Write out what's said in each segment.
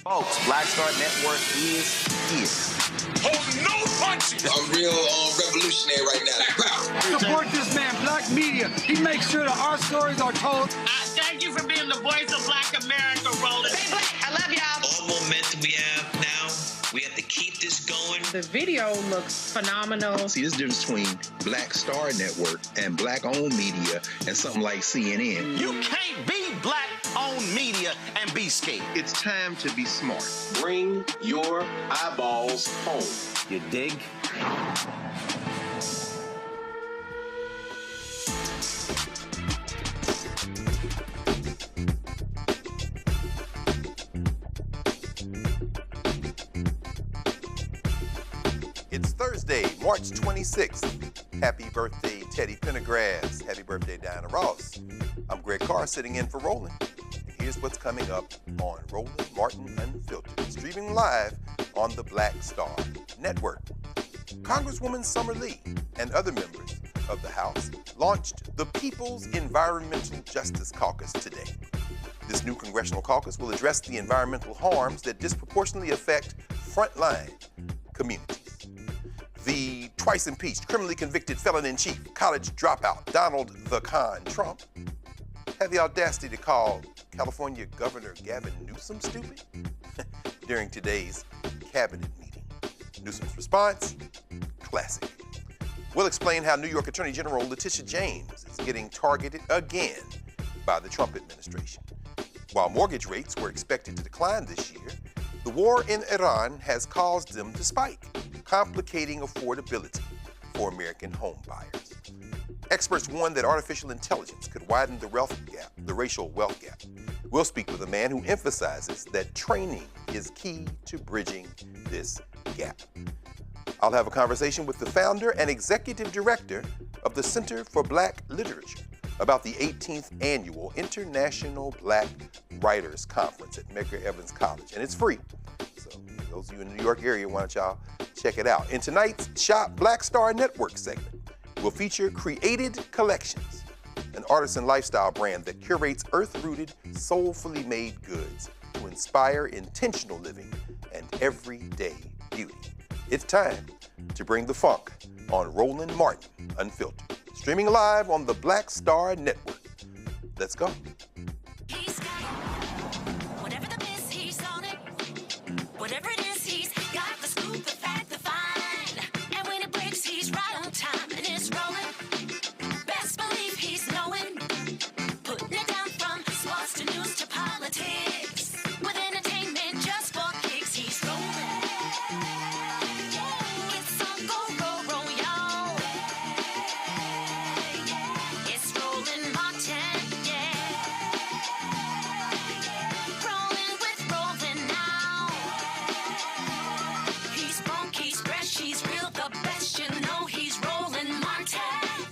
Folks, Black Star Network is here. Hold no punches! I'm real revolutionary right now. Support this man, Black media. He makes sure that our stories are told. Thank you for being the voice of Black America, Roland. Stay black. I love y'all. All momentum we have now, we have to keep this going. The video looks phenomenal. See, this difference between Black Star Network and Black-owned media and something like CNN. You can't be Black-owned media and be scared. It's time to be smart. Bring your eyeballs home. You dig? It's Thursday, March 26th. Happy birthday, Teddy Pendergrass. Happy birthday, Diana Ross. I'm Greg Carr, sitting in for Roland. And here's what's coming up on Roland Martin Unfiltered, streaming live on the Black Star Network. Congresswoman Summer Lee and other members of the House launched the People's Environmental Justice Caucus today. This new congressional caucus will address the environmental harms that disproportionately affect frontline communities. The twice-impeached, criminally convicted felon-in-chief, college dropout, Donald the Con Trump, had the audacity to call California Governor Gavin Newsom stupid during today's cabinet meeting. Newsom's response, classic. We'll explain how New York Attorney General Letitia James is getting targeted again by the Trump administration. While mortgage rates were expected to decline this year, the war in Iran has caused them to spike, complicating affordability for American homebuyers. Experts warn that artificial intelligence could widen the racial wealth gap. We'll speak with a man who emphasizes that training is key to bridging this gap. I'll have a conversation with the founder and executive director of the Center for Black Literature about the 18th annual International Black Writers Conference at Medgar Evers College, and it's free. So those of you in the New York area, why don't y'all check it out. In tonight's Shop Black Star Network segment, we'll feature Created Collections, an artisan lifestyle brand that curates earth-rooted, soulfully made goods to inspire intentional living and everyday beauty. It's time to bring the funk on Roland Martin Unfiltered, streaming live on the Black Star Network. Let's go. He's got it. Whatever the biz, he's on it. Whatever it is, he's got the scoop, the fact, the find. And when it breaks, he's right on time and it's rolling. Best believe he's knowing. Putting it down from sports to news to politics. With entertainment just for kicks, he's rolling. It's on go, roll, y'all. It's Roland Martin, yeah. Rolling with Roland now. He's funky, he's fresh, he's real, the best, you know he's Roland Martin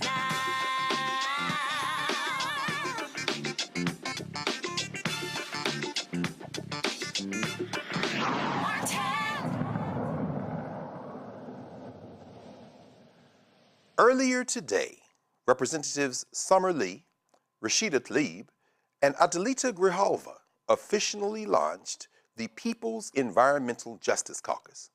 now. Earlier today, Representatives Summer Lee, Rashida Tlaib, and Adelita Grijalva officially launched the People's Environmental Justice Caucus.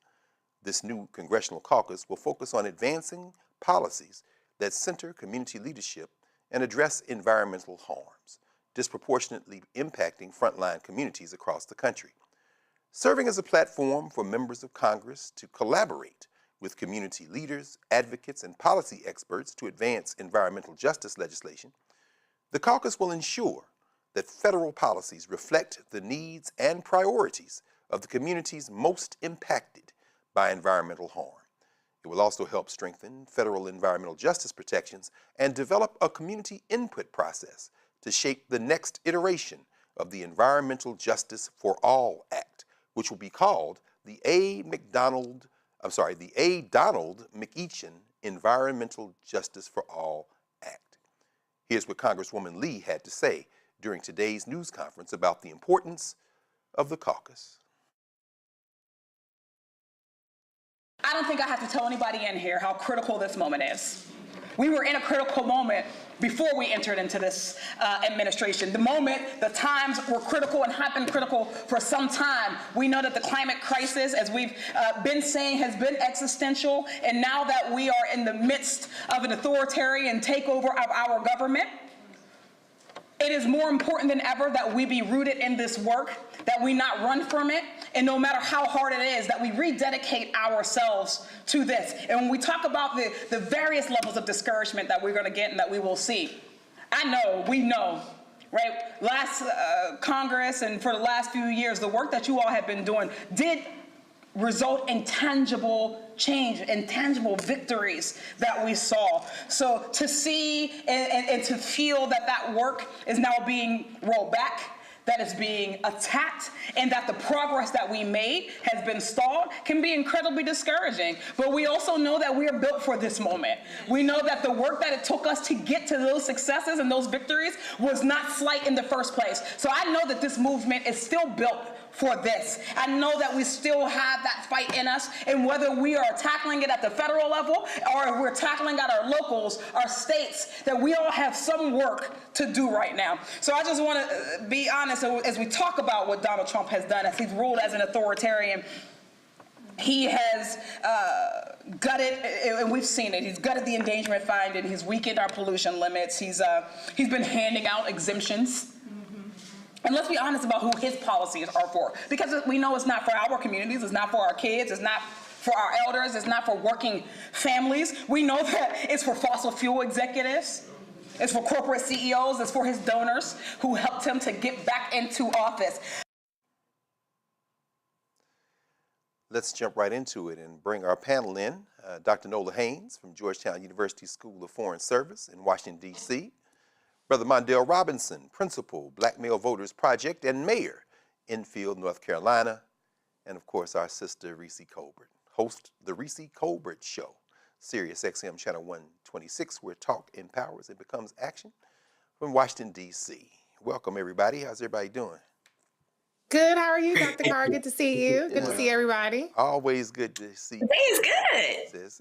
This new congressional caucus will focus on advancing policies that center community leadership and address environmental harms, disproportionately impacting frontline communities across the country. Serving as a platform for members of Congress to collaborate with community leaders, advocates, and policy experts to advance environmental justice legislation, the caucus will ensure that federal policies reflect the needs and priorities of the communities most impacted by environmental harm. It will also help strengthen federal environmental justice protections and develop a community input process to shape the next iteration of the Environmental Justice for All Act, which will be called the Donald McEachin Environmental Justice for All Act. Here's what Congresswoman Lee had to say during today's news conference about the importance of the caucus. I don't think I have to tell anybody in here how critical this moment is. We were in a critical moment before we entered into this administration. The times were critical and have been critical for some time. We know that the climate crisis, as we've been saying, has been existential. And now that we are in the midst of an authoritarian takeover of our government, it is more important than ever that we be rooted in this work, that we not run from it, and no matter how hard it is, that we rededicate ourselves to this. And when we talk about the various levels of discouragement that we're going to get and that we will see, we know, right? Last Congress and for the last few years, the work that you all have been doing did result in tangible change and tangible victories that we saw. So to see and to feel that that work is now being rolled back, that is being attacked, and that the progress that we made has been stalled can be incredibly discouraging. But we also know that we are built for this moment. We know that the work that it took us to get to those successes and those victories was not slight in the first place. So I know that this movement is still built for this. I know that we still have that fight in us, and whether we are tackling it at the federal level or if we're tackling at our locals, our states, that we all have some work to do right now. So I just want to be honest, as we talk about what Donald Trump has done, as he's ruled as an authoritarian, he has gutted, and we've seen it, he's gutted the endangerment fund, and he's weakened our pollution limits. He's been handing out exemptions. And let's be honest about who his policies are for, because we know it's not for our communities, it's not for our kids, it's not for our elders, it's not for working families. We know that it's for fossil fuel executives, it's for corporate CEOs, it's for his donors who helped him to get back into office. Let's jump right into it and bring our panel in. Dr. Nola Haynes from Georgetown University School of Foreign Service in Washington, D.C., Brother Mondale Robinson, Principal, Black Male Voters Project, and Mayor, Enfield, North Carolina, and of course our sister Reese Colbert, host the Reese Colbert Show, Sirius XM Channel 126, where talk empowers and becomes action, from Washington, D.C. Welcome, everybody. How's everybody doing? Good. How are you, Dr. Carr? Good to see you. Good to see everybody. Always good to see you. Today's good.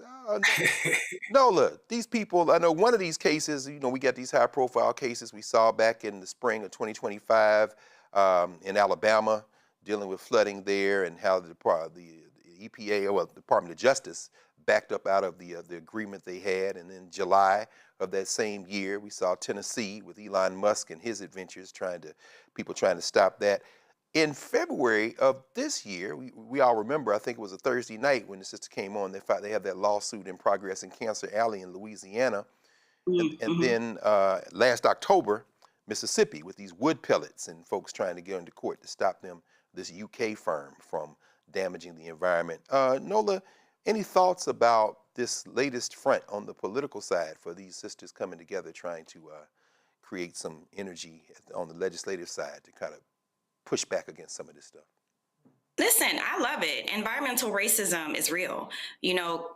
Nola, these people, I know one of these cases, we got these high profile cases we saw back in the spring of 2025 in Alabama, dealing with flooding there, and how the EPA, or Department of Justice, backed up out of the agreement they had. And in July of that same year, we saw Tennessee with Elon Musk and his adventures, people trying to stop that. In February of this year, we all remember, I think it was a Thursday night when the sister came on, they have that lawsuit in progress in Cancer Alley in Louisiana. And then last October, Mississippi, with these wood pellets and folks trying to get into court to stop them, this UK firm, from damaging the environment. Nola, any thoughts about this latest front on the political side for these sisters coming together trying to create some energy on the legislative side to kind of push back against some of this stuff? Listen, I love it. Environmental racism is real.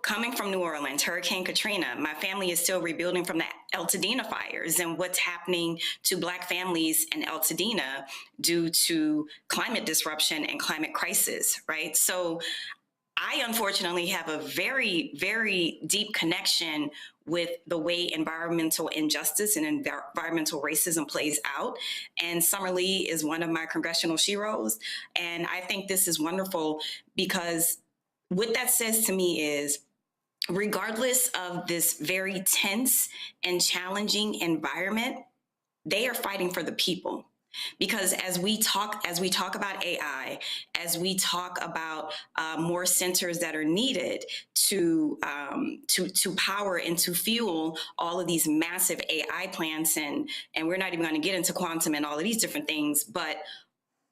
Coming from New Orleans, Hurricane Katrina, my family is still rebuilding from the Altadena fires and what's happening to Black families in Altadena due to climate disruption and climate crisis, right? So I unfortunately have a very, very deep connection with the way environmental injustice and environmental racism plays out. And Summer Lee is one of my congressional sheroes. And I think this is wonderful, because what that says to me is, regardless of this very tense and challenging environment, they are fighting for the people. Because as we talk about AI, as we talk about more centers that are needed to power and to fuel all of these massive AI plants, and we're not even going to get into quantum and all of these different things, but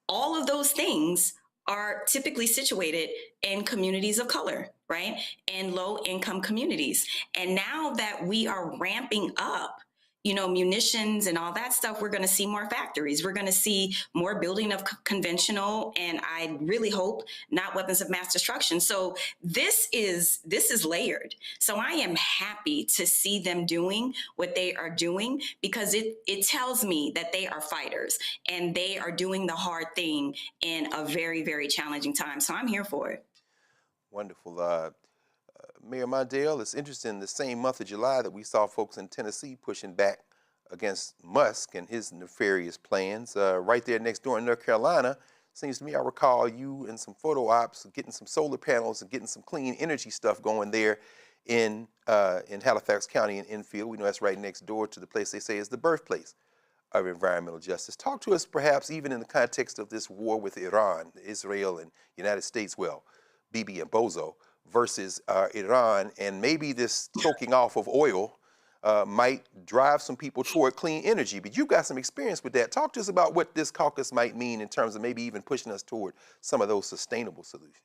all of those things are typically situated in communities of color, right? And low income communities. And now that we are ramping up munitions and all that stuff, we're going to see more factories. We're going to see more building of conventional, and I really hope not weapons of mass destruction. So this is layered. So I am happy to see them doing what they are doing, because it tells me that they are fighters and they are doing the hard thing in a very, very challenging time. So I'm here for it. Wonderful. Mayor Mondale, it's interesting, the same month of July that we saw folks in Tennessee pushing back against Musk and his nefarious plans. Right there next door in North Carolina, seems to me I recall you and some photo ops getting some solar panels and getting some clean energy stuff going there in Halifax County in Enfield. We know that's right next door to the place they say is the birthplace of environmental justice. Talk to us perhaps even in the context of this war with Iran, Israel and United States, well, Bibi and Bozo, versus Iran, and maybe this choking off of oil might drive some people toward clean energy. But you've got some experience with that. Talk to us about what this caucus might mean in terms of maybe even pushing us toward some of those sustainable solutions.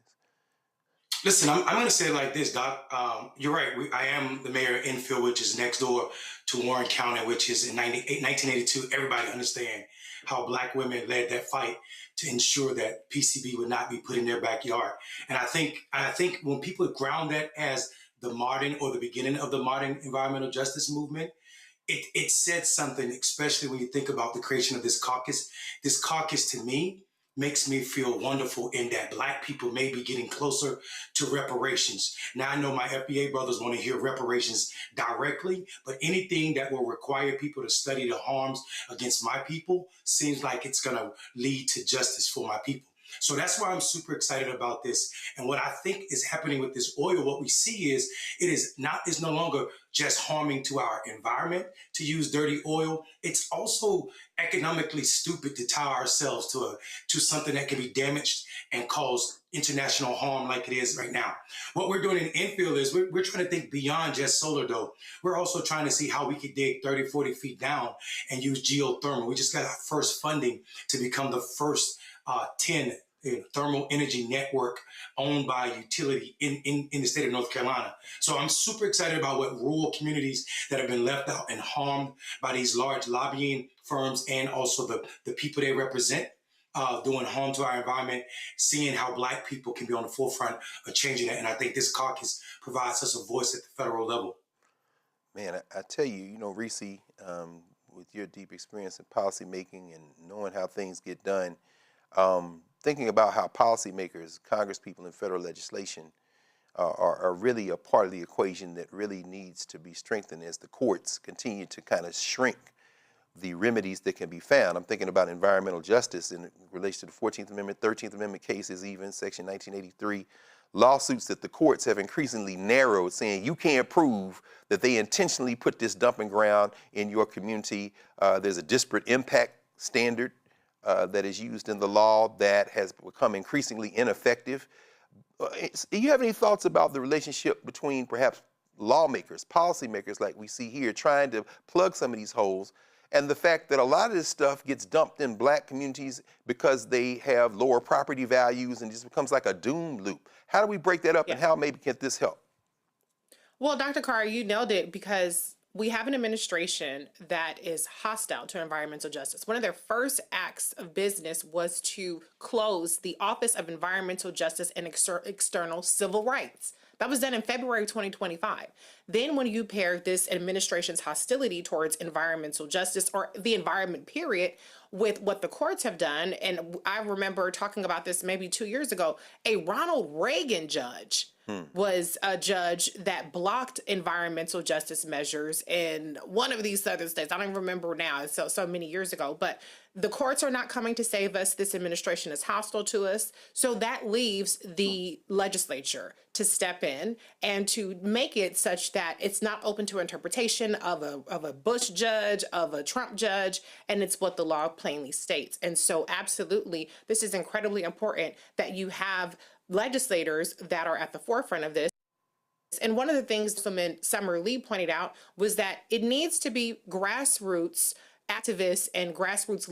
Listen, I'm going to say it like this, Doc. You're right. I am the mayor of Enfield, which is next door to Warren County, which is in 1982. Everybody understand how Black women led that fight to ensure that PCB would not be put in their backyard. And I think when people ground that as the modern or the beginning of the modern environmental justice movement, it said something, especially when you think about the creation of this caucus. This caucus, to me, makes me feel wonderful in that Black people may be getting closer to reparations. Now, I know my FBA brothers want to hear reparations directly, but anything that will require people to study the harms against my people seems like it's going to lead to justice for my people. So that's why I'm super excited about this. And what I think is happening with this oil, what we see is it's no longer just harming to our environment to use dirty oil. It's also economically stupid to tie ourselves to something that can be damaged and cause international harm like it is right now. What we're doing in Enfield is we're trying to think beyond just solar, though. We're also trying to see how we could dig 30, 40 feet down and use geothermal. We just got our first funding to become the first 10 thermal energy network owned by a utility in the state of North Carolina. So I'm super excited about what rural communities that have been left out and harmed by these large lobbying firms and also the people they represent doing harm to our environment, seeing how Black people can be on the forefront of changing that. And I think this caucus provides us a voice at the federal level. Man, I tell you, Reese, with your deep experience in policymaking and knowing how things get done, thinking about how policymakers, congresspeople, and federal legislation are really a part of the equation that really needs to be strengthened as the courts continue to kind of shrink the remedies that can be found. I'm thinking about environmental justice in relation to the 14th Amendment, 13th Amendment cases, even Section 1983, lawsuits that the courts have increasingly narrowed, saying you can't prove that they intentionally put this dumping ground in your community. There's a disparate impact standard that is used in the law that has become increasingly ineffective. Do you have any thoughts about the relationship between perhaps lawmakers, policymakers like we see here, trying to plug some of these holes, and the fact that a lot of this stuff gets dumped in Black communities because they have lower property values and just becomes like a doom loop? How do we break that up, and how maybe can this help? Well, Dr. Carr, you nailed it, because we have an administration that is hostile to environmental justice. One of their first acts of business was to close the Office of Environmental Justice and External Civil Rights. That was done in February 2025. Then when you pair this administration's hostility towards environmental justice, or the environment period, with what the courts have done, and I remember talking about this maybe 2 years ago, a Ronald Reagan judge was a judge that blocked environmental justice measures in one of these southern states. I don't even remember now, it's so many years ago, but the courts are not coming to save us. This administration is hostile to us. So that leaves the legislature to step in and to make it such that it's not open to interpretation of a Bush judge, of a Trump judge, and it's what the law plainly states. And so absolutely, this is incredibly important that you have legislators that are at the forefront of this. And one of the things Congresswoman Summer Lee pointed out was that it needs to be grassroots activists and grassroots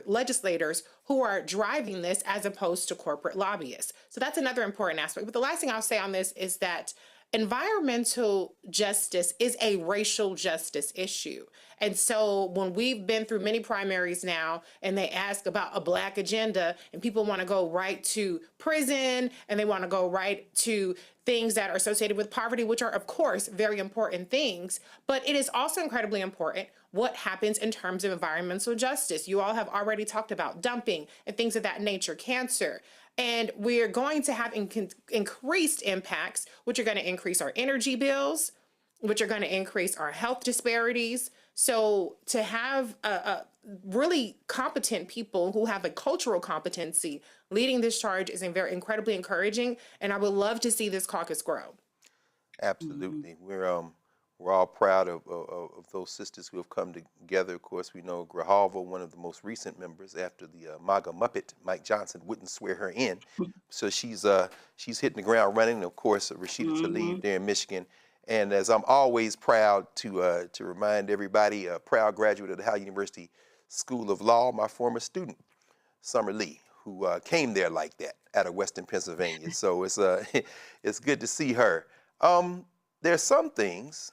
legislators who are driving this, as opposed to corporate lobbyists. So that's another important aspect. But the last thing I'll say on this is that environmental justice is a racial justice issue. And so when we've been through many primaries now and they ask about a Black agenda, and people want to go right to prison and they want to go right to things that are associated with poverty, which are, of course, very important things. But it is also incredibly important what happens in terms of environmental justice. You all have already talked about dumping and things of that nature, cancer. And we're going to have increased impacts, which are going to increase our energy bills, which are going to increase our health disparities. So to have really competent people who have a cultural competency leading this charge is incredibly encouraging. And I would love to see this caucus grow. Absolutely. We're all proud of those sisters who have come together. Of course, we know Grijalva, one of the most recent members after the MAGA Muppet, Mike Johnson, wouldn't swear her in. So she's hitting the ground running. And of course, Rashida Tlaib there in Michigan. And as I'm always proud to remind everybody, a proud graduate of the Howard University School of Law, my former student, Summer Lee, who came there like that out of Western Pennsylvania. So it's good to see her. There's some things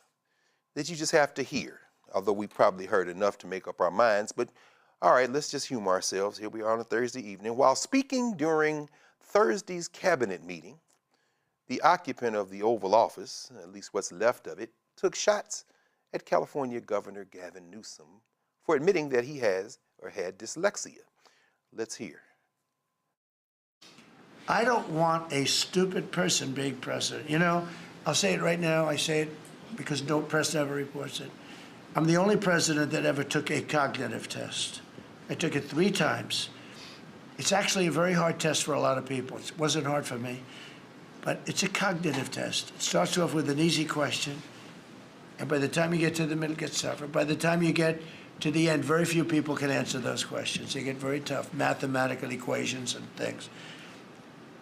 that you just have to hear, although we probably heard enough to make up our minds. But all right, let's just humor ourselves. Here we are on a Thursday evening. While speaking during Thursday's cabinet meeting, the occupant of the Oval Office, at least what's left of it, took shots at California Governor Gavin Newsom for admitting that he has or had dyslexia. Let's hear. I don't want a stupid person being president. You know, I'll say it right now. I say it because no press never reports it. I'm the only president that ever took a cognitive test. I took it 3 times. It's actually a very hard test for a lot of people. It wasn't hard for me, but it's a cognitive test. It starts off with an easy question, and by the time you get to the middle, it gets tougher. By the time you get to the end, very few people can answer those questions. They get very tough, mathematical equations and things.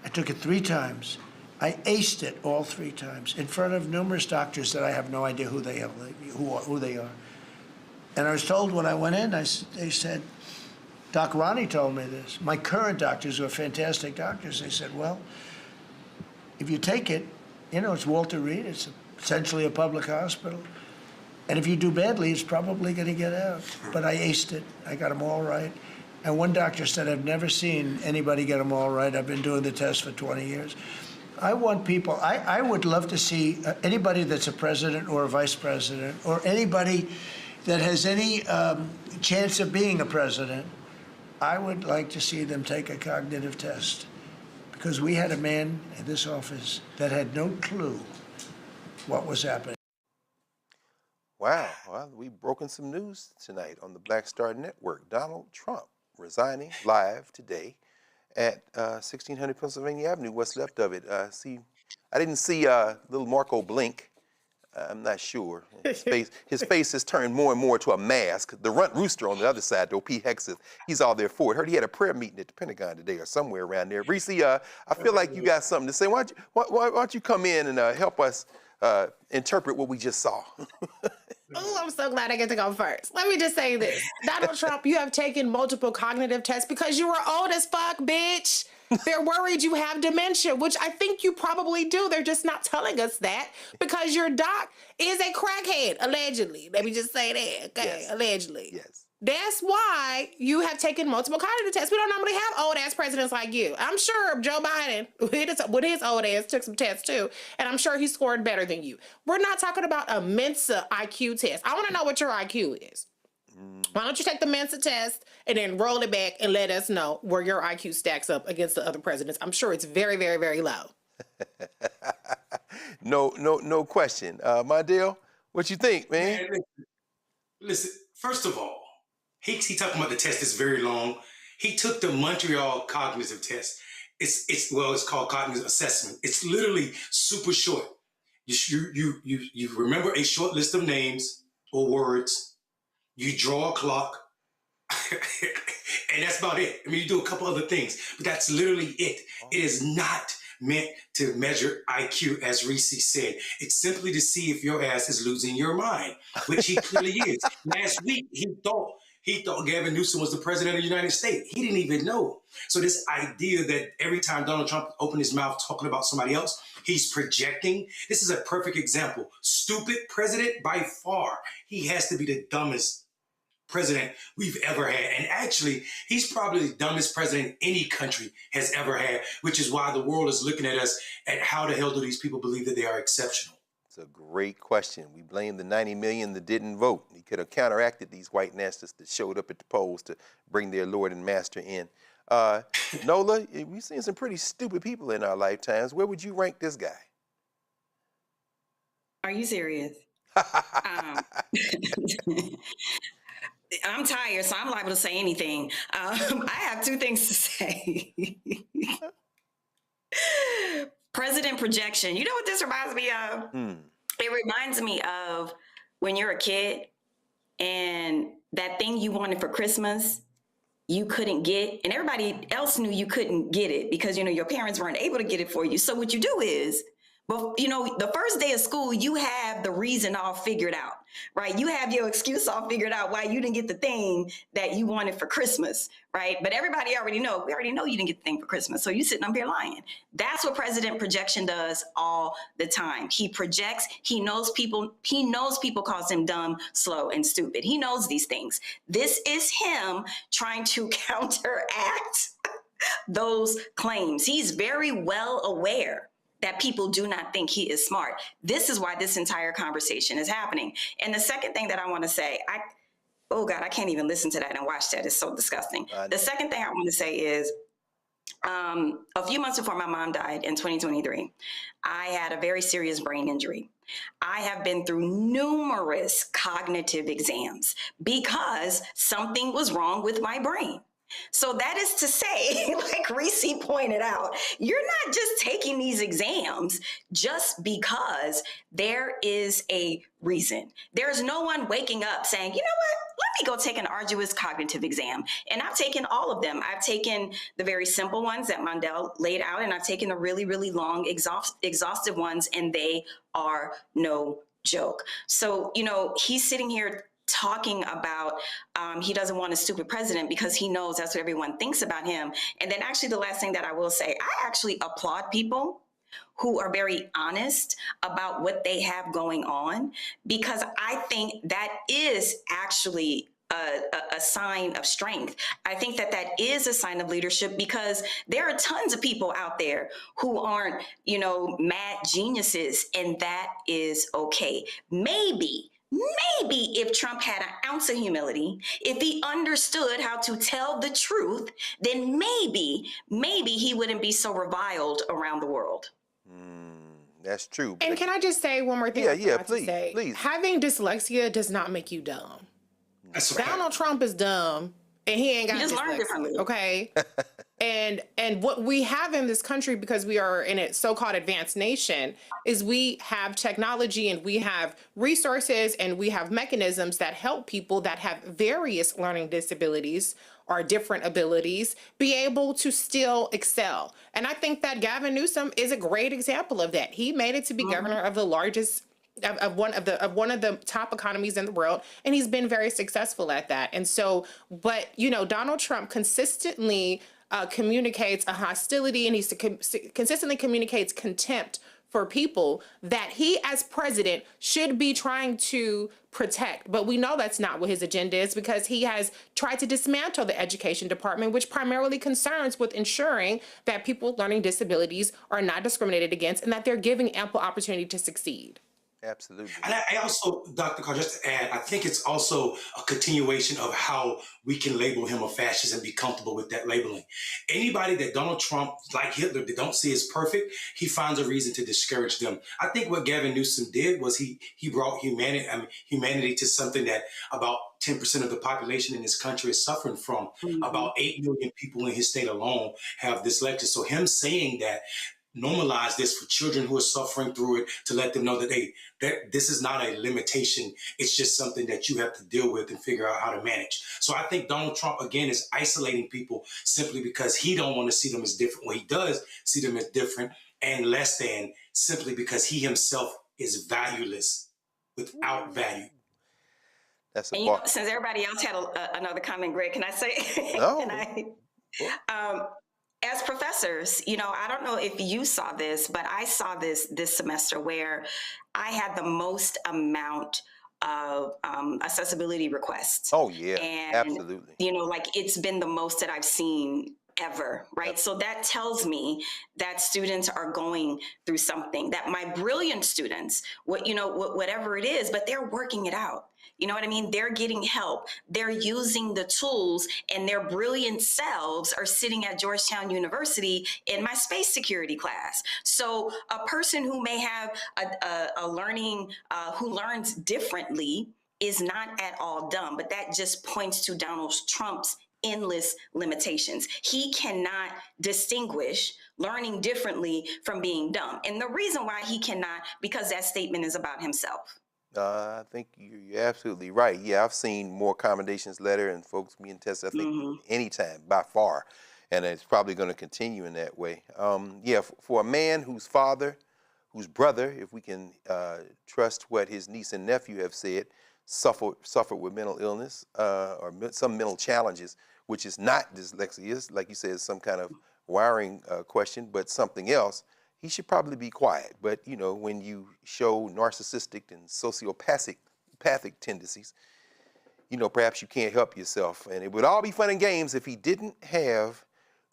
I took it 3 times. I aced it all 3 times in front of numerous doctors that I have no idea who they are. And I was told when I went in, they said, Doc Ronnie told me this. My current doctors who are fantastic doctors, they said, well, if you take it, you know, it's Walter Reed, it's essentially a public hospital. And if you do badly, it's probably going to get out. But I aced it. I got them all right. And one doctor said, I've never seen anybody get them all right. I've been doing the test for 20 years. I want people, I would love to see anybody that's a president or a vice president or anybody that has any chance of being a president, I would like to see them take a cognitive test. Because we had a man in this office that had no clue what was happening. Wow, well, we've broken some news tonight on the Black Star Network. Donald Trump resigning live today at 1600 Pennsylvania Avenue, what's left of it. I didn't see little Marco blink. I'm not sure. His face has turned more and more to a mask. The runt rooster on the other side, though, Pete Hegseth, he's all there for it. Heard he had a prayer meeting at the Pentagon today or somewhere around there. Reese, I feel like you got something to say. Why don't you come in and help us interpret what we just saw? Oh, I'm so glad I get to go first. Let me just say this. Donald Trump, you have taken multiple cognitive tests because you were old as fuck, bitch. They're worried you have dementia, which I think you probably do. They're just not telling us that because your doc is a crackhead, allegedly. Let me just say that, okay? Yes. Allegedly. Yes. That's why you have taken multiple cognitive tests. We don't normally have old-ass presidents like you. I'm sure Joe Biden, with his old ass, took some tests too, and I'm sure he scored better than you. We're not talking about a Mensa IQ test. I want to know what your IQ is. Why don't you take the Mensa test and then roll it back and let us know where your IQ stacks up against the other presidents? I'm sure it's very, very, very low. No question. Mondale, what you think, man? Listen, first of all, he talking about the test is very long. He took the Montreal cognitive test. It's called cognitive assessment. It's literally super short. You remember a short list of names or words. You draw a clock, and that's about it. I mean, you do a couple other things, but that's literally it. It is not meant to measure IQ, as Reese said. It's simply to see if your ass is losing your mind, which he clearly is. Last week, he thought Gavin Newsom was the president of the United States. He didn't even know. So this idea that every time Donald Trump opened his mouth talking about somebody else, he's projecting. This is a perfect example. Stupid president by far. He has to be the dumbest president we've ever had. And actually, he's probably the dumbest president any country has ever had, which is why the world is looking at us at how the hell do these people believe that they are exceptional. It's a great question. We blame the 90 million that didn't vote. He could have counteracted these white nationalists that showed up at the polls to bring their Lord and Master in. Nola, we've seen some pretty stupid people in our lifetimes. Where would you rank this guy? Are you serious? I'm tired, so I'm liable to say anything. I have two things to say. President projection. You know what this reminds me of? It reminds me of when you're a kid and that thing you wanted for Christmas, you couldn't get, and everybody else knew you couldn't get it because, you know, your parents weren't able to get it for you. So what you do is, well, you know, the first day of school, you have the reason all figured out, right? You have your excuse all figured out why you didn't get the thing that you wanted for Christmas, right? But everybody already know, we already know you didn't get the thing for Christmas. So you sitting up here lying. That's what president projection does all the time. He projects, he knows people calls him dumb, slow, and stupid. He knows these things. This is him trying to counteract those claims. He's very well aware that people do not think he is smart. This is why this entire conversation is happening. And the second thing that I want to say, oh God, I can't even listen to that and watch that. It's so disgusting. The second thing I want to say is, a few months before my mom died in 2023, I had a very serious brain injury. I have been through numerous cognitive exams because something was wrong with my brain. So that is to say, like Reese pointed out, you're not just taking these exams just because there is a reason. There's no one waking up saying, you know what, let me go take an arduous cognitive exam. And I've taken all of them. I've taken the very simple ones that Mondale laid out, and I've taken the really, really long, exhaustive ones, and they are no joke. So, you know, he's sitting here talking about he doesn't want a stupid president because he knows that's what everyone thinks about him. And then actually the last thing that I will say, I actually applaud people who are very honest about what they have going on, because I think that is actually a sign of strength. I think that that is a sign of leadership, because there are tons of people out there who aren't, you know, mad geniuses, and that is okay. Maybe if Trump had an ounce of humility, if he understood how to tell the truth, then maybe he wouldn't be so reviled around the world. That's true. And can I just say one more thing? Yeah, please. Having dyslexia does not make you dumb. That's Donald Trump is dumb, and he ain't got He just learned dyslexia, differently. okay? And what we have in this country, because we are in a so-called advanced nation, is we have technology and we have resources and we have mechanisms that help people that have various learning disabilities or different abilities be able to still excel. And I think that Gavin Newsom is a great example of that. He made it to be governor of the largest of one of the top economies in the world, and he's been very successful at that. And so, but you know, Donald Trump consistently communicates a hostility, and he consistently communicates contempt for people that he as president should be trying to protect. But we know that's not what his agenda is, because he has tried to dismantle the education department, which primarily concerns with ensuring that people with learning disabilities are not discriminated against and that they're given ample opportunity to succeed. Absolutely. And I also, Dr. Carr, just to add, I think it's also a continuation of how we can label him a fascist and be comfortable with that labeling. Anybody that Donald Trump, like Hitler, they don't see as perfect, he finds a reason to discourage them. I think what Gavin Newsom did was he brought humanity to something that about 10% of the population in this country is suffering from. About 8 million people in his state alone have dyslexia. So him saying that, normalize this for children who are suffering through it, to let them know that, hey, that this is not a limitation. It's just something that you have to deal with and figure out how to manage. So I think Donald Trump, again, is isolating people simply because he don't want to see them as different. Well, he does see them as different and less than, simply because he himself is valueless without value. That's and you know, since everybody else had another comment, Greg, can I say? No. As professors, you know, I don't know if you saw this, but I saw this semester where I had the most amount of accessibility requests. Oh, yeah, and, absolutely. You know, like it's been the most that I've seen ever, right? So that tells me that students are going through something, that my brilliant students, whatever it is, but they're working it out. You know what I mean? They're getting help. They're using the tools, and their brilliant selves are sitting at Georgetown University in my space security class. So a person who may have a learning, who learns differently is not at all dumb, but that just points to Donald Trump's endless limitations. He cannot distinguish learning differently from being dumb. And the reason why he cannot, because that statement is about himself. I think you're absolutely right. Yeah, I've seen more accommodations letter and folks being tested, I think, anytime, by far. And it's probably going to continue in that way. Yeah, for a man whose father, whose brother, if we can trust what his niece and nephew have said, suffered with mental illness or some mental challenges, which is not dyslexia, like you said, some kind of wiring question, but something else, he should probably be quiet. But, you know, when you show narcissistic and sociopathic tendencies, you know, perhaps you can't help yourself. And it would all be fun and games if he didn't have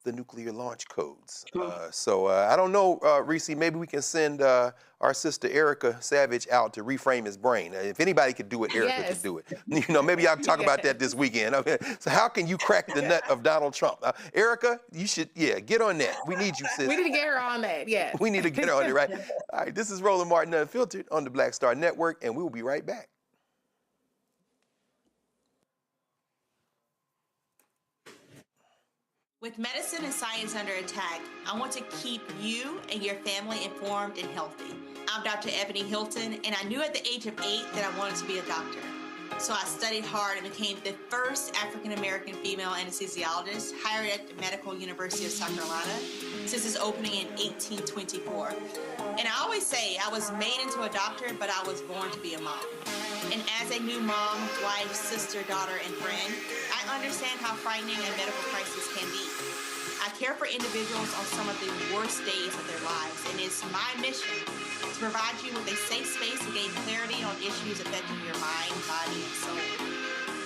the nuclear launch codes. So I don't know, Reese, maybe we can send our sister Erica Savage out to reframe his brain. If anybody could do it, Erica could do it. You know, maybe I'll talk about that this weekend. Okay. So how can you crack the nut of Donald Trump? Erica, you should, get on that. We need you, sis. We need to get her on that, yeah. We need to get her on it, right? All right, this is Roland Martin Unfiltered on the Black Star Network, and we will be right back. With medicine and science under attack, I want to keep you and your family informed and healthy. I'm Dr. Ebony Hilton, and I knew at the age of 8 that I wanted to be a doctor. So I studied hard and became the first African-American female anesthesiologist hired at the Medical University of South Carolina since its opening in 1824. And I always say I was made into a doctor, but I was born to be a mom. And as a new mom, wife, sister, daughter, and friend, I understand how frightening a medical crisis can be. I care for individuals on some of the worst days of their lives, and it's my mission to provide you with a safe space to gain clarity on issues affecting your mind, body, and soul.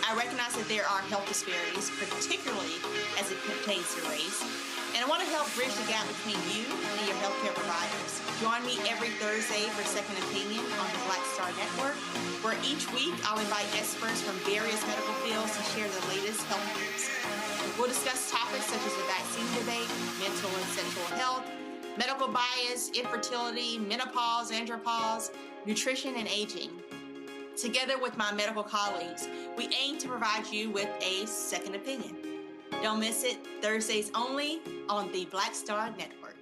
I recognize that there are health disparities, particularly as it pertains to race, and I want to help bridge the gap between you and your healthcare providers. Join me every Thursday for Second Opinion on the Black Star Network, where each week I'll invite experts from various medical fields to share the latest health news. We'll discuss topics such as the vaccine debate, mental and sexual health, medical bias, infertility, menopause, andropause, nutrition, and aging. Together with my medical colleagues, we aim to provide you with a second opinion. Don't miss it, Thursdays only on the Black Star Network.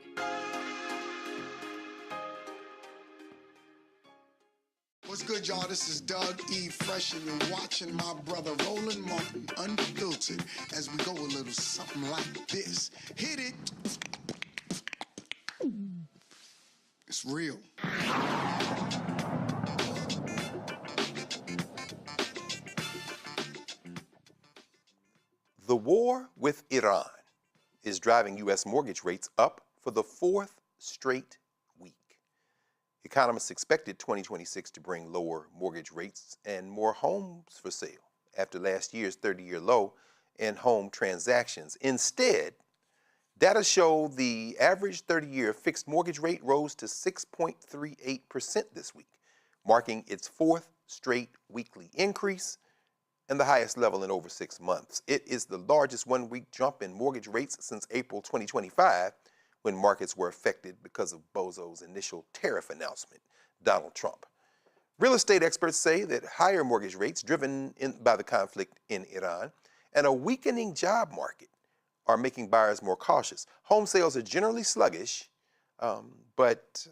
What's good, y'all? This is Doug E. Fresh, and you're watching my brother Roland Martin Unfiltered as we go a little something like this. Hit it. It's real. The war with Iran is driving U.S. mortgage rates up for the fourth straight week. Economists expected 2026 to bring lower mortgage rates and more homes for sale after last year's 30-year low in home transactions. Instead, data show the average 30-year fixed mortgage rate rose to 6.38% this week, marking its fourth straight weekly increase and the highest level in over 6 months. It is the largest one-week jump in mortgage rates since April 2025, when markets were affected because of Bozo's initial tariff announcement, Donald Trump. Real estate experts say that higher mortgage rates driven by the conflict in Iran and a weakening job market are making buyers more cautious. Home sales are generally sluggish, but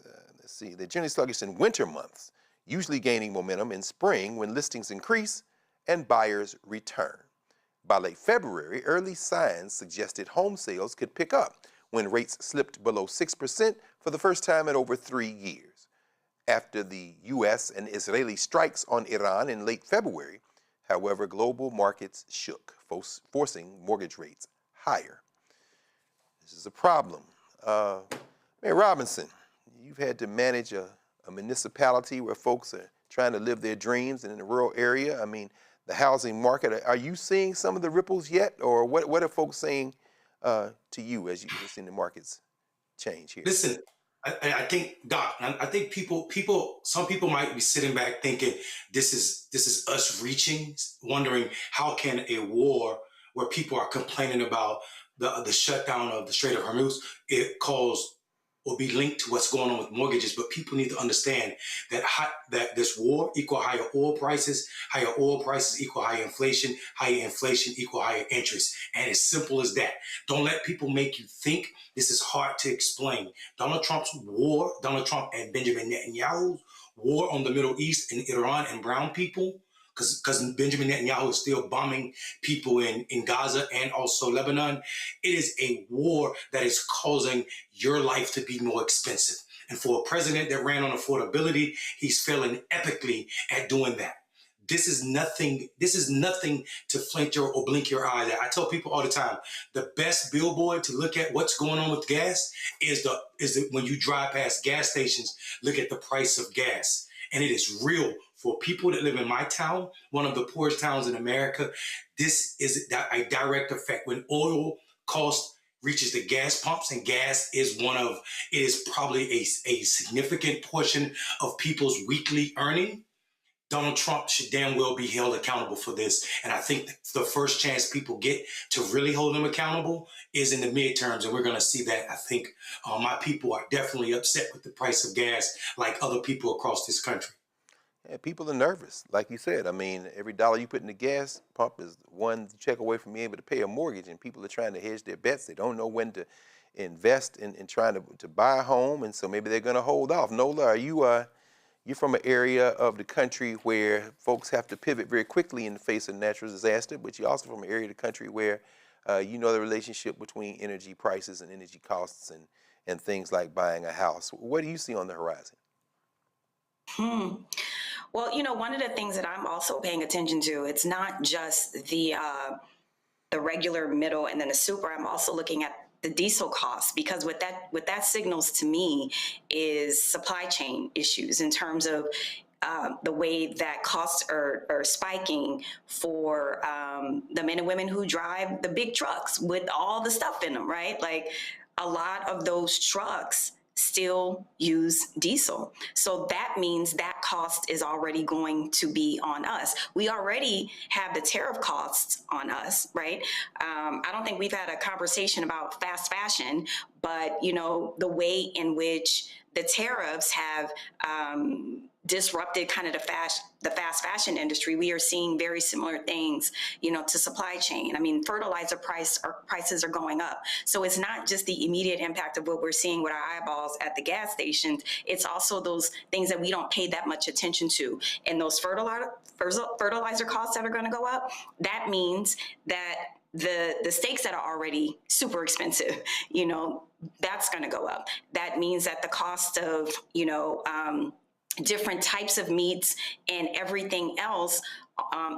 they're generally sluggish in winter months, usually gaining momentum in spring when listings increase and buyers return. By late February, early signs suggested home sales could pick up when rates slipped below 6% for the first time in over 3 years. After the U.S. and Israeli strikes on Iran in late February, however, global markets shook, forcing mortgage rates higher. This is a problem. Mayor Robinson, you've had to manage a municipality where folks are trying to live their dreams and in a rural area. I mean, the housing market, are you seeing some of the ripples yet? Or what are folks saying to you as you've seen the markets change here? Listen, I think, Doc, I think some people might be sitting back thinking this is us reaching, wondering how can a war where people are complaining about the shutdown of the Strait of Hormuz, it cause or be linked to what's going on with mortgages. But people need to understand that that this war equal higher oil prices equal higher inflation equal higher interest. And it's simple as that. Don't let people make you think this is hard to explain. Donald Trump and Benjamin Netanyahu's war on the Middle East and Iran and brown people, because Benjamin Netanyahu is still bombing people in Gaza and also Lebanon. It is a war that is causing your life to be more expensive. And for a president that ran on affordability, he's failing epically at doing that. This is nothing to flint your or blink your eye at. I tell people all the time, the best billboard to look at what's going on with gas is when you drive past gas stations, look at the price of gas. And it is real. For people that live in my town, one of the poorest towns in America, this is a direct effect. When oil cost reaches the gas pumps, and gas is probably a significant portion of people's weekly earning, Donald Trump should damn well be held accountable for this. And I think the first chance people get to really hold him accountable is in the midterms. And we're going to see that. I think my people are definitely upset with the price of gas, like other people across this country. Yeah, people are nervous. Like you said, I mean, every dollar you put in the gas pump is one check away from being able to pay a mortgage, and people are trying to hedge their bets. They don't know when to invest in trying to buy a home, and so maybe they're going to hold off. Nola, are you're from an area of the country where folks have to pivot very quickly in the face of natural disaster, but you're also from an area of the country where you know the relationship between energy prices and energy costs and things like buying a house. What do you see on the horizon? Well, one of the things that I'm also paying attention to, it's not just the regular middle and then the super. I'm also looking at the diesel costs, because what that signals to me is supply chain issues in terms of the way that costs are spiking for the men and women who drive the big trucks with all the stuff in them, right? Like, a lot of those trucks still use diesel. So that means that cost is already going to be on us. We already have the tariff costs on us, right? I don't think we've had a conversation about fast fashion, but the way in which the tariffs have disrupted kind of the fast fashion industry, we are seeing very similar things, to supply chain. I mean, fertilizer prices are going up. So it's not just the immediate impact of what we're seeing with our eyeballs at the gas stations. It's also those things that we don't pay that much attention to. And those fertilizer costs that are going to go up, that means that the steaks that are already super expensive, that's going to go up. That means that the cost of, different types of meats and everything else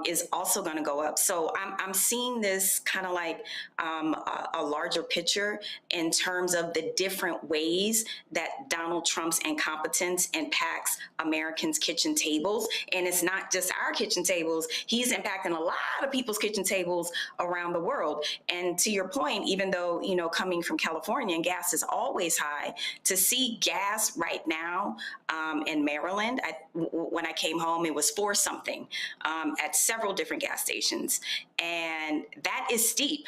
is also going to go up. So I'm seeing this kind of like a larger picture in terms of the different ways that Donald Trump's incompetence impacts Americans' kitchen tables. And it's not just our kitchen tables. He's impacting a lot of people's kitchen tables around the world. And to your point, even though, coming from California and gas is always high, to see gas right now in Maryland, when I came home, it was $4 something. At several different gas stations. And that is steep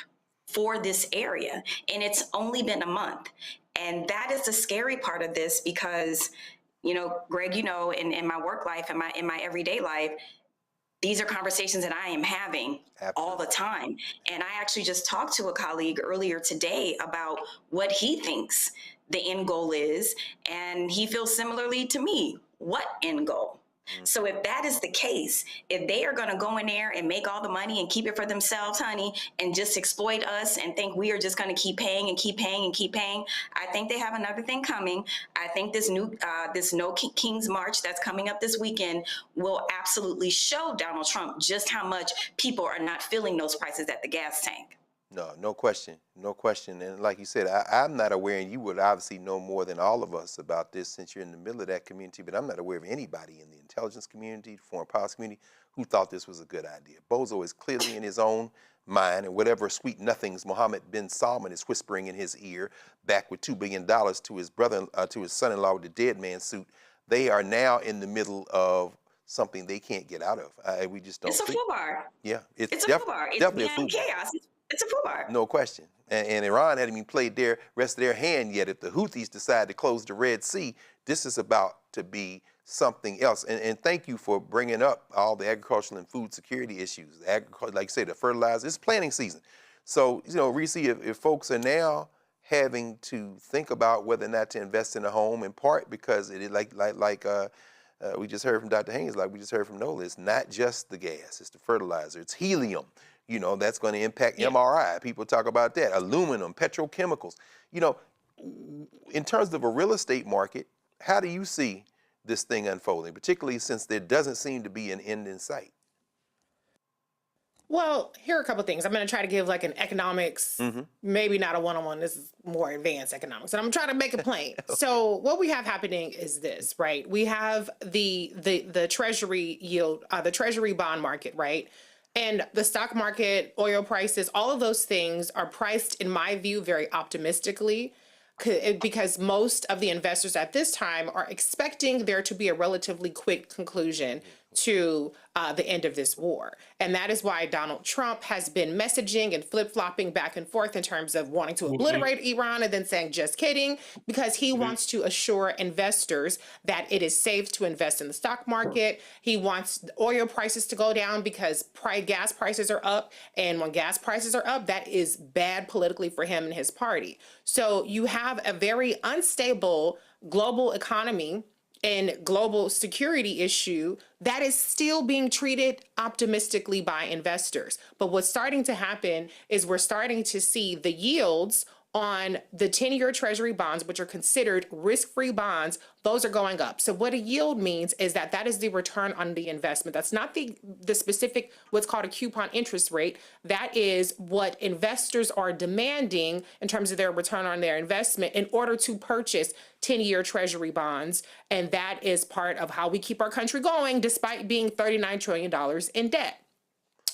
for this area. And it's only been a month. And that is the scary part of this because, Greg, in my work life, in my everyday life, these are conversations that I am having all the time. And I actually just talked to a colleague earlier today about what he thinks the end goal is. And he feels similarly to me. What end goal? So if that is the case, if they are going to go in there and make all the money and keep it for themselves, honey, and just exploit us and think we are just going to keep paying and keep paying and keep paying, I think they have another thing coming. I think this No King's March that's coming up this weekend will absolutely show Donald Trump just how much people are not feeling those prices at the gas tank. No question. And like you said, I'm not aware, and you would obviously know more than all of us about this since you're in the middle of that community, but I'm not aware of anybody in the intelligence community, foreign policy community, who thought this was a good idea. Bozo is clearly in his own mind, and whatever sweet nothings Mohammed bin Salman is whispering in his ear, back with $2 billion to his brother, to his son-in-law with the dead man suit, they are now in the middle of something they can't get out of. We just don't. It's a foobar. Yeah, it's a foobar. It's definitely a beyond foobar. chaos. It's a foobar. No question. And Iran hadn't even played their rest of their hand yet. If the Houthis decide to close the Red Sea, this is about to be something else. And thank you for bringing up all the agricultural and food security issues. Like you say, the fertilizer, it's planting season. So, Reese, if folks are now having to think about whether or not to invest in a home, in part because it is like we just heard from Dr. Haynes, like we just heard from Nola, it's not just the gas, it's the fertilizer, it's helium. That's going to impact MRI. People talk about that. Aluminum, petrochemicals. In terms of a real estate market, how do you see this thing unfolding, particularly since there doesn't seem to be an end in sight? Well, here are a couple of things. I'm going to try to give like an economics, maybe not a one-on-one. This is more advanced economics, and I'm trying to make it plain. So what we have happening is this, right? We have the Treasury yield, the Treasury bond market, right? And the stock market, oil prices, all of those things are priced, in my view, very optimistically, because most of the investors at this time are expecting there to be a relatively quick conclusion to the end of this war. And that is why Donald Trump has been messaging and flip-flopping back and forth in terms of wanting to obliterate Iran and then saying, just kidding, because he wants to assure investors that it is safe to invest in the stock market. He wants oil prices to go down because gas prices are up. And when gas prices are up, that is bad politically for him and his party. So you have a very unstable global economy and global security issue that is still being treated optimistically by investors. But what's starting to happen is we're starting to see the yields on the 10-year Treasury bonds, which are considered risk-free bonds, those are going up. So what a yield means is that is the return on the investment. That's not the specific, what's called a coupon interest rate. That is what investors are demanding in terms of their return on their investment in order to purchase 10-year Treasury bonds. And that is part of how we keep our country going despite being $39 trillion in debt.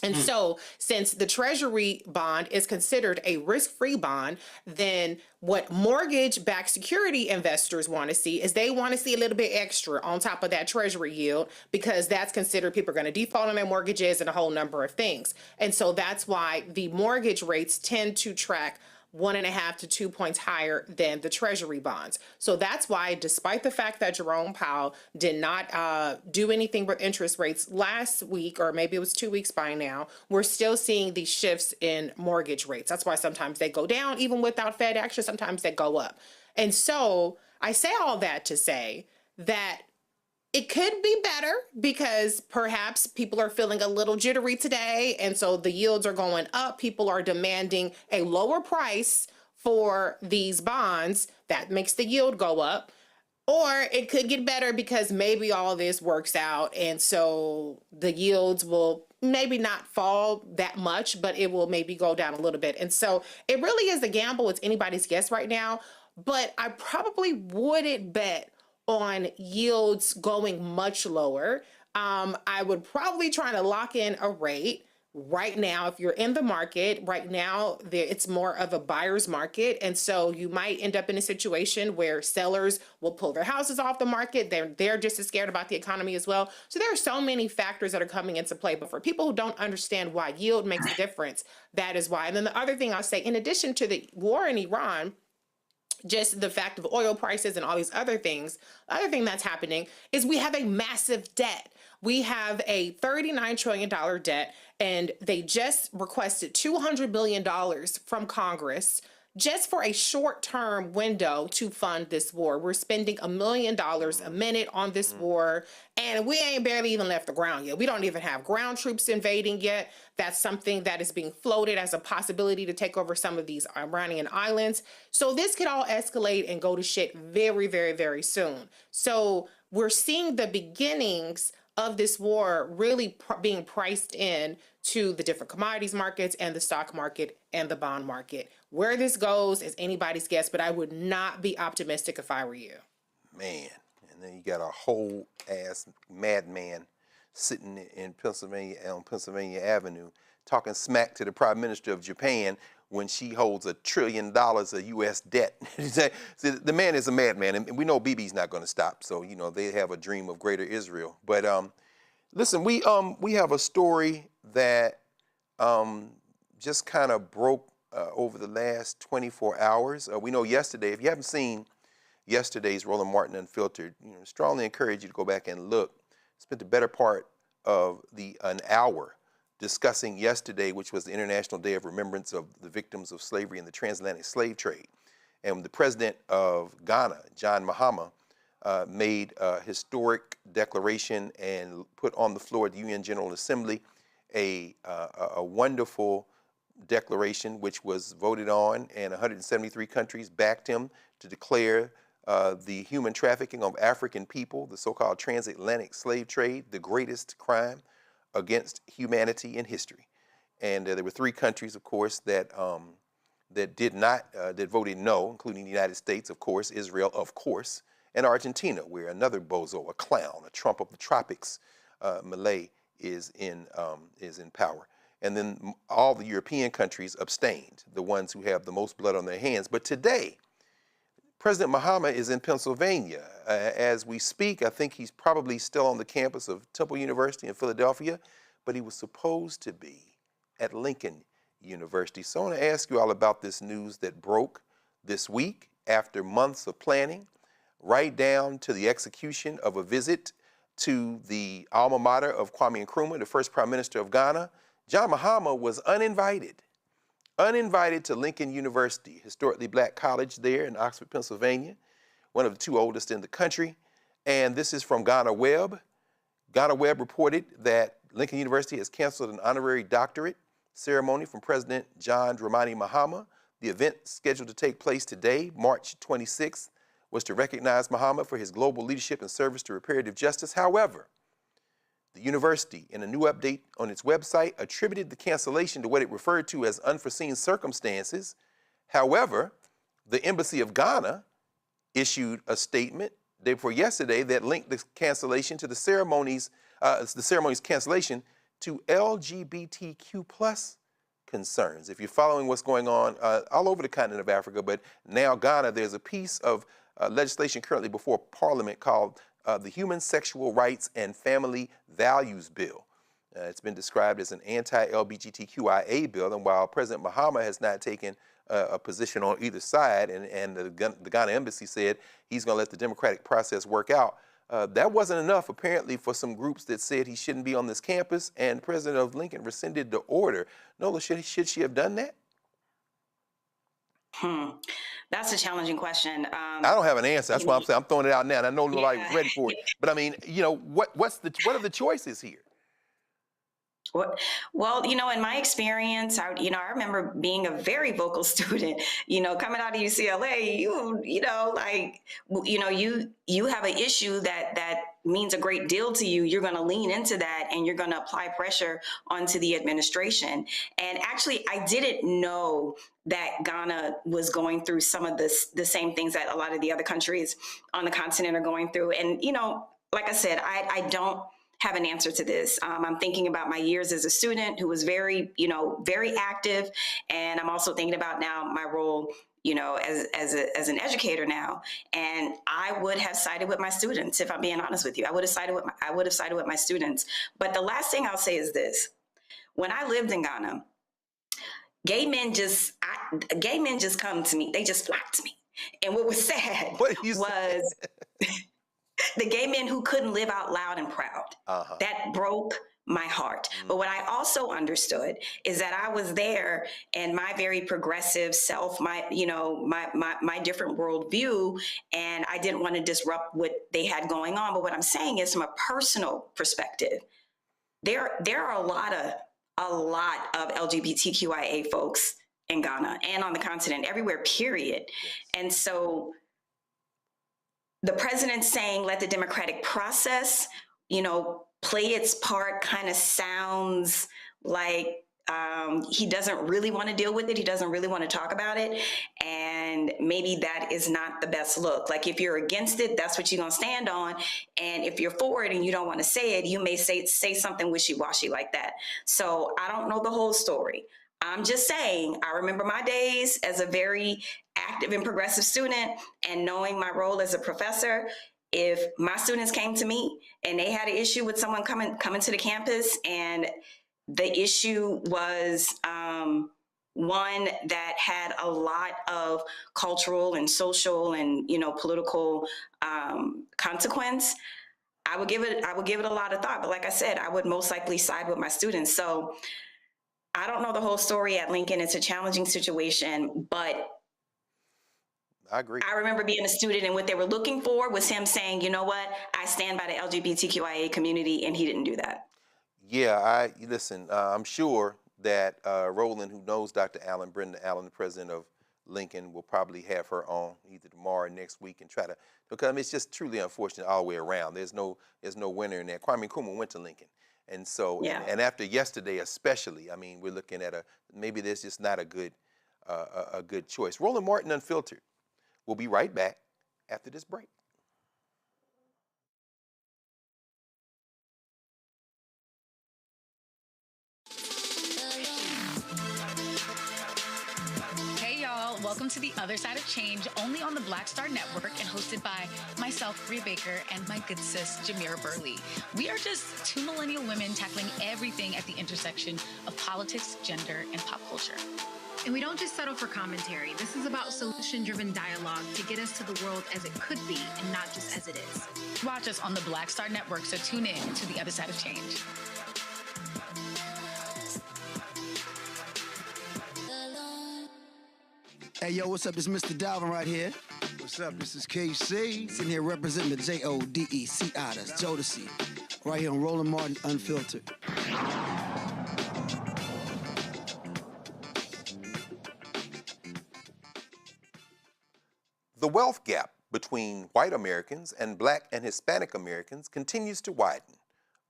And so since the Treasury bond is considered a risk-free bond, then what mortgage-backed security investors want to see is they want to see a little bit extra on top of that Treasury yield, because that's considered people are going to default on their mortgages and a whole number of things. And so that's why the mortgage rates tend to track 1.5 to 2 points higher than the Treasury bonds. So that's why, despite the fact that Jerome Powell did not do anything with interest rates last week, or maybe it was 2 weeks by now, we're still seeing these shifts in mortgage rates. That's why sometimes they go down even without Fed action, sometimes they go up. And so I say all that to say that it could be better because perhaps people are feeling a little jittery today, and so the yields are going up. People are demanding a lower price for these bonds. That makes the yield go up. Or it could get better because maybe all this works out, and so the yields will maybe not fall that much, but it will maybe go down a little bit. And so it really is a gamble. It's anybody's guess right now, but I probably wouldn't bet on yields going much lower. I would probably try to lock in a rate right now. If you're in the market right now, it's more of a buyer's market. And so you might end up in a situation where sellers will pull their houses off the market. They're just as scared about the economy as well. So there are so many factors that are coming into play. But for people who don't understand why yield makes a difference, that is why. And then the other thing I'll say, in addition to the war in Iran, just the fact of oil prices and all these other things, the other thing that's happening is we have a massive debt. We have a $39 trillion debt, and they just requested $200 billion from Congress just for a short-term window to fund this war. We're spending $1 million a minute on this war, and we ain't barely even left the ground yet. We don't even have ground troops invading yet. That's something that is being floated as a possibility to take over some of these Iranian islands. So this could all escalate and go to shit very, very, very soon. So we're seeing the beginnings of this war really being priced in to the different commodities markets and the stock market and the bond market. Where this goes is anybody's guess, but I would not be optimistic if I were you. Man, and then you got a whole ass madman sitting in Pennsylvania on Pennsylvania Avenue talking smack to the Prime Minister of Japan when she holds $1 trillion of U.S. debt. The man is a madman, and we know Bibi's not going to stop. So, you know, they have a dream of greater Israel. But listen, we have a story that just kind of broke over the last 24 hours. We know yesterday, if you haven't seen yesterday's Roland Martin Unfiltered, you know, strongly encourage you to go back and look. Spent the better part of an hour discussing yesterday, which was the International Day of Remembrance of the Victims of Slavery and the Transatlantic Slave Trade. And the president of Ghana, John Mahama, made a historic declaration and put on the floor of the UN General Assembly a wonderful declaration which was voted on, and 173 countries backed him to declare the human trafficking of African people, the so-called transatlantic slave trade, the greatest crime against humanity in history. And there were 3 countries, of course, that did not, that voted no, including the United States, of course, Israel, of course, and Argentina, where another bozo, a clown, a Trump of the tropics, Malay, is in power. And then all the European countries abstained, the ones who have the most blood on their hands. But today, President Mahama is in Pennsylvania. As we speak, I think he's probably still on the campus of Temple University in Philadelphia, but he was supposed to be at Lincoln University. So I want to ask you all about this news that broke this week after months of planning, right down to the execution of a visit to the alma mater of Kwame Nkrumah, the first Prime Minister of Ghana. John Mahama was uninvited to Lincoln University, historically black college there in Oxford, Pennsylvania, one of the 2 oldest in the country. And this is from Ghana Web. Ghana Web reported that Lincoln University has canceled an honorary doctorate ceremony from President John Dramani Mahama. The event scheduled to take place today, March 26th, was to recognize Mahama for his global leadership and service to reparative justice. However, the university, in a new update on its website, attributed the cancellation to what it referred to as unforeseen circumstances. However, the Embassy of Ghana issued a statement day before yesterday that linked the cancellation to the ceremony's cancellation to LGBTQ plus concerns. If you're following what's going on all over the continent of Africa, but now Ghana, there's a piece of legislation currently before Parliament called the Human Sexual Rights and Family Values Bill. It's been described as an anti-LGBTQIA bill, and while President Mahama has not taken a position on either side, and the Ghana embassy said he's going to let the democratic process work out, that wasn't enough, apparently, for some groups that said he shouldn't be on this campus, and President of Lincoln rescinded the order. Nola, should she have done that? That's a challenging question. I don't have an answer. That's why I'm saying I'm throwing it out now, and I know nobody's ready for it. But I mean, you know, what are the choices here? Well, you know, in my experience, I remember being a very vocal student, you know, coming out of UCLA, you have an issue that means a great deal to you. You're going to lean into that and you're going to apply pressure onto the administration. And actually, I didn't know that Ghana was going through some of the same things that a lot of the other countries on the continent are going through. And, you know, like I said, I don't have an answer to this. I'm thinking about my years as a student who was very active. And I'm also thinking about now my role, you know, as an educator now. And I would have sided with my students, if I'm being honest with you. I would have sided with my students. But the last thing I'll say is this. When I lived in Ghana, gay men just come to me. They just flocked to me. And what was sad was the gay men who couldn't live out loud and proud. That broke my heart. But what I also understood is that I was there and my very progressive self, my different worldview, and I didn't want to disrupt what they had going on. But what I'm saying is, from a personal perspective, there are a lot of LGBTQIA folks in Ghana and on the continent, everywhere, period. And so the president saying, let the democratic process, you know, play its part, kind of sounds like he doesn't really want to deal with it. He doesn't really want to talk about it. And And maybe that is not the best look. Like, if you're against it, that's what you're going to stand on. And if you're for it and you don't want to say it, you may say something wishy-washy like that. So I don't know the whole story. I'm just saying, I remember my days as a very active and progressive student, and knowing my role as a professor. If my students came to me and they had an issue with someone coming to the campus, and the issue was one that had a lot of cultural and social and, political consequence, I would give it a lot of thought. But like I said, I would most likely side with my students. So I don't know the whole story at Lincoln. It's a challenging situation, but I agree. I remember being a student, and what they were looking for was him saying, you know what, I stand by the LGBTQIA community, and he didn't do that. Yeah, listen, I'm sure that Roland, who knows Dr. Allen, Brenda Allen, the president of Lincoln, will probably have her on either tomorrow or next week and try to, because it's just truly unfortunate all the way around. There's no winner in there. Kwame Nkrumah went to Lincoln. And so, yeah. and after yesterday especially, we're looking at maybe there's just not a good choice. Roland Martin Unfiltered. We'll be right back after this break. Hey y'all, welcome to The Other Side of Change, only on the Black Star Network and hosted by myself, Bria Baker, and my good sis, Jamira Burley. We are just two millennial women tackling everything at the intersection of politics, gender, and pop culture. And we don't just settle for commentary. This is about solution-driven dialogue to get us to the world as it could be and not just as it is. Watch us on the Black Star Network, so tune in to The Other Side of Change. Hey, yo, what's up? This is Mr. Dalvin right here. What's up? This is KC. Sitting here representing the JODECI, that's Jodeci. Right here on Roland Martin Unfiltered. The wealth gap between white Americans and Black and Hispanic Americans continues to widen,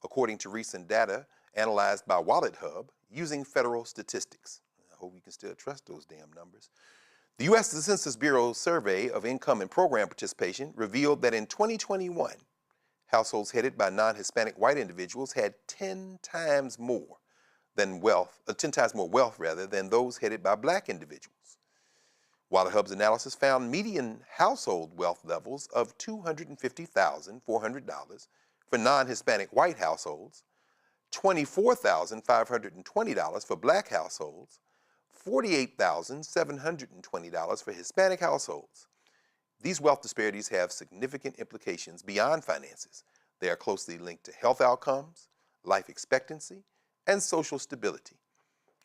according to recent data analyzed by WalletHub using federal statistics. I hope you can still trust those damn numbers. The U.S. Census Bureau survey of income and program participation revealed that in 2021, households headed by non-Hispanic white individuals had 10 times more wealth than those headed by Black individuals. WalletHub's analysis found median household wealth levels of $250,400 for non-Hispanic white households, $24,520 for Black households, $48,720 for Hispanic households. These wealth disparities have significant implications beyond finances. They are closely linked to health outcomes, life expectancy, and social stability.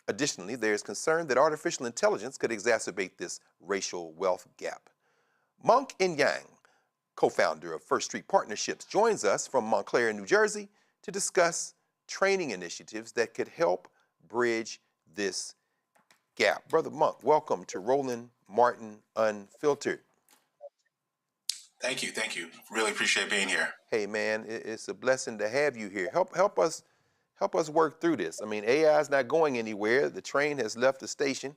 Additionally, there is concern that artificial intelligence could exacerbate this racial wealth gap. Monk and Yang, co-founder of First Street Partnerships, joins us from Montclair, New Jersey, to discuss training initiatives that could help bridge this gap. Brother Monk, welcome to Roland Martin Unfiltered. Thank you. Really appreciate being here. Hey man, it's a blessing to have you here. Help us work through this. AI is not going anywhere. The train has left the station,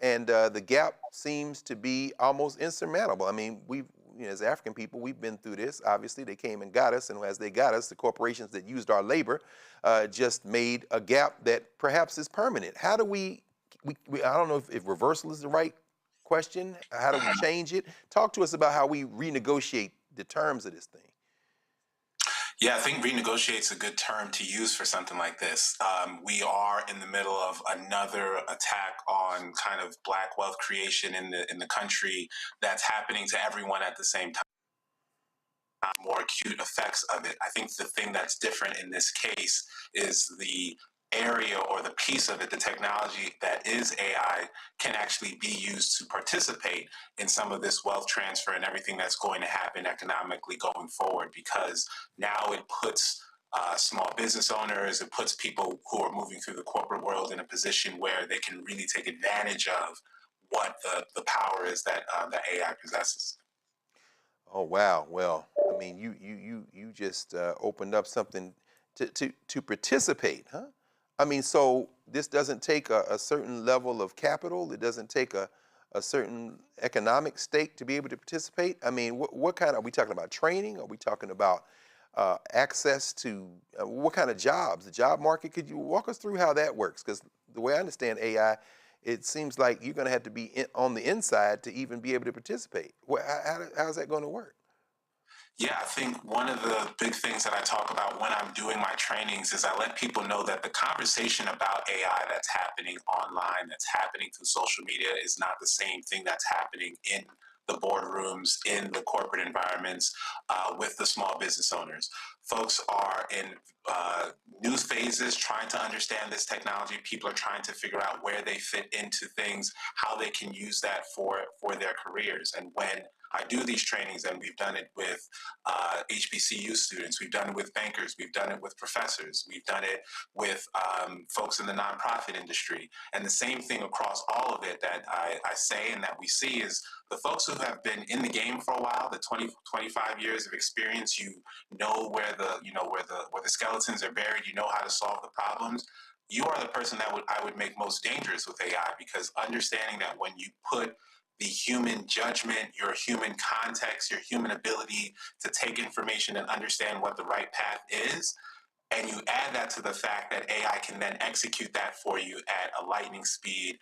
and the gap seems to be almost insurmountable. We, as African people, we've been through this. Obviously, they came and got us, and as they got us, the corporations that used our labor just made a gap that perhaps is permanent. How do we I don't know if reversal is the right question. How do we change it? Talk to us about how we renegotiate the terms of this thing. Yeah, I think renegotiate's a good term to use for something like this. We are in the middle of another attack on kind of Black wealth creation in the country that's happening to everyone at the same time. More acute effects of it. I think the thing that's different in this case is the area or the piece of it, the technology that is AI, can actually be used to participate in some of this wealth transfer and everything that's going to happen economically going forward, because now it puts small business owners, it puts people who are moving through the corporate world in a position where they can really take advantage of what the power is that that AI possesses. Oh wow! Well, you just opened up something to participate, huh? So this doesn't take a certain level of capital. It doesn't take a a certain economic stake to be able to participate? I mean, what kind, are we talking about training? Are we talking about access to, what kind of jobs? The job market, could you walk us through how that works? Because the way I understand AI, it seems like you're gonna have to be on the inside to even be able to participate. How's that gonna work? Yeah, I think one of the big things that I talk about when I'm doing my trainings is I let people know that the conversation about AI that's happening online, that's happening through social media, is not the same thing that's happening in the boardrooms, in the corporate environments, with the small business owners. Folks are in new phases trying to understand this technology. People are trying to figure out where they fit into things, how they can use that for their careers. And when I do these trainings, and we've done it with HBCU students, we've done it with bankers, we've done it with professors, we've done it with folks in the nonprofit industry. And the same thing across all of it that I say and that we see is the folks who have been in the game for a while, the 20, 25 years of experience, you know where the skeletons are buried, you know how to solve the problems. You are the person that I would make most dangerous with AI, because understanding that when you put the human judgment, your human context, your human ability to take information and understand what the right path is, and you add that to the fact that AI can then execute that for you at a lightning speed,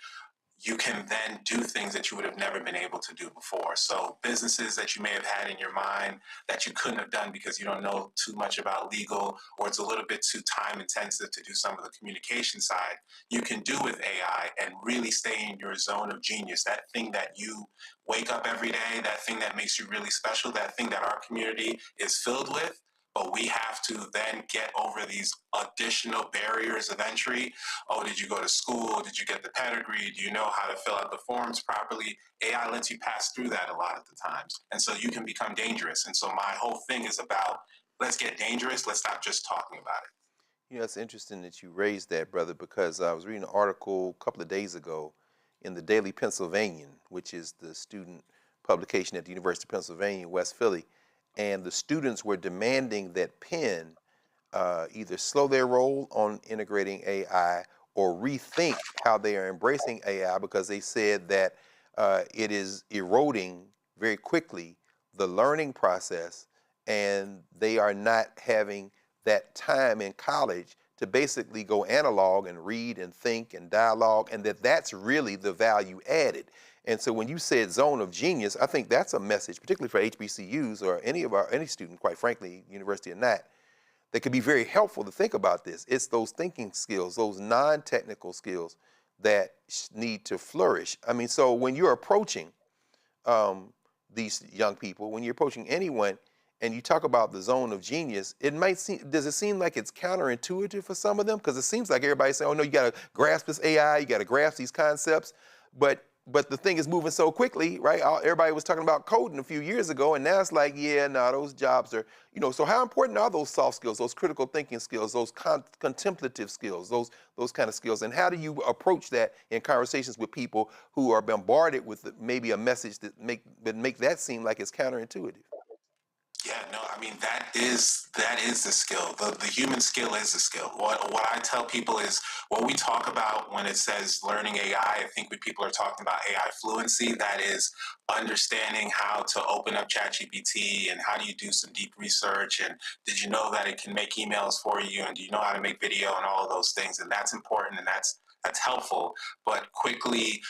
you can then do things that you would have never been able to do before. So businesses that you may have had in your mind that you couldn't have done because you don't know too much about legal, or it's a little bit too time intensive to do some of the communication side, you can do with AI and really stay in your zone of genius, that thing that you wake up every day, that thing that makes you really special, that thing that our community is filled with. But we have to then get over these additional barriers of entry. Oh, did you go to school? Did you get the pedigree? Do you know how to fill out the forms properly? AI lets you pass through that a lot of the times. And so you can become dangerous. And so my whole thing is about, let's get dangerous. Let's stop just talking about it. You know, it's interesting that you raised that, brother, because I was reading an article a couple of days ago in the Daily Pennsylvanian, which is the student publication at the University of Pennsylvania, West Philly. And the students were demanding that Penn either slow their roll on integrating AI or rethink how they are embracing AI, because they said that it is eroding very quickly the learning process, and they are not having that time in college to basically go analog and read and think and dialogue, and that's really the value added. And so when you said zone of genius, I think that's a message, particularly for HBCUs or any student, quite frankly, university or not, that could be very helpful to think about this. It's those thinking skills, those non-technical skills that need to flourish. I mean, so when you're approaching these young people, when you're approaching anyone, and you talk about the zone of genius, does it seem like it's counterintuitive for some of them? Because it seems like everybody's saying, oh no, you gotta grasp this AI, you gotta grasp these concepts, but the thing is moving so quickly, right? Everybody was talking about coding a few years ago, and now it's like, yeah, no, those jobs are, so how important are those soft skills, those critical thinking skills, those contemplative skills, those kind of skills, and how do you approach that in conversations with people who are bombarded with maybe a message that make that seem like it's counterintuitive? Yeah, no, I mean, that is the skill. The human skill is the skill. What I tell people is, what we talk about when it says learning AI, I think when people are talking about AI fluency, that is understanding how to open up ChatGPT and how do you do some deep research, and did you know that it can make emails for you, and do you know how to make video and all of those things, and that's important and that's helpful. But quickly,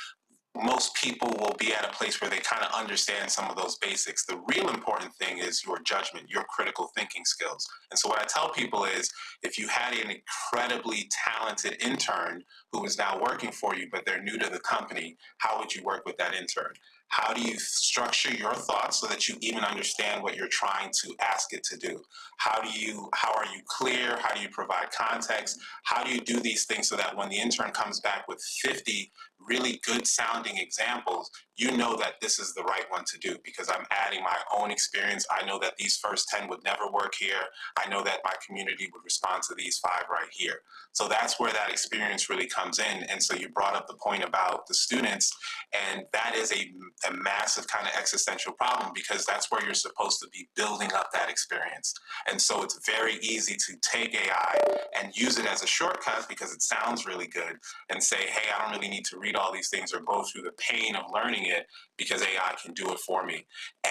most people will be at a place where they kind of understand some of those basics. The real important thing is your judgment, your critical thinking skills. And so what I tell people is, if you had an incredibly talented intern who is now working for you, but they're new to the company, how would you work with that intern? How do you structure your thoughts so that you even understand what you're trying to ask it to do? How are you clear? How do you provide context? How do you do these things so that when the intern comes back with 50 really good sounding examples, you know that this is the right one to do, because I'm adding my own experience. I know that these first 10 would never work here. I know that my community would respond to these 5 right here. So that's where that experience really comes in. And so you brought up the point about the students, and that is a massive kind of existential problem, because that's where you're supposed to be building up that experience. And so it's very easy to take AI and use it as a shortcut because it sounds really good, and say, hey, I don't really need to read all these things or go through the pain of learning it because AI can do it for me.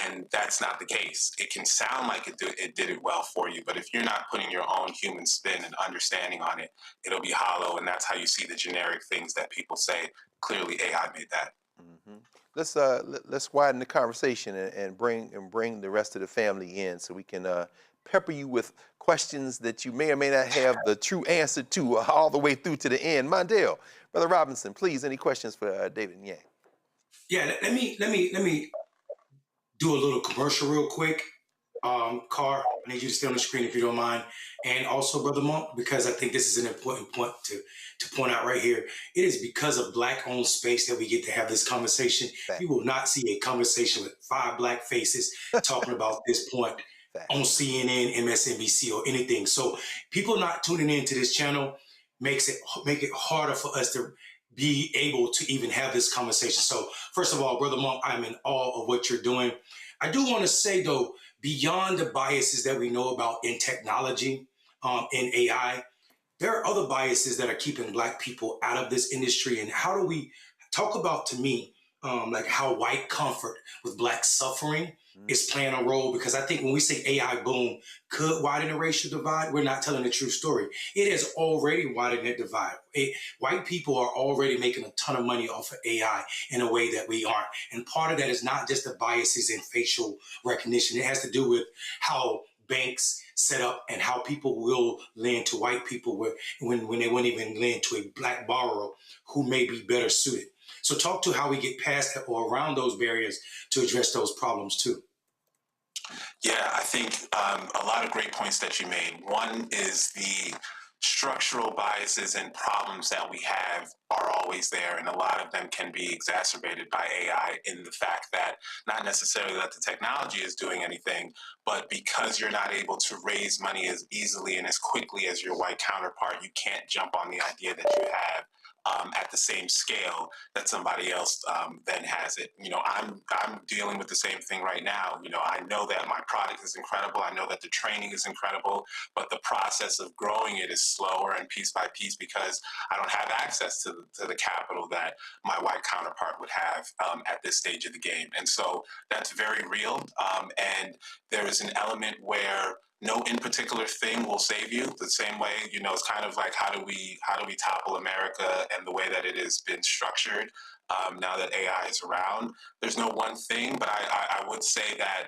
And that's not the case. It can sound like it did it well for you, but if you're not putting your own human spin and understanding on it, it'll be hollow. And that's how you see the generic things that people say, clearly AI made that. Let's widen the conversation and bring the rest of the family in so we can pepper you with questions that you may or may not have the true answer to all the way through to the end. Mondale, Brother Robinson, please, any questions for David and Yang? Yeah, let me do a little commercial real quick. Carr, I need you to stay on the screen if you don't mind. And also, Brother Monk, because I think this is an important point to point out right here. It is because of Black-owned space that we get to have this conversation. You will not see a conversation with 5 Black faces talking about this point on CNN, MSNBC, or anything. So people not tuning into this channel make it harder for us to be able to even have this conversation. So first of all, Brother Monk, I'm in awe of what you're doing. I do want to say, though, beyond the biases that we know about in technology, in AI, there are other biases that are keeping Black people out of this industry. And how do we talk about, to me, like how white comfort with Black suffering is playing a role? Because I think when we say AI boom could widen the racial divide, we're not telling the true story. It has already widened that divide. White people are already making a ton of money off of AI in a way that we aren't. And part of that is not just the biases in facial recognition. It has to do with how banks set up and how people will lend to white people when they wouldn't even lend to a Black borrower who may be better suited. So talk to how we get past that or around those barriers to address those problems too. Yeah, I think a lot of great points that you made. One is the structural biases and problems that we have are always there, and a lot of them can be exacerbated by AI in the fact that not necessarily that the technology is doing anything, but because you're not able to raise money as easily and as quickly as your white counterpart, you can't jump on the idea that you have at the same scale that somebody else then has it. You know, I'm dealing with the same thing right now. You know, I know that my product is incredible. I know that the training is incredible, but the process of growing it is slower and piece by piece because I don't have access to the capital that my white counterpart would have at this stage of the game. And so that's very real. And there is an element where no in particular thing will save you. The same way, you know, it's kind of like how do we topple America and the way that it has been structured now that AI is around. There's no one thing, but I would say that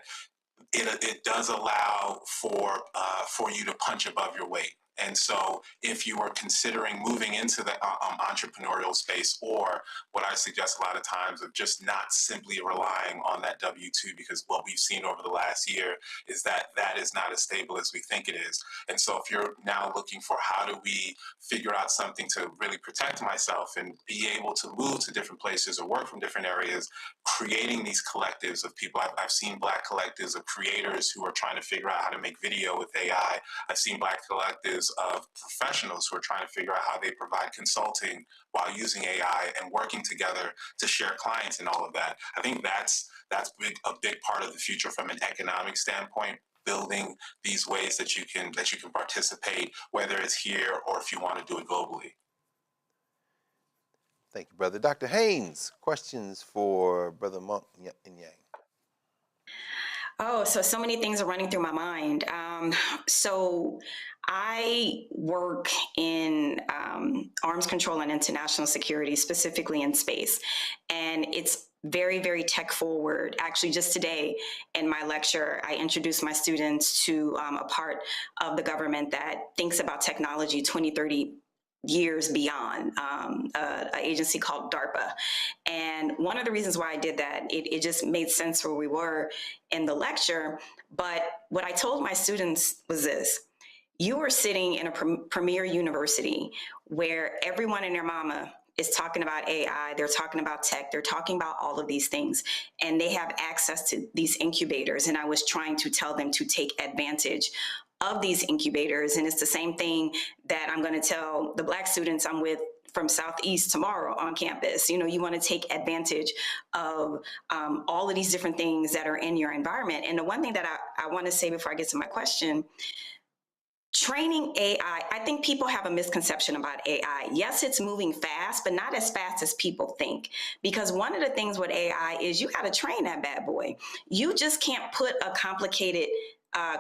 it does allow for you to punch above your weight. And so if you are considering moving into the entrepreneurial space, or what I suggest a lot of times of just not simply relying on that W-2, because what we've seen over the last year is that that is not as stable as we think it is. And so if you're now looking for how do we figure out something to really protect myself and be able to move to different places or work from different areas, creating these collectives of people. I've seen Black collectives of creators who are trying to figure out how to make video with AI. I've seen Black collectives of professionals who are trying to figure out how they provide consulting while using AI and working together to share clients and all of that. I think that's a big part of the future from an economic standpoint, building these ways that you can participate, whether it's here or if you want to do it globally. Thank you, brother. Dr. Haynes, questions for Brother Monk and Yang? Oh, so many things are running through my mind. So I work in arms control and international security, specifically in space. And it's very, very tech forward. Actually, just today in my lecture, I introduced my students to a part of the government that thinks about technology 20, 30 years beyond, an agency called DARPA. And one of the reasons why I did that, it just made sense where we were in the lecture. But what I told my students was this: you are sitting in a premier university where everyone and their mama is talking about AI, they're talking about tech, they're talking about all of these things, and they have access to these incubators. And I was trying to tell them to take advantage of these incubators. And it's the same thing that I'm going to tell the Black students I'm with from Southeast tomorrow on campus. You know, you want to take advantage of all of these different things that are in your environment. And the one thing that I want to say before I get to my question, training AI, I think people have a misconception about AI. Yes, it's moving fast, but not as fast as people think. Because one of the things with AI is you got to train that bad boy. You just can't put a complicated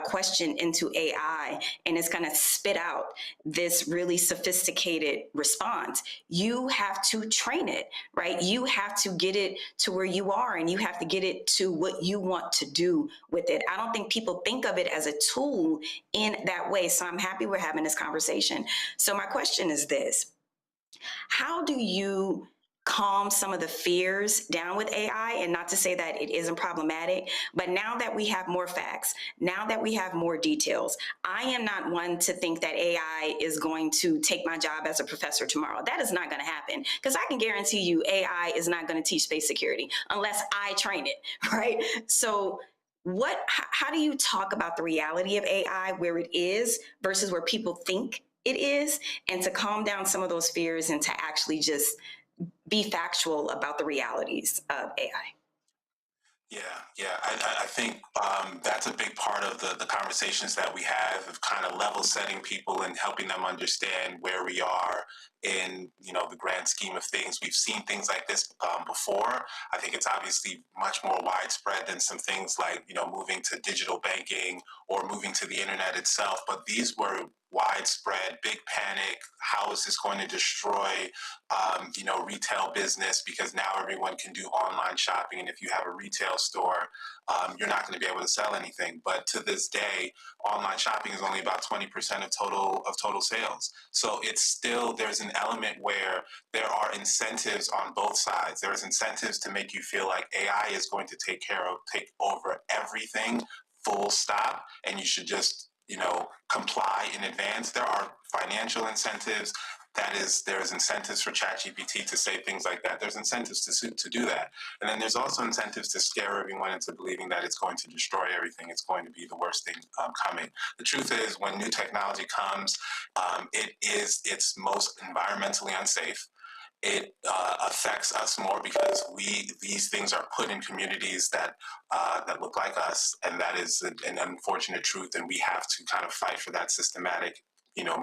question into AI and it's going to spit out this really sophisticated response. You have to train it, right? You have to get it to where you are and you have to get it to what you want to do with it. I don't think people think of it as a tool in that way. So I'm happy we're having this conversation. So my question is this: how do you calm some of the fears down with AI? And not to say that it isn't problematic, but now that we have more facts, now that we have more details, I am not one to think that AI is going to take my job as a professor tomorrow. That is not going to happen, because I can guarantee you AI is not going to teach space security unless I train it, right? So how do you talk about the reality of AI, where it is versus where people think it is, and to calm down some of those fears and to actually just be factual about the realities of AI? Yeah. I think that's a big part of the conversations that we have, of kind of level setting people and helping them understand where we are in, the grand scheme of things. We've seen things like this before. I think it's obviously much more widespread than some things like, moving to digital banking or moving to the internet itself. But these were widespread, big panic. How is this going to destroy, retail business? Because now everyone can do online shopping, and if you have a retail store, you're not going to be able to sell anything. But to this day, online shopping is only about 20% of total sales. So it's still, there's an element where there are incentives on both sides. There's incentives to make you feel like AI is going to take over everything, full stop, and you should just comply in advance. There are financial incentives. There's incentives for ChatGPT to say things like that. There's incentives to do that. And then there's also incentives to scare everyone into believing that it's going to destroy everything. It's going to be the worst thing coming. The truth is, when new technology comes, it's most environmentally unsafe. It affects us more because these things are put in communities that look like us, and that is an unfortunate truth. And we have to kind of fight for that systematic,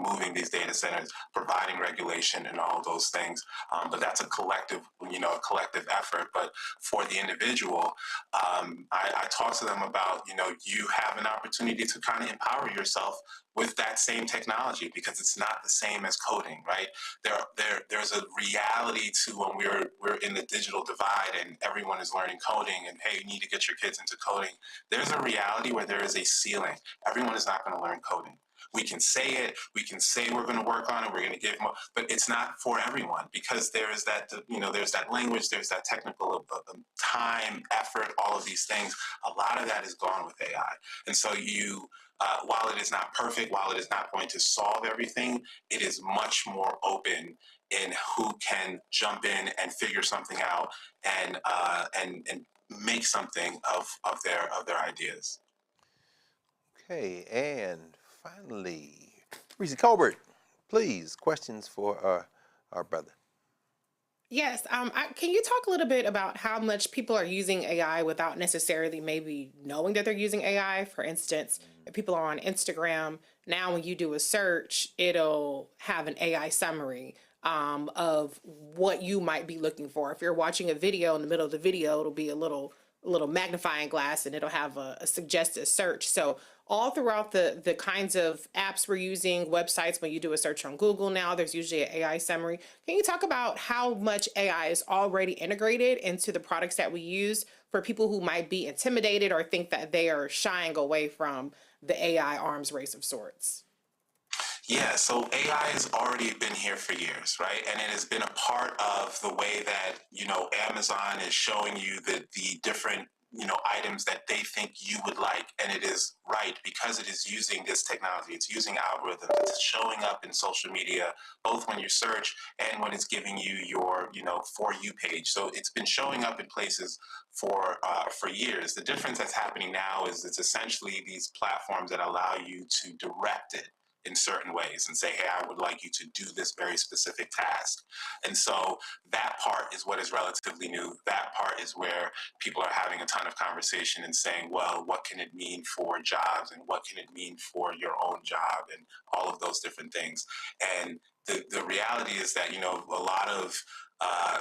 moving these data centers, providing regulation, and all of those things. But that's a collective effort. But for the individual, I talk to them about, you have an opportunity to kind of empower yourself with that same technology, because it's not the same as coding, right? There's a reality to when we're in the digital divide and everyone is learning coding, and hey, you need to get your kids into coding. There's a reality where there is a ceiling. Everyone is not going to learn coding. We can say it, we can say we're going to work on it, we're going to give more, but it's not for everyone, because there is that, there's that language, there's that technical time, effort, all of these things. A lot of that is gone with AI. And so while it is not perfect, while it is not going to solve everything, it is much more open in who can jump in and figure something out and make something of their ideas. Okay, and finally, Reese Colbert, please, questions for our brother. Yes. Can you talk a little bit about how much people are using AI without necessarily maybe knowing that they're using AI? For instance, if people are on Instagram, now when you do a search, it'll have an AI summary of what you might be looking for. If you're watching a video, in the middle of the video, it'll be a little magnifying glass and it'll have a suggested search. So all throughout the kinds of apps we're using, websites, when you do a search on Google now, there's usually an AI summary. Can you talk about how much AI is already integrated into the products that we use for people who might be intimidated or think that they are shying away from the AI arms race of sorts? Yeah, so AI has already been here for years, right? And it has been a part of the way that, Amazon is showing you the different, items that they think you would like. And it is right, because it is using this technology. It's using algorithms. It's showing up in social media, both when you search and when it's giving you your, For You page. So it's been showing up in places for years. The difference that's happening now is it's essentially these platforms that allow you to direct it. in certain ways and say, hey, I would like you to do this very specific task. And so that part is what is relatively new. That part is where people are having a ton of conversation and saying, well, what can it mean for jobs and what can it mean for your own job and all of those different things. And the reality is that, you know, a lot of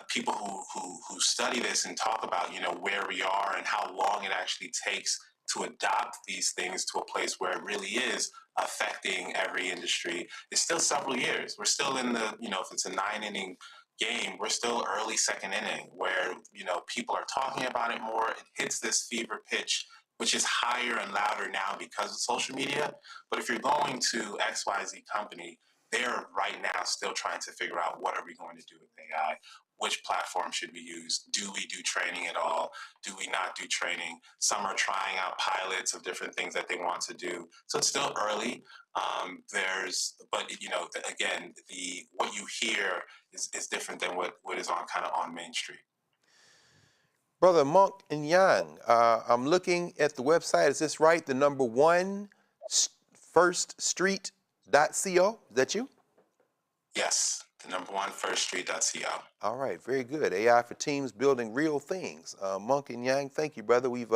people who study this and talk about, you know, where we are and how long it actually takes to adopt these things to a place where it really is affecting every industry, it's still several years. We're still in the, you know, if it's a 9-inning game, we're still early second inning where, you know, people are talking about it more. It hits this fever pitch, which is higher and louder now because of social media. But if you're going to XYZ company, they're right now still trying to figure out what are we going to do with AI? Which platform should we use? Do we do training at all? Do we not do training? Some are trying out pilots of different things that they want to do. So it's still early. But you know, again, what you hear is different than what is on kind of on Main Street. Brother Monk and Yang, I'm looking at the website. Is this right? The number 1 firststreet.co. Is that you? Yes, the number 1 firststreet.co. All right, very good. AI for teams building real things. Monk and Yang, thank you, brother. We've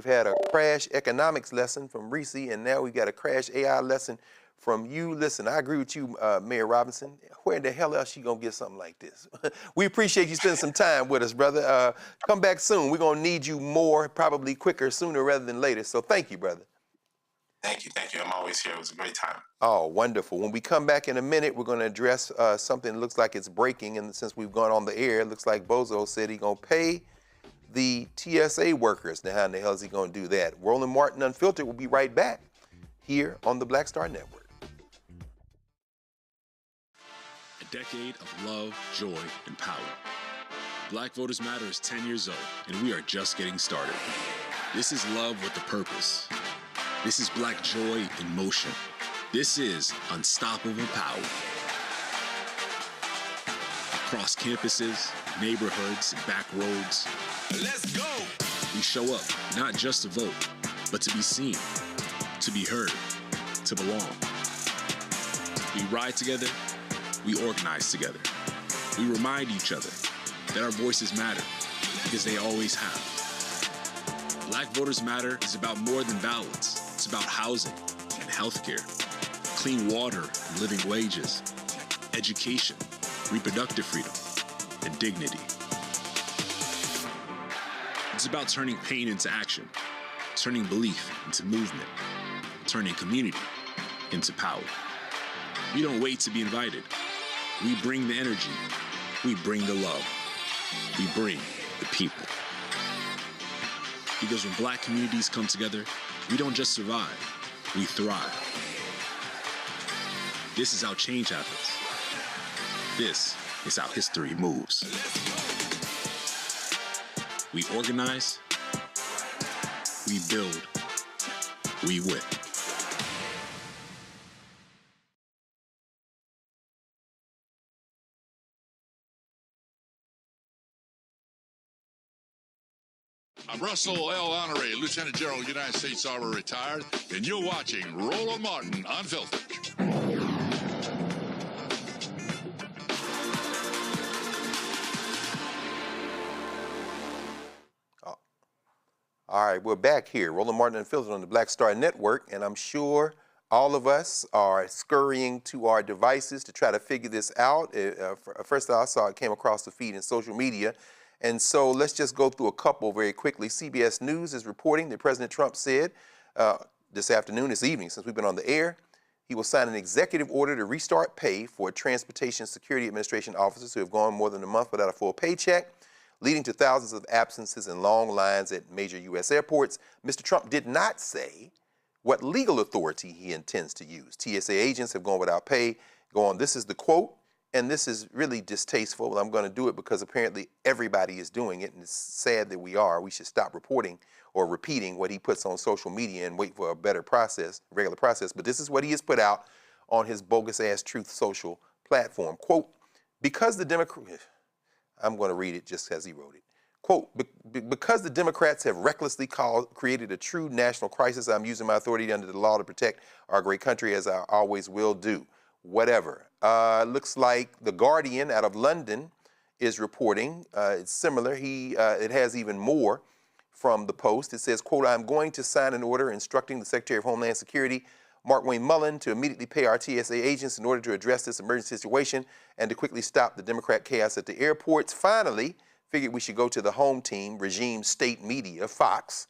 had a crash economics lesson from Reese, and now we've got a crash AI lesson from you. Listen, I agree with you, Mayor Robinson. Where the hell else you gonna get something like this? We appreciate you spending some time with us, brother. Come back soon. We're gonna need you more, probably quicker, sooner rather than later. So thank you, brother. Thank you. I'm always here. It was a great time. Oh, wonderful. When we come back in a minute, we're going to address something that looks like it's breaking. And since we've gone on the air, it looks like Bozo said he's going to pay the TSA workers. Now, how in the hell is he going to do that? Roland Martin Unfiltered will be right back here on the Black Star Network. A decade of love, joy, and power. Black Voters Matter is 10 years old, and we are just getting started. This is love with a purpose. This is Black joy in motion. This is unstoppable power. Across campuses, neighborhoods, and back roads. Let's go! We show up not just to vote, but to be seen, to be heard, to belong. We ride together, we organize together. We remind each other that our voices matter, because they always have. Black Voters Matter is about more than ballots. It's about housing and healthcare, clean water and living wages, education, reproductive freedom, and dignity. It's about turning pain into action, turning belief into movement, turning community into power. We don't wait to be invited. We bring the energy. We bring the love. We bring the people. Because when Black communities come together, we don't just survive, we thrive. This is how change happens. This is how history moves. We organize, we build, we win. I'm Russell L. Honoré, Lieutenant General, United States Army, retired, and you're watching Roland Martin Unfiltered. All right, we're back here. Roland Martin Unfiltered on the Black Star Network, and I'm sure all of us are scurrying to our devices to try to figure this out. First I saw it came across the feed in social media. And so let's just go through a couple very quickly. CBS News is reporting that President Trump said this evening, since we've been on the air, he will sign an executive order to restart pay for Transportation Security Administration officers who have gone more than a month without a full paycheck, leading to thousands of absences and long lines at major U.S. airports. Mr. Trump did not say what legal authority he intends to use. TSA agents have gone without pay. This is the quote. And this is really distasteful. I'm going to do it because apparently everybody is doing it, and it's sad that we are. We should stop reporting or repeating what he puts on social media and wait for a better process, regular process. But this is what he has put out on his bogus-ass Truth Social platform. Quote, because the Democrats, I'm going to read it just as he wrote it. Quote, because the Democrats have recklessly created a true national crisis, I'm using my authority under the law to protect our great country, as I always will do. Whatever. Looks like The Guardian out of London is reporting. It's similar. It has even more from the Post. It says, quote, I'm going to sign an order instructing the Secretary of Homeland Security, Mark Wayne Mullen, to immediately pay our TSA agents in order to address this emergency situation and to quickly stop the Democrat chaos at the airports. Finally, figured we should go to the home team, regime state media, Fox.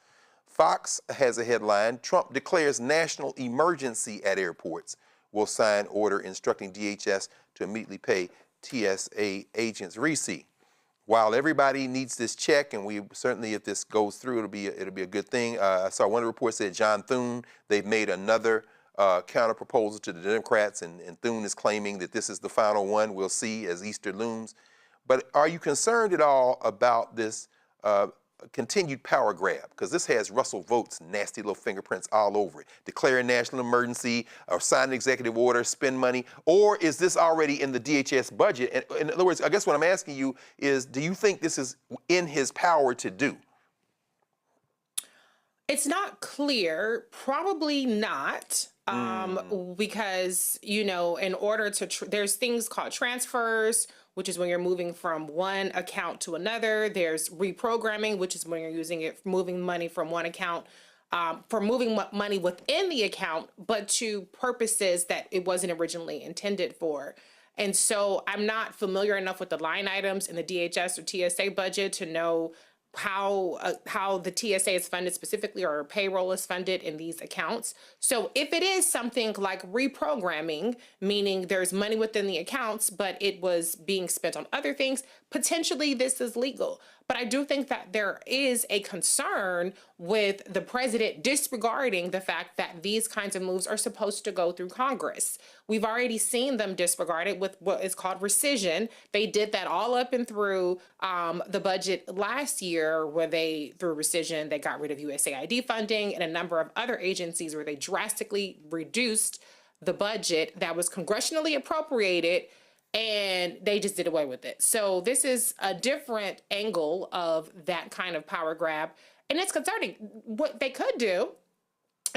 Fox has a headline, Trump declares national emergency at airports. Will sign order instructing DHS to immediately pay TSA agents. Reese, while everybody needs this check, and we certainly, if this goes through, it'll be a good thing. I saw one of the reports said John Thune, they've made another counter proposal to the Democrats, and Thune is claiming that this is the final one. We'll see as Easter looms. But are you concerned at all about this continued power grab? Because this has Russell Vought's nasty little fingerprints all over it. Declare a national emergency, or sign an executive order, spend money, or is this already in the DHS budget? And in other words, I guess what I'm asking you is, do you think this is in his power to do? It's not clear, probably not, because, you know, in order to, there's things called transfers, which is when you're moving from one account to another. There's reprogramming, which is when you're moving money from one account, for moving money within the account, but to purposes that it wasn't originally intended for. And so I'm not familiar enough with the line items in the DHS or TSA budget to know how the TSA is funded specifically, or payroll is funded in these accounts. So if it is something like reprogramming, meaning there's money within the accounts, but it was being spent on other things, potentially this is legal. But I do think that there is a concern with the president disregarding the fact that these kinds of moves are supposed to go through Congress. We've already seen them disregard it with what is called rescission. They did that all up and through the budget last year, where through rescission, they got rid of USAID funding and a number of other agencies where they drastically reduced the budget that was congressionally appropriated, and they just did away with it. So this is a different angle of that kind of power grab, and it's concerning. What they could do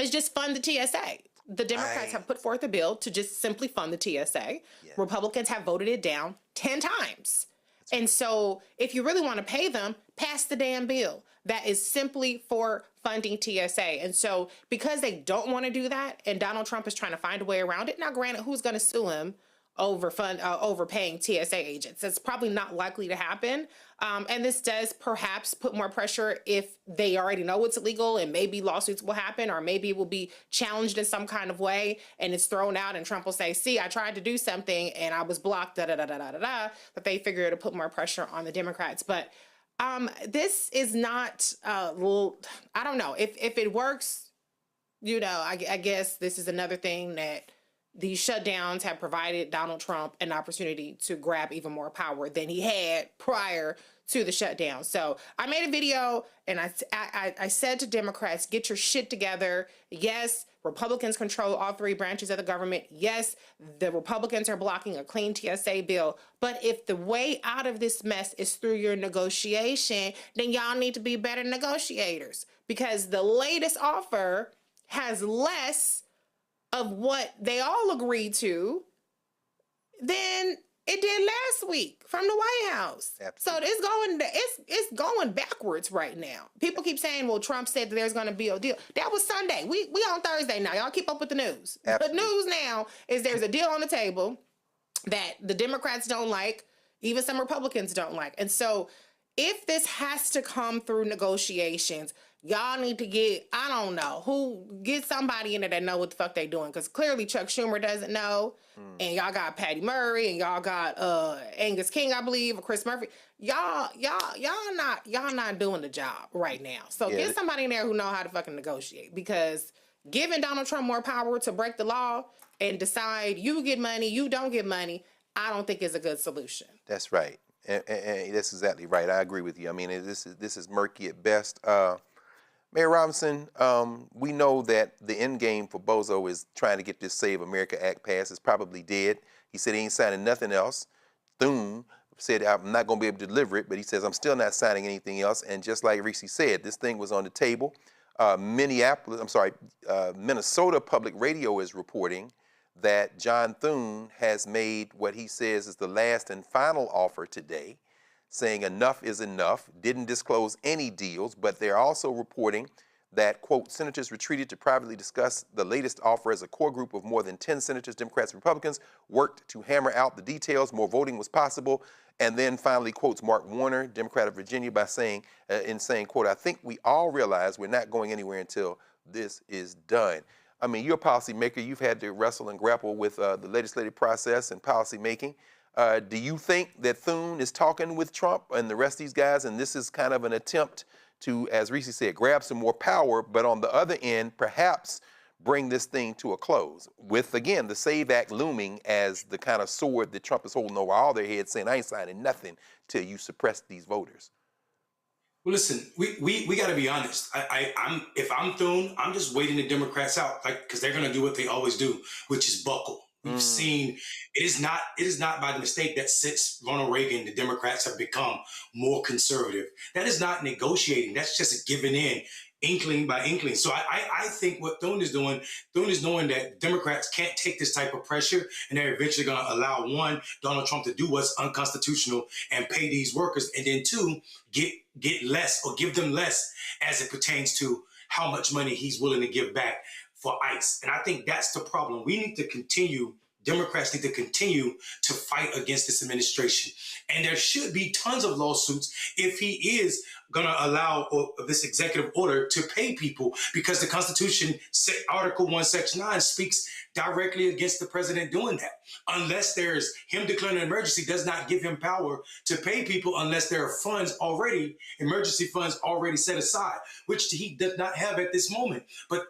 is just fund the TSA. The Democrats have put forth a bill to just simply fund the TSA. Yeah. Republicans have voted it down 10 times. And so if you really want to pay them, pass the damn bill. That is simply for funding TSA. And so because they don't want to do that, and Donald Trump is trying to find a way around it, now granted, who's going to sue him overpaying TSA agents? That's probably not likely to happen. And this does perhaps put more pressure if they already know it's illegal, and maybe lawsuits will happen, or maybe it will be challenged in some kind of way and it's thrown out, and Trump will say, see, I tried to do something and I was blocked, that they figure to put more pressure on the Democrats. But this is not, I don't know. If it works, you know, I guess this is another thing that these shutdowns have provided Donald Trump an opportunity to grab even more power than he had prior to the shutdown. So I made a video, and I said to Democrats, get your shit together. Yes, Republicans control all three branches of the government. Yes, the Republicans are blocking a clean TSA bill. But if the way out of this mess is through your negotiation, then y'all need to be better negotiators, because the latest offer has less of what they all agreed to than it did last week from the White House. Absolutely. So it's going backwards right now. People keep saying, well, Trump said that there's going to be a deal. That was Sunday. We on Thursday now. Y'all keep up with the news. Absolutely. The news now is there's a deal on the table that the Democrats don't like, even some Republicans don't like. And so if this has to come through negotiations, y'all need to get, I don't know, get somebody in there that know what the fuck they doing. Because clearly Chuck Schumer doesn't know. And y'all got Patty Murray, and y'all got Angus King, I believe, or Chris Murphy. Y'all not doing the job right now. So get somebody in there who know how to fucking negotiate. Because giving Donald Trump more power to break the law and decide you get money, you don't get money, I don't think is a good solution. That's right. And that's exactly right. I agree with you. I mean, this is murky at best. Mayor Robinson, we know that the end game for Bozo is trying to get this Save America Act passed. It's probably dead. He said he ain't signing nothing else. Thune, said, I'm not going to be able to deliver it, but he says, I'm still not signing anything else. And just like Reese said, this thing was on the table. Minnesota Public Radio is reporting that John Thune has made what he says is the last and final offer today, saying enough is enough, didn't disclose any deals, but they're also reporting that, quote, senators retreated to privately discuss the latest offer as a core group of more than 10 senators, Democrats and Republicans, worked to hammer out the details. More voting was possible. And then finally quotes Mark Warner, Democrat of Virginia, by saying, quote, I think we all realize we're not going anywhere until this is done. I mean, you're a policymaker. You've had to wrestle and grapple with the legislative process and policy making. Do you think that Thune is talking with Trump and the rest of these guys, and this is kind of an attempt to, as Reese said, grab some more power, but on the other end, perhaps bring this thing to a close with, again, the SAVE Act looming as the kind of sword that Trump is holding over all their heads, saying, I ain't signing nothing till you suppress these voters? Well, listen, we got to be honest. If I'm Thune, I'm just waiting the Democrats out, because they're going to do what they always do, which is buckle. We've seen it is not by the mistake that since Ronald Reagan, the Democrats have become more conservative. That is not negotiating. That's just a giving in, inkling by inkling. So I think what Thune is doing is knowing that Democrats can't take this type of pressure, and they're eventually going to allow, one, Donald Trump to do what's unconstitutional and pay these workers, and then two, get less or give them less as it pertains to how much money he's willing to give back for ICE. And I think that's the problem. We need to continue, Democrats need to continue to fight against this administration. And there should be tons of lawsuits if he is going to allow this executive order to pay people, because the Constitution, Article 1, Section 9, speaks directly against the president doing that. Unless there's him declaring an emergency, does not give him power to pay people unless there are funds already, emergency funds already set aside, which he does not have at this moment. But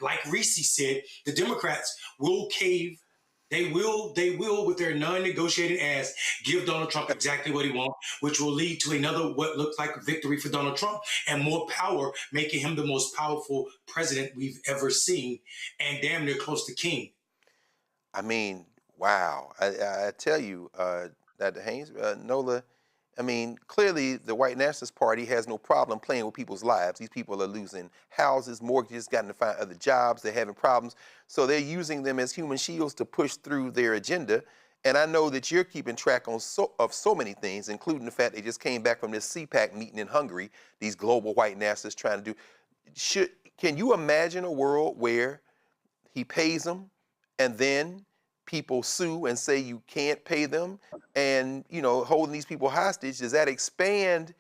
like Reese said, the Democrats will cave. They will, with their non-negotiated ass, give Donald Trump exactly what he wants, which will lead to another what looks like a victory for Donald Trump and more power, making him the most powerful president we've ever seen, and damn near close to king. I mean, wow. I tell you, Dr. Haynes, Nola, I mean, clearly the White Nationalist Party has no problem playing with people's lives. These people are losing houses, mortgages, gotten to find other jobs, they're having problems. So they're using them as human shields to push through their agenda. And I know that you're keeping track of so many things, including the fact they just came back from this CPAC meeting in Hungary, these global white nationalists trying to do. Can you imagine a world where he pays them and then people sue and say you can't pay them, and, you know, holding these people hostage? Does that expand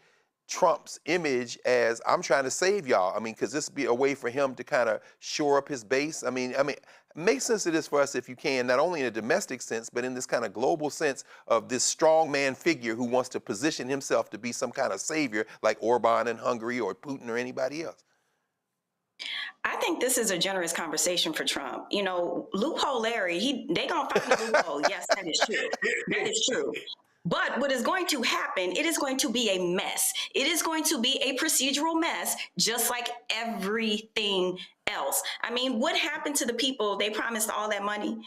Trump's image as, I'm trying to save y'all? I mean, could this be a way for him to kind of shore up his base? I mean, make sense of this for us if you can, not only in a domestic sense, but in this kind of global sense of this strong man figure who wants to position himself to be some kind of savior like Orban in Hungary or Putin or anybody else. I think this is a generous conversation for Trump. You know, loophole Larry, they gonna find a loophole. Yes, that is true. That is true. But what is going to happen, it is going to be a mess. It is going to be a procedural mess, just like everything else. I mean, what happened to the people they promised all that money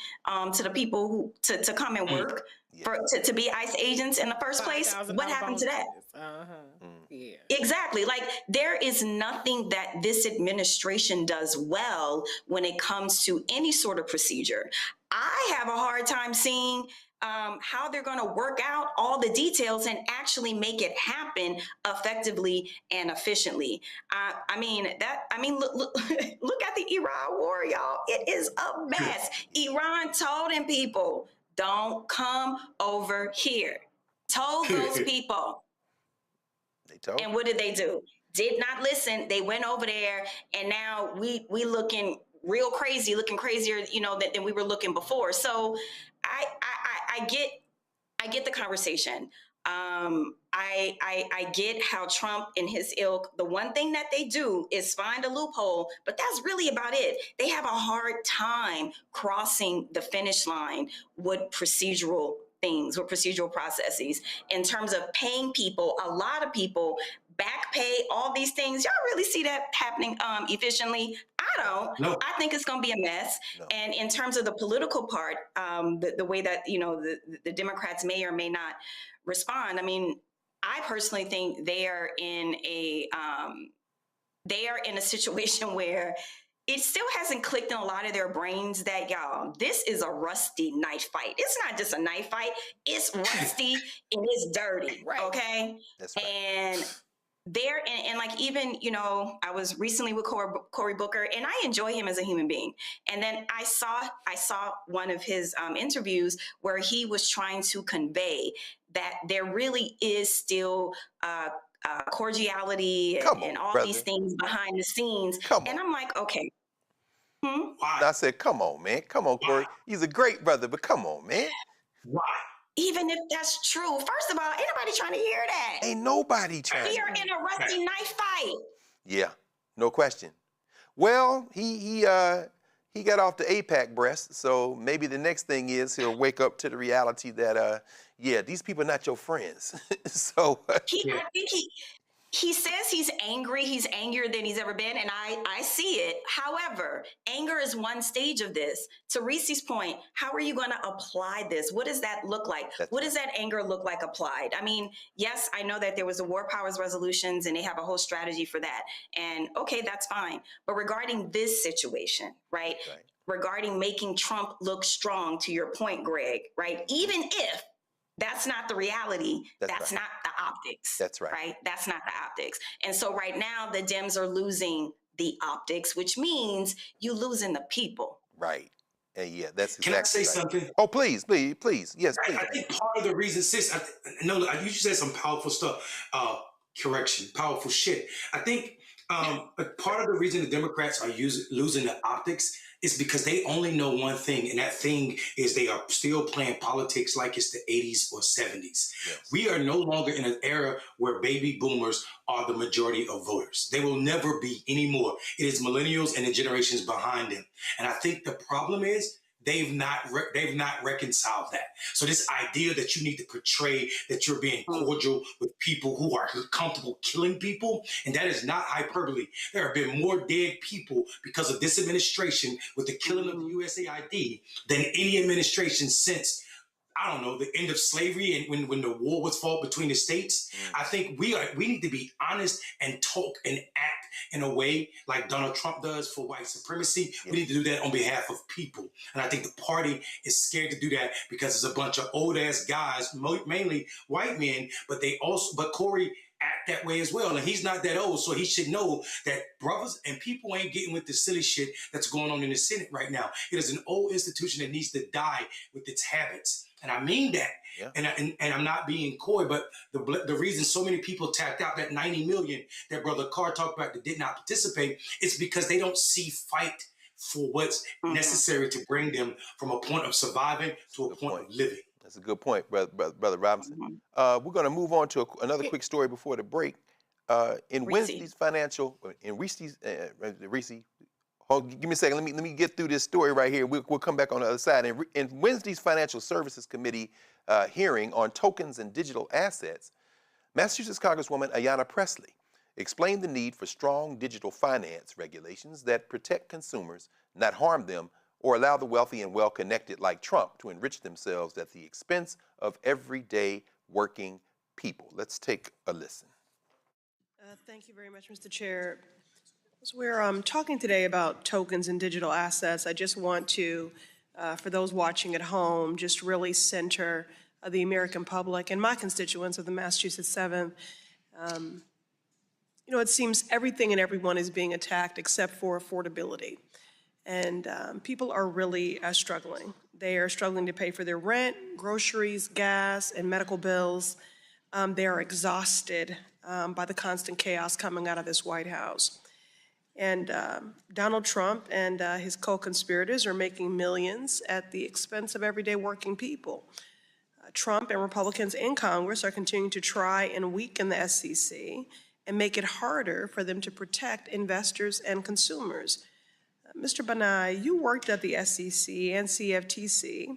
to the people who to come and work to be ICE agents in the first place? What happened to that? Yeah. Exactly. Like, there is nothing that this administration does well when it comes to any sort of procedure. I have a hard time seeing how they're going to work out all the details and actually make it happen effectively and efficiently. Look at the Iran war, y'all. It is a mess. Iran told them people, don't come over here. Told those people. And what did they do? Did not listen. They went over there, and now we looking real crazy, looking crazier, you know, than we were looking before. So I get the conversation. I get how Trump and his ilk, the one thing that they do is find a loophole, but that's really about it. They have a hard time crossing the finish line with procedural things, with procedural processes, in terms of paying people, a lot of people, back pay, all these things. Y'all really see that happening efficiently? I don't. No. I think it's going to be a mess. No. And in terms of the political part, the way that, the Democrats may or may not respond, I mean, I personally think they are in a situation where it still hasn't clicked in a lot of their brains that, y'all, this is a rusty knife fight. It's not just a knife fight. It's rusty and it's dirty, okay? That's right. And there, and like even, I was recently with Cory Booker, and I enjoy him as a human being. And then I saw one of his interviews where he was trying to convey that there really is still cordiality and all these things behind the scenes. And I'm like, okay. I said, come on, man. Come on, Cory. He's a great brother, but come on, man. Why? Even if that's true, first of all, ain't nobody trying to hear that. Ain't nobody trying. We are in a rusty knife fight. Yeah, no question. Well, he got off the AIPAC breast, so maybe the next thing is he'll wake up to the reality that, these people are not your friends. So I think he says he's angry. He's angrier than he's ever been, and I see it. However, anger is one stage of this. To Reese's point, how are you going to apply this? What does that look like? What does that anger look like applied? I mean, yes, I know that there was the War Powers resolutions, and they have a whole strategy for that. And okay, that's fine. But regarding this situation, right? Regarding making Trump look strong, to your point, Greg, right? Even if that's not the reality. That's not the optics. That's right. Right? That's not the optics. And so right now, the Dems are losing the optics, which means you losing the people. Right. And yeah, that's exactly. Can I say something? Oh, please. Yes, please. I think part of the reason, sis, you just said some powerful stuff. Correction, powerful shit. I think part of the reason the Democrats are losing the optics is because they only know one thing, and that thing is they are still playing politics like it's the 80s or 70s. Yes. We are no longer in an era where baby boomers are the majority of voters. They will never be anymore. It is millennials and the generations behind them. And I think the problem is they've not reconciled that. So this idea that you need to portray that you're being cordial with people who are comfortable killing people, and that is not hyperbole. There have been more dead people because of this administration with the killing of the USAID than any administration since, I don't know, the end of slavery and when the war was fought between the states. I think we need to be honest and talk and act in a way like Donald Trump does for white supremacy. We need to do that on behalf of people. And I think the party is scared to do that because it's a bunch of old ass guys, mainly white men, but Cory act that way as well. And he's not that old, so he should know that brothers and people ain't getting with the silly shit that's going on in the Senate right now. It is an old institution that needs to die with its habits. And I mean that. Yeah. And I'm not being coy, but the reason so many people tapped out, that 90 million that Brother Carr talked about that did not participate, it's because they don't see fight for what's necessary to bring them from a point of surviving to a point of living. That's a good point, Brother Robinson. We're going to move on to another quick story before the break. In Wednesday's financial, Reese, give me a second. Let me get through this story right here. We'll come back on the other side. In Wednesday's Financial Services Committee hearing on tokens and digital assets, Massachusetts Congresswoman Ayanna Pressley explained the need for strong digital finance regulations that protect consumers, not harm them, or allow the wealthy and well-connected like Trump to enrich themselves at the expense of everyday working people. Let's take a listen. Thank you very much, Mr. Chair. As we're talking today about tokens and digital assets, I just want to, for those watching at home, just really center the American public and my constituents of the Massachusetts 7th. It seems everything and everyone is being attacked except for affordability. And people are really struggling. They are struggling to pay for their rent, groceries, gas, and medical bills. They are exhausted by the constant chaos coming out of this White House. And Donald Trump and his co-conspirators are making millions at the expense of everyday working people. Trump and Republicans in Congress are continuing to try and weaken the SEC and make it harder for them to protect investors and consumers. Mr. Banai, you worked at the SEC and CFTC,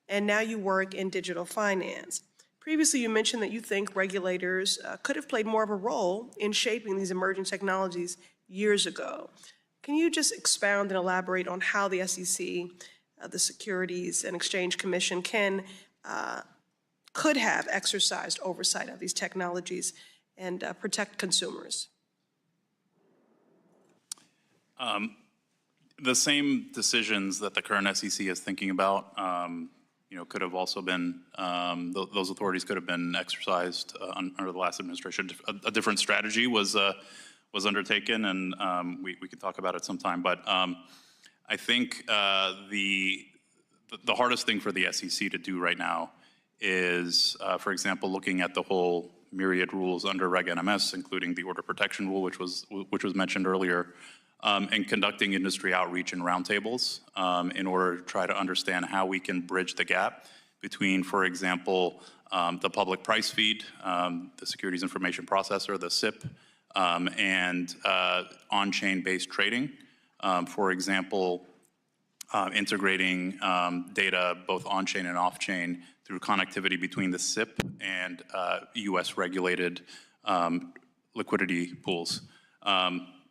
and now you work in digital finance. Previously, you mentioned that you think regulators could have played more of a role in shaping these emerging technologies years ago. Can you just expound and elaborate on how the SEC, the Securities and Exchange Commission, could have exercised oversight of these technologies and protect consumers? The same decisions that the current SEC is thinking about, could have also been, those authorities could have been exercised under the last administration. A different strategy was undertaken, and we could talk about it sometime. But I think the hardest thing for the SEC to do right now is, for example, looking at the whole myriad rules under Reg NMS, including the order protection rule, which was mentioned earlier, and conducting industry outreach and roundtables in order to try to understand how we can bridge the gap between, for example, the public price feed, the Securities Information Processor, the SIP, and on-chain based trading. For example, integrating data both on-chain and off-chain through connectivity between the SIP and US regulated liquidity pools.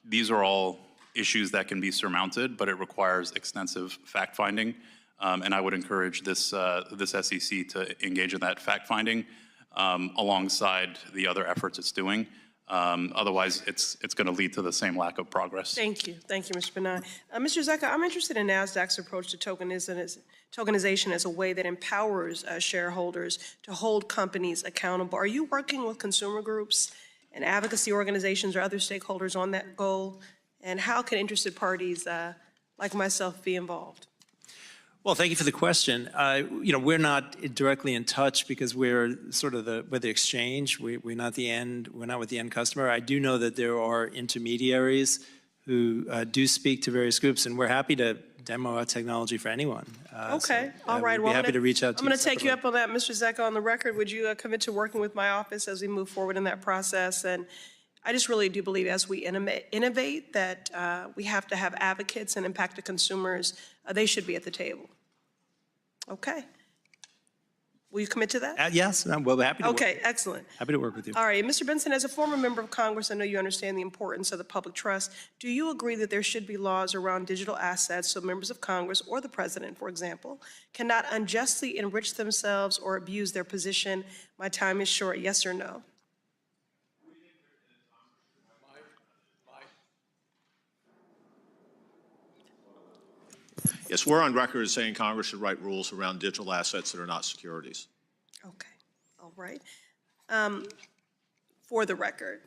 These are all issues that can be surmounted, but it requires extensive fact-finding. And I would encourage this SEC to engage in that fact-finding alongside the other efforts it's doing. Otherwise, it's going to lead to the same lack of progress. Thank you, Mr. Benign. Mr. Zecca, I'm interested in NASDAQ's approach to tokenization as a way that empowers shareholders to hold companies accountable. Are you working with consumer groups and advocacy organizations or other stakeholders on that goal? And how can interested parties like myself be involved? Well, thank you for the question. We're not directly in touch because we're sort of with the exchange. We're not the end. We're not with the end customer. I do know that there are intermediaries who do speak to various groups, and we're happy to demo our technology for anyone. Okay, all right. We'd be happy to reach out to you. I'm going to take you up on that, Mr. Zecca, on the record. Would you commit to working with my office as we move forward in that process? And I just really do believe as we innovate that we have to have advocates and impacted consumers. They should be at the table. Okay. Will you commit to that? Yes, I'm happy to work. Okay, excellent. Happy to work with you. All right, Mr. Benson, as a former member of Congress, I know you understand the importance of the public trust. Do you agree that there should be laws around digital assets so members of Congress or the president, for example, cannot unjustly enrich themselves or abuse their position? My time is short. Yes or no? Yes, we're on record as saying Congress should write rules around digital assets that are not securities. Okay, all right. For the record,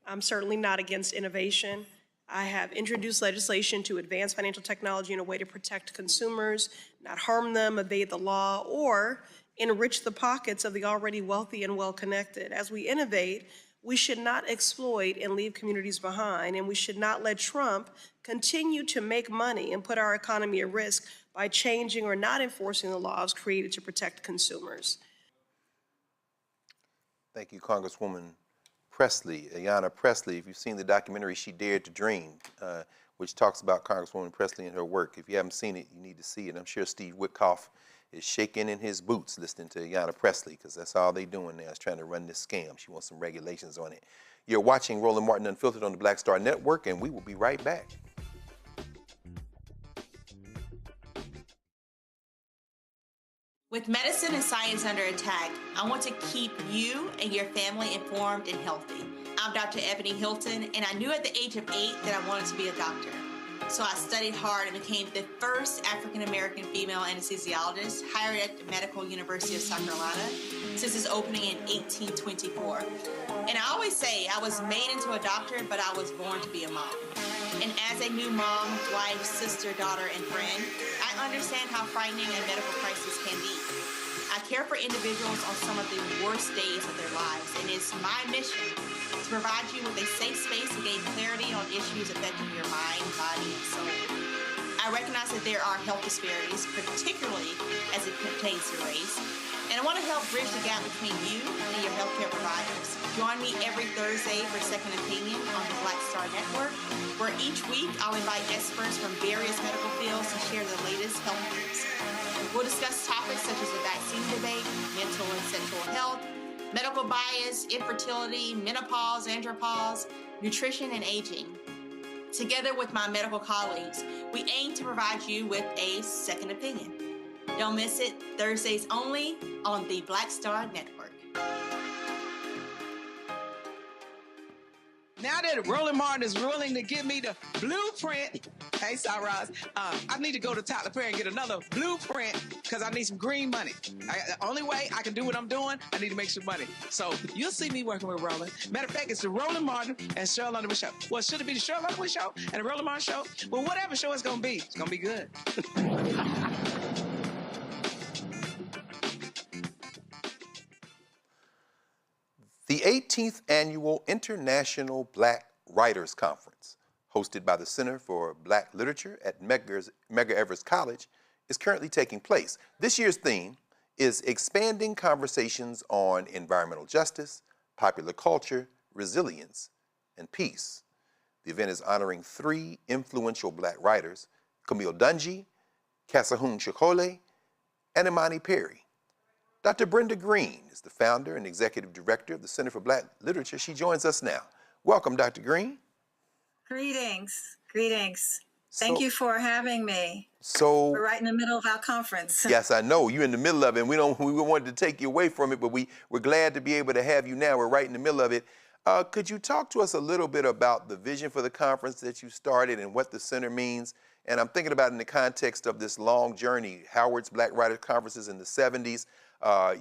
I'm certainly not against innovation. I have introduced legislation to advance financial technology in a way to protect consumers, not harm them, evade the law, or enrich the pockets of the already wealthy and well-connected. As we innovate, we should not exploit and leave communities behind, and we should not let Trump continue to make money and put our economy at risk by changing or not enforcing the laws created to protect consumers. Thank you, Congresswoman Presley, Ayanna Presley. If you've seen the documentary She Dared to Dream, which talks about Congresswoman Presley and her work, if you haven't seen it, you need to see it. I'm sure Steve Witkoff is shaking in his boots listening to Ayanna Presley, because that's all they're doing now is trying to run this scam. She wants some regulations on it. You're watching Roland Martin Unfiltered on the Black Star Network, and we will be right back. With medicine and science under attack, I want to keep you and your family informed and healthy. I'm Dr. Ebony Hilton, and I knew at the age of 8 that I wanted to be a doctor. So I studied hard and became the first African-American female anesthesiologist hired at the Medical University of South Carolina since its opening in 1824. And I always say I was made into a doctor, but I was born to be a mom. And as a new mom, wife, sister, daughter, and friend, I understand how frightening a medical crisis can be. I care for individuals on some of the worst days of their lives, and it's my mission to provide you with a safe space to gain clarity on issues affecting your mind, body, and soul. I recognize that there are health disparities, particularly as it pertains to race, and I want to help bridge the gap between you and your healthcare providers. Join me every Thursday for Second Opinion on the Black Star Network, where each week I'll invite experts from various medical fields to share the latest health news. We'll discuss topics such as the vaccine debate, mental and sexual health, medical bias, infertility, menopause, andropause, nutrition, and aging. Together with my medical colleagues, we aim to provide you with a second opinion. Don't miss it, Thursdays only on the Black Star Network. Now that Roland Martin is willing to give me the blueprint, hey, Cyrus, I need to go to Tyler Perry and get another blueprint because I need some green money. The only way I can do what I'm doing, I need to make some money. So you'll see me working with Roland. Matter of fact, it's the Roland Martin and Cheryl Underwood show. Well, should it be the Cheryl Underwood show and the Roland Martin show? Well, whatever show it's going to be good. The 18th Annual International Black Writers Conference, hosted by the Center for Black Literature at Medgar Evers College, is currently taking place. This year's theme is expanding conversations on environmental justice, popular culture, resilience, and peace. The event is honoring 3 influential Black writers, Camille Dungy, Kasahun Chikole, and Imani Perry. Dr. Brenda Green is the founder and executive director of the Center for Black Literature. She joins us now. Welcome, Dr. Green. Greetings. Thank you for having me. So we're right in the middle of our conference. Yes, I know. You're in the middle of it. We wanted to take you away from it, but we're glad to be able to have you now. We're right in the middle of it. Could you talk to us a little bit about the vision for the conference that you started and what the center means? And I'm thinking about it in the context of this long journey, Howard's Black Writers Conferences in the 70s,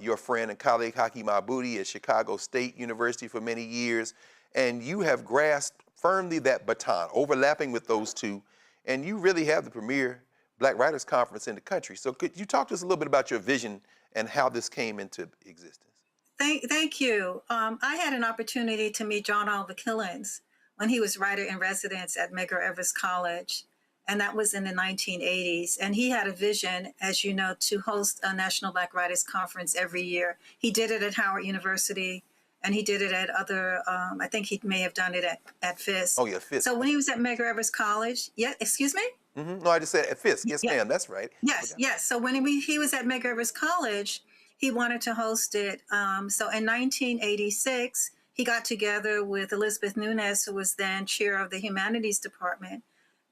your friend and colleague Hakeem Aboudi at Chicago State University for many years, and you have grasped firmly that baton, overlapping with those two, and you really have the premier Black Writers Conference in the country. So could you talk to us a little bit about your vision and how this came into existence? Thank you. I had an opportunity to meet John Oliver Killens when he was writer in residence at Medgar Evers College, and that was in the 1980s. And he had a vision, as you know, to host a National Black Writers Conference every year. He did it at Howard University, and he did it at other, I think he may have done it at Fisk. Oh, yeah, Fisk. So when he was at Medgar Evers College, excuse me? No, I just said at Fisk. Yes, ma'am, that's right. Yes. So when he was at Medgar Evers College, he wanted to host it. So in 1986, he got together with Elizabeth Nunes, who was then chair of the Humanities Department,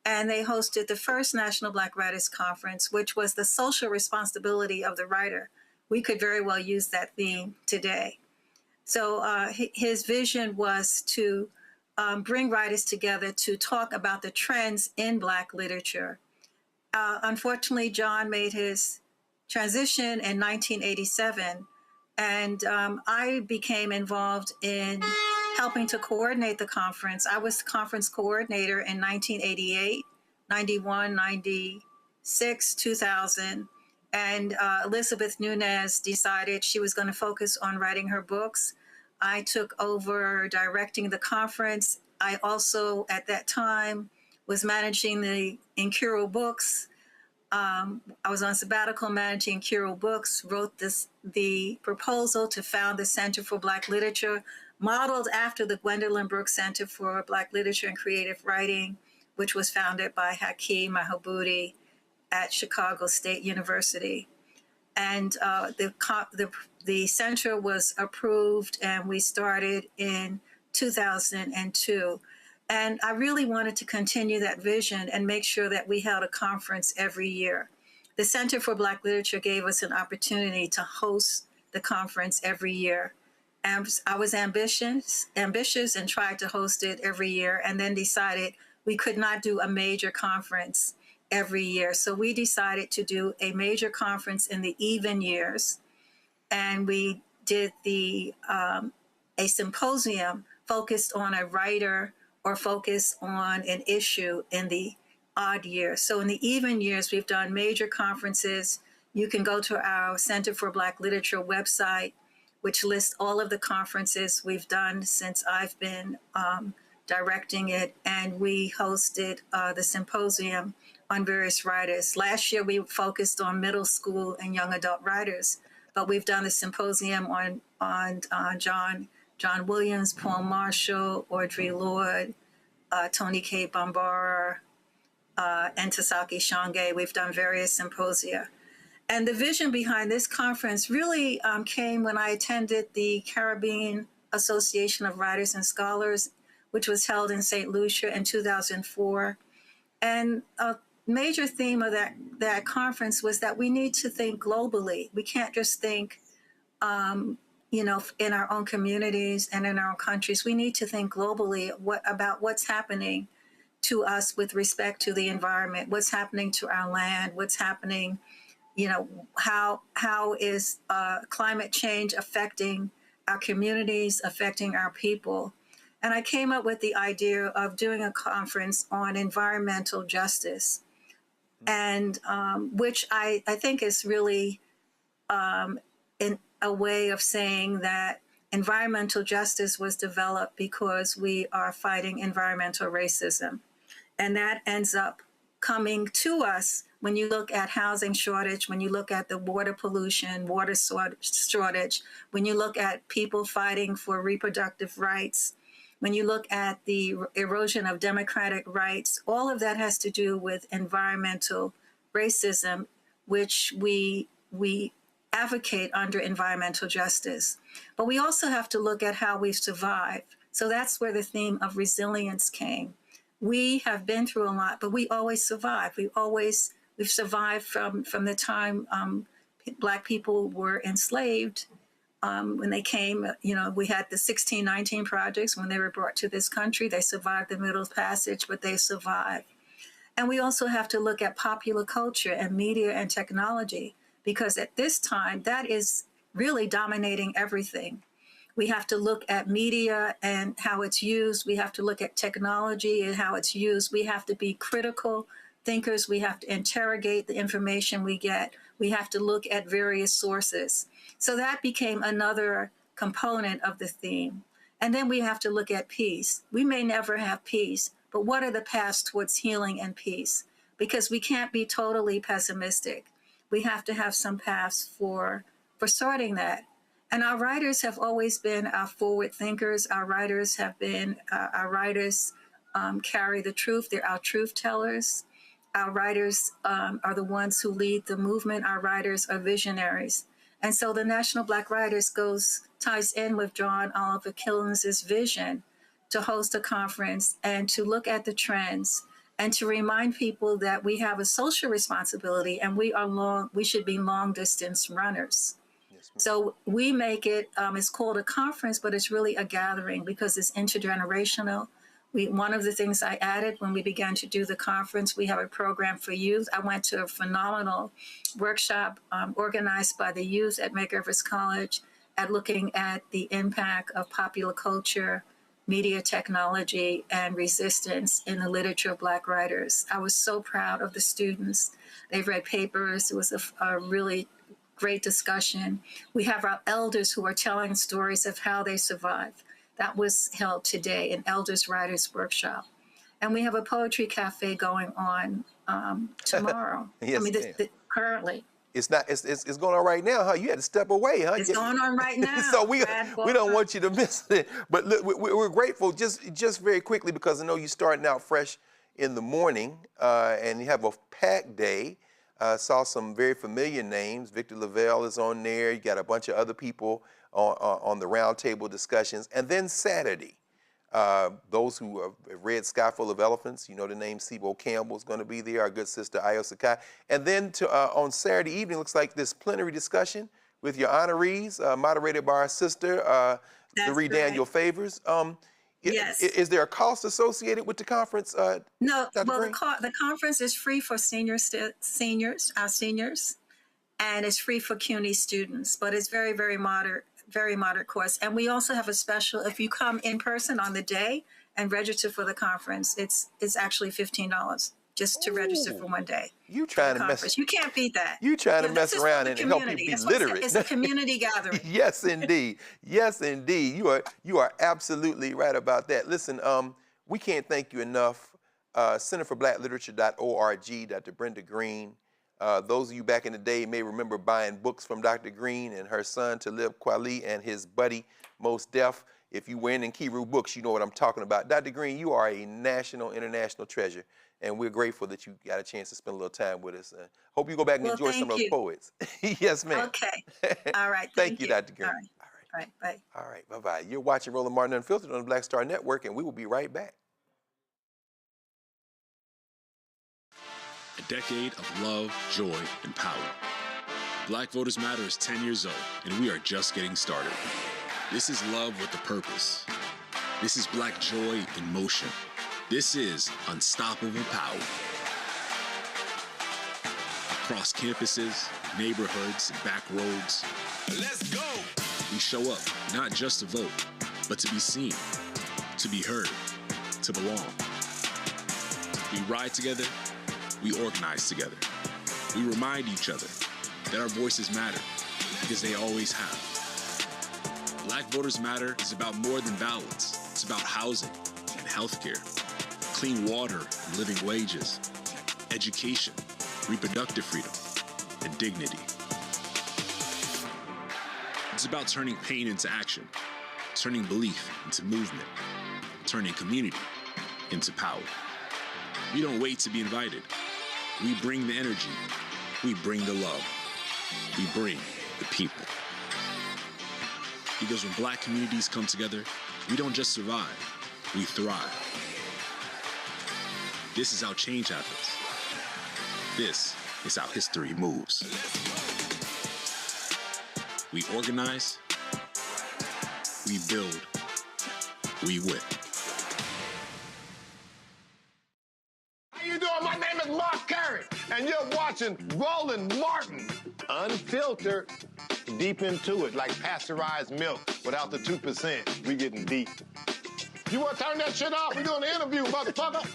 and they hosted the first National Black Writers Conference, which was the social responsibility of the writer. We could very well use that theme today. So his vision was to bring writers together to talk about the trends in Black literature. Unfortunately, John made his transition in 1987, and I became involved in helping to coordinate the conference. I was the conference coordinator in 1988, 91, 96, 2000, and Elizabeth Nunes decided she was going to focus on writing her books. I took over directing the conference. I also, at that time, was managing the Incurable Books. I was on sabbatical managing Incurable Books, wrote the proposal to found the Center for Black Literature, modeled after the Gwendolyn Brooks Center for Black Literature and Creative Writing, which was founded by Hakeem Aboudi at Chicago State University. And the center was approved, and we started in 2002. And I really wanted to continue that vision and make sure that we held a conference every year. The Center for Black Literature gave us an opportunity to host the conference every year. And I was ambitious and tried to host it every year, and then decided we could not do a major conference every year. So we decided to do a major conference in the even years. And we did a symposium focused on a writer or focused on an issue in the odd years. So in the even years, we've done major conferences. You can go to our Center for Black Literature website, which lists all of the conferences we've done since I've been directing it. And we hosted the symposium on various writers. Last year, we focused on middle school and young adult writers, but we've done a symposium on John Williams, Paul Marshall, Audre Lorde, Toni Cade Bambara, and Tasaki Shange. We've done various symposia. And the vision behind this conference really came when I attended the Caribbean Association of Writers and Scholars, which was held in St. Lucia in 2004. And a major theme of that conference was that we need to think globally. We can't just think, in our own communities and in our own countries. We need to think globally about what's happening to us with respect to the environment, what's happening to our land, what's happening, how is climate change affecting our communities, affecting our people. And I came up with the idea of doing a conference on environmental justice, and which I think is really in a way of saying that environmental justice was developed because we are fighting environmental racism. And that ends up coming to us when you look at housing shortage, when you look at the water pollution, water shortage, when you look at people fighting for reproductive rights, when you look at the erosion of democratic rights, all of that has to do with environmental racism, which we advocate under environmental justice. But we also have to look at how we've survived. So that's where the theme of resilience came. We have been through a lot, but we always survive. We've survived from the time Black people were enslaved. When they came, we had the 1619 projects. When they were brought to this country, they survived the Middle Passage, but they survived. And we also have to look at popular culture and media and technology, because at this time, that is really dominating everything. We have to look at media and how it's used. We have to look at technology and how it's used. We have to be critical thinkers. We have to interrogate the information we get. We have to look at various sources. So that became another component of the theme. And then we have to look at peace. We may never have peace, but what are the paths towards healing and peace? Because we can't be totally pessimistic. We have to have some paths for sorting that. And our writers have always been our forward thinkers. Our writers carry the truth. They're our truth tellers. Our writers are the ones who lead the movement. Our writers are visionaries. And so the National Black Writers ties in with John Oliver Killens' vision to host a conference and to look at the trends and to remind people that we have a social responsibility and we should be long distance runners. So we make it, it's called a conference, but it's really a gathering because it's intergenerational. One of the things I added when we began to do the conference, we have a program for youth. I went to a phenomenal workshop organized by the youth at Medgar Evers College at looking at the impact of popular culture, media technology, and resistance in the literature of Black writers. I was so proud of the students. They've read papers. It was a really great discussion. We have our elders who are telling stories of how they survived. That was held today, an Elders Writers Workshop. And we have a poetry cafe going on tomorrow. Yes, currently. It's going on right now, huh? You had to step away, huh? It's going on right now. So we don't want you to miss it. But look, we're grateful just very quickly because I know you're starting out fresh in the morning and you have a packed day. Saw some very familiar names. Victor Lavelle is on there. You got a bunch of other people on the roundtable discussions. And then Saturday, those who have read Sky Full of Elephants, you know the name Sibo Campbell is going to be there, our good sister Ayo Sakai. And then on Saturday evening, looks like this plenary discussion with your honorees, moderated by our sister, Marie Daniel Favors. Yes. Is there a cost associated with the conference? No, Dr. well, Green? the conference is free for seniors, our seniors, and it's free for CUNY students, but it's very, very moderate cost. And we also have a special, if you come in person on the day and register for the conference, it's actually $15 just to register for one day. You trying to mess? You can't beat that. You trying to mess around and help you be literate? It's a community gathering. Yes, indeed. Yes, indeed. You are absolutely right about that. Listen, we can't thank you enough. CenterForBlackLiterature.org, Dr. Brenda Green. Those of you back in the day may remember buying books from Dr. Green and her son Talib Kweli and his buddy Mos Def. If you were in Nkiru Books, you know what I'm talking about. Dr. Green, you are a national, international treasure. And we're grateful that you got a chance to spend a little time with us. Hope you go back and enjoy some of those poets. Yes, ma'am. Okay. All right. Thank you, Dr. Green. All right. All right, bye. All right, bye-bye. You're watching Roland Martin Unfiltered on the Black Star Network, and we will be right back. A decade of love, joy, and power. Black Voters Matter is 10 years old, and we are just getting started. This is love with a purpose. This is Black joy in motion. This is unstoppable power. Across campuses, neighborhoods, and back roads, let's go! We show up not just to vote, but to be seen, to be heard, to belong. We ride together, we organize together. We remind each other that our voices matter, because they always have. Black Voters Matter is about more than ballots. It's about housing and healthcare, clean water and living wages, education, reproductive freedom, and dignity. It's about turning pain into action, turning belief into movement, turning community into power. We don't wait to be invited. We bring the energy. We bring the love. We bring the people. Because when Black communities come together, we don't just survive, we thrive. This is how change happens. This is how history moves. We organize, we build, we win. How you doing? My name is Mark Curry, and you're watching Roland Martin Unfiltered. Deep into it, like pasteurized milk without the 2%. We getting deep. You want to turn that shit off? We doing an interview, motherfucker.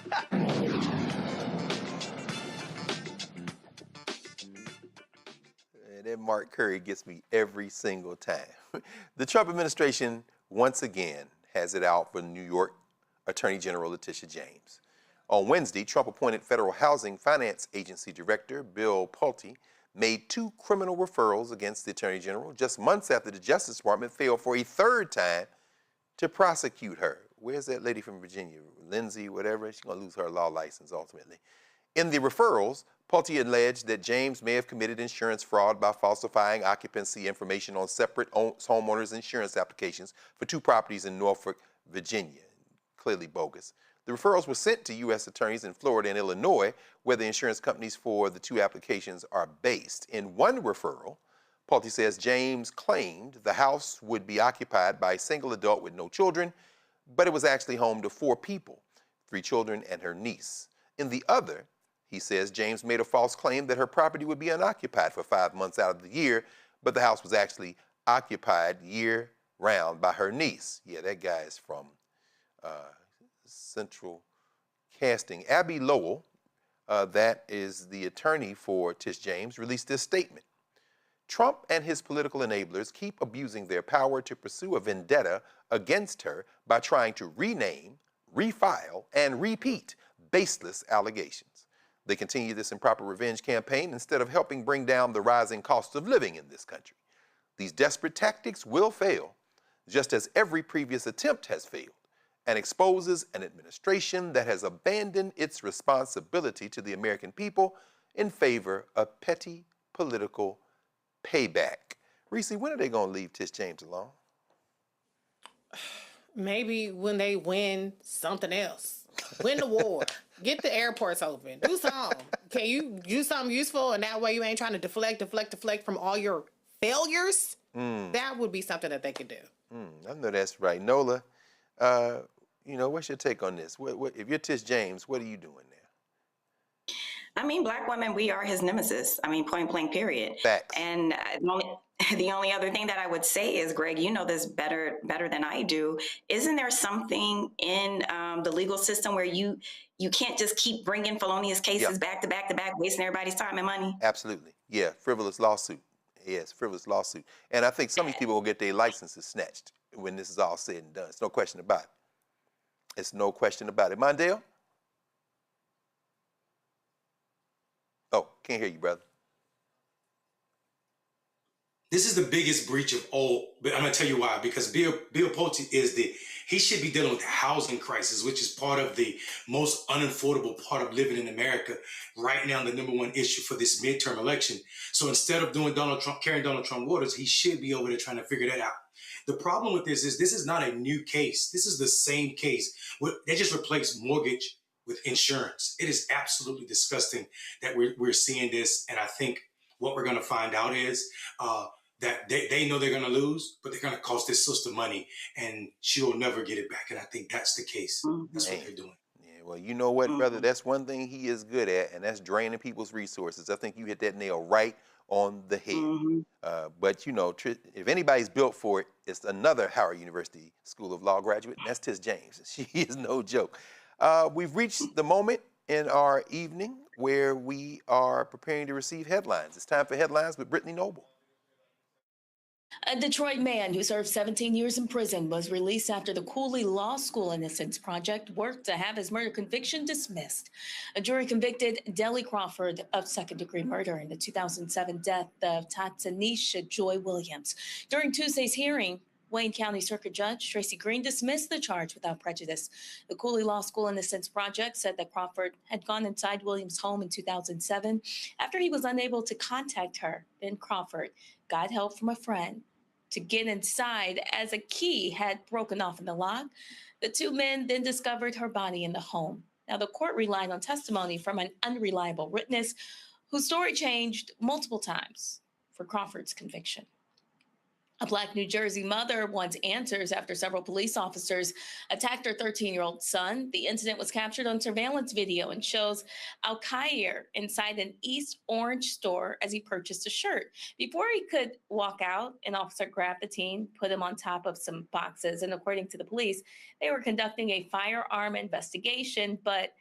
And that Mark Curry gets me every single time. The Trump administration, once again, has it out for New York Attorney General Letitia James. On Wednesday, Trump appointed Federal Housing Finance Agency Director Bill Pulte made 2 criminal referrals against the Attorney General just months after the Justice Department failed for a 3rd time to prosecute her. Where's that lady from Virginia? Lindsay, whatever? She's going to lose her law license ultimately. In the referrals, Pulte alleged that James may have committed insurance fraud by falsifying occupancy information on separate homeowners' insurance applications for 2 properties in Norfolk, Virginia. Clearly bogus. The referrals were sent to U.S. attorneys in Florida and Illinois, where the insurance companies for the 2 applications are based. In one referral, Pulte says James claimed the house would be occupied by a single adult with no children, but it was actually home to 4 people, 3 children and her niece. In the other, he says James made a false claim that her property would be unoccupied for 5 months out of the year, but the house was actually occupied year-round by her niece. Yeah, that guy is from Central Casting. Abby Lowell, that is the attorney for Tish James, released this statement. Trump and his political enablers keep abusing their power to pursue a vendetta against her by trying to rename, refile, and repeat baseless allegations. They continue this improper revenge campaign instead of helping bring down the rising cost of living in this country. These desperate tactics will fail, just as every previous attempt has failed, and exposes an administration that has abandoned its responsibility to the American people in favor of petty political payback. Reese, when are they going to leave Tish James alone? Maybe when they win something else. Win the war. Get the airports open. Do something. Can you do something useful, and that way you ain't trying to deflect from all your failures? That would be something that they could do. I know that's right. Nola, what's your take on this? What, if you're Tish James, what are you doing there? I mean, Black women, we are his nemesis. I mean, point blank, period. Facts. And the only other thing that I would say is, Greg, you know this better than I do. Isn't there something in the legal system where you can't just keep bringing felonious cases back to back to back, wasting everybody's time and money? Absolutely. Yeah, frivolous lawsuit. Yes, frivolous lawsuit. And I think some of these people will get their licenses snatched when this is all said and done. It's no question about it. It's no question about it. Mondale? Oh, can't hear you, brother. This is the biggest breach of all, but I'm going to tell you why. Because Bill Pulte he should be dealing with the housing crisis, which is part of the most unaffordable part of living in America right now, the #1 issue for this midterm election. So instead of doing carrying Donald Trump waters, he should be over there trying to figure that out. The problem with this is not a new case. This is the same case. They just replaced mortgage with insurance. It is absolutely disgusting that we're seeing this. And I think what we're going to find out is that they know they're going to lose, but they're going to cost this sister money, and she'll never get it back. And I think that's the case. That's what they're doing. Yeah, well, you know what, brother? That's one thing he is good at, and that's draining people's resources. I think you hit that nail right on the head. But, you know, if anybody's built for it, it's another Howard University School of Law graduate, and that's Tiz James. She is no joke. We've reached the moment in our evening where we are preparing to receive headlines. It's time for headlines with Brittany Noble. A Detroit man who served 17 years in prison was released after the Cooley Law School Innocence Project worked to have his murder conviction dismissed. A jury convicted Dellie Crawford of second-degree murder in the 2007 death of Tatanisha Joy Williams. During Tuesday's hearing, Wayne County Circuit Judge Tracy Green dismissed the charge without prejudice. The Cooley Law School Innocence Project said that Crawford had gone inside Williams' home in 2007 after he was unable to contact her. Then Crawford got help from a friend to get inside as a key had broken off in the lock. The two men then discovered her body in the home. Now, the court relied on testimony from an unreliable witness whose story changed multiple times for Crawford's conviction. A Black New Jersey mother wants answers after several police officers attacked her 13-year-old son. The incident was captured on surveillance video and shows Al-Khair inside an East Orange store as he purchased a shirt. Before he could walk out, an officer grabbed the teen, put him on top of some boxes, and according to the police, they were conducting a firearm investigation, but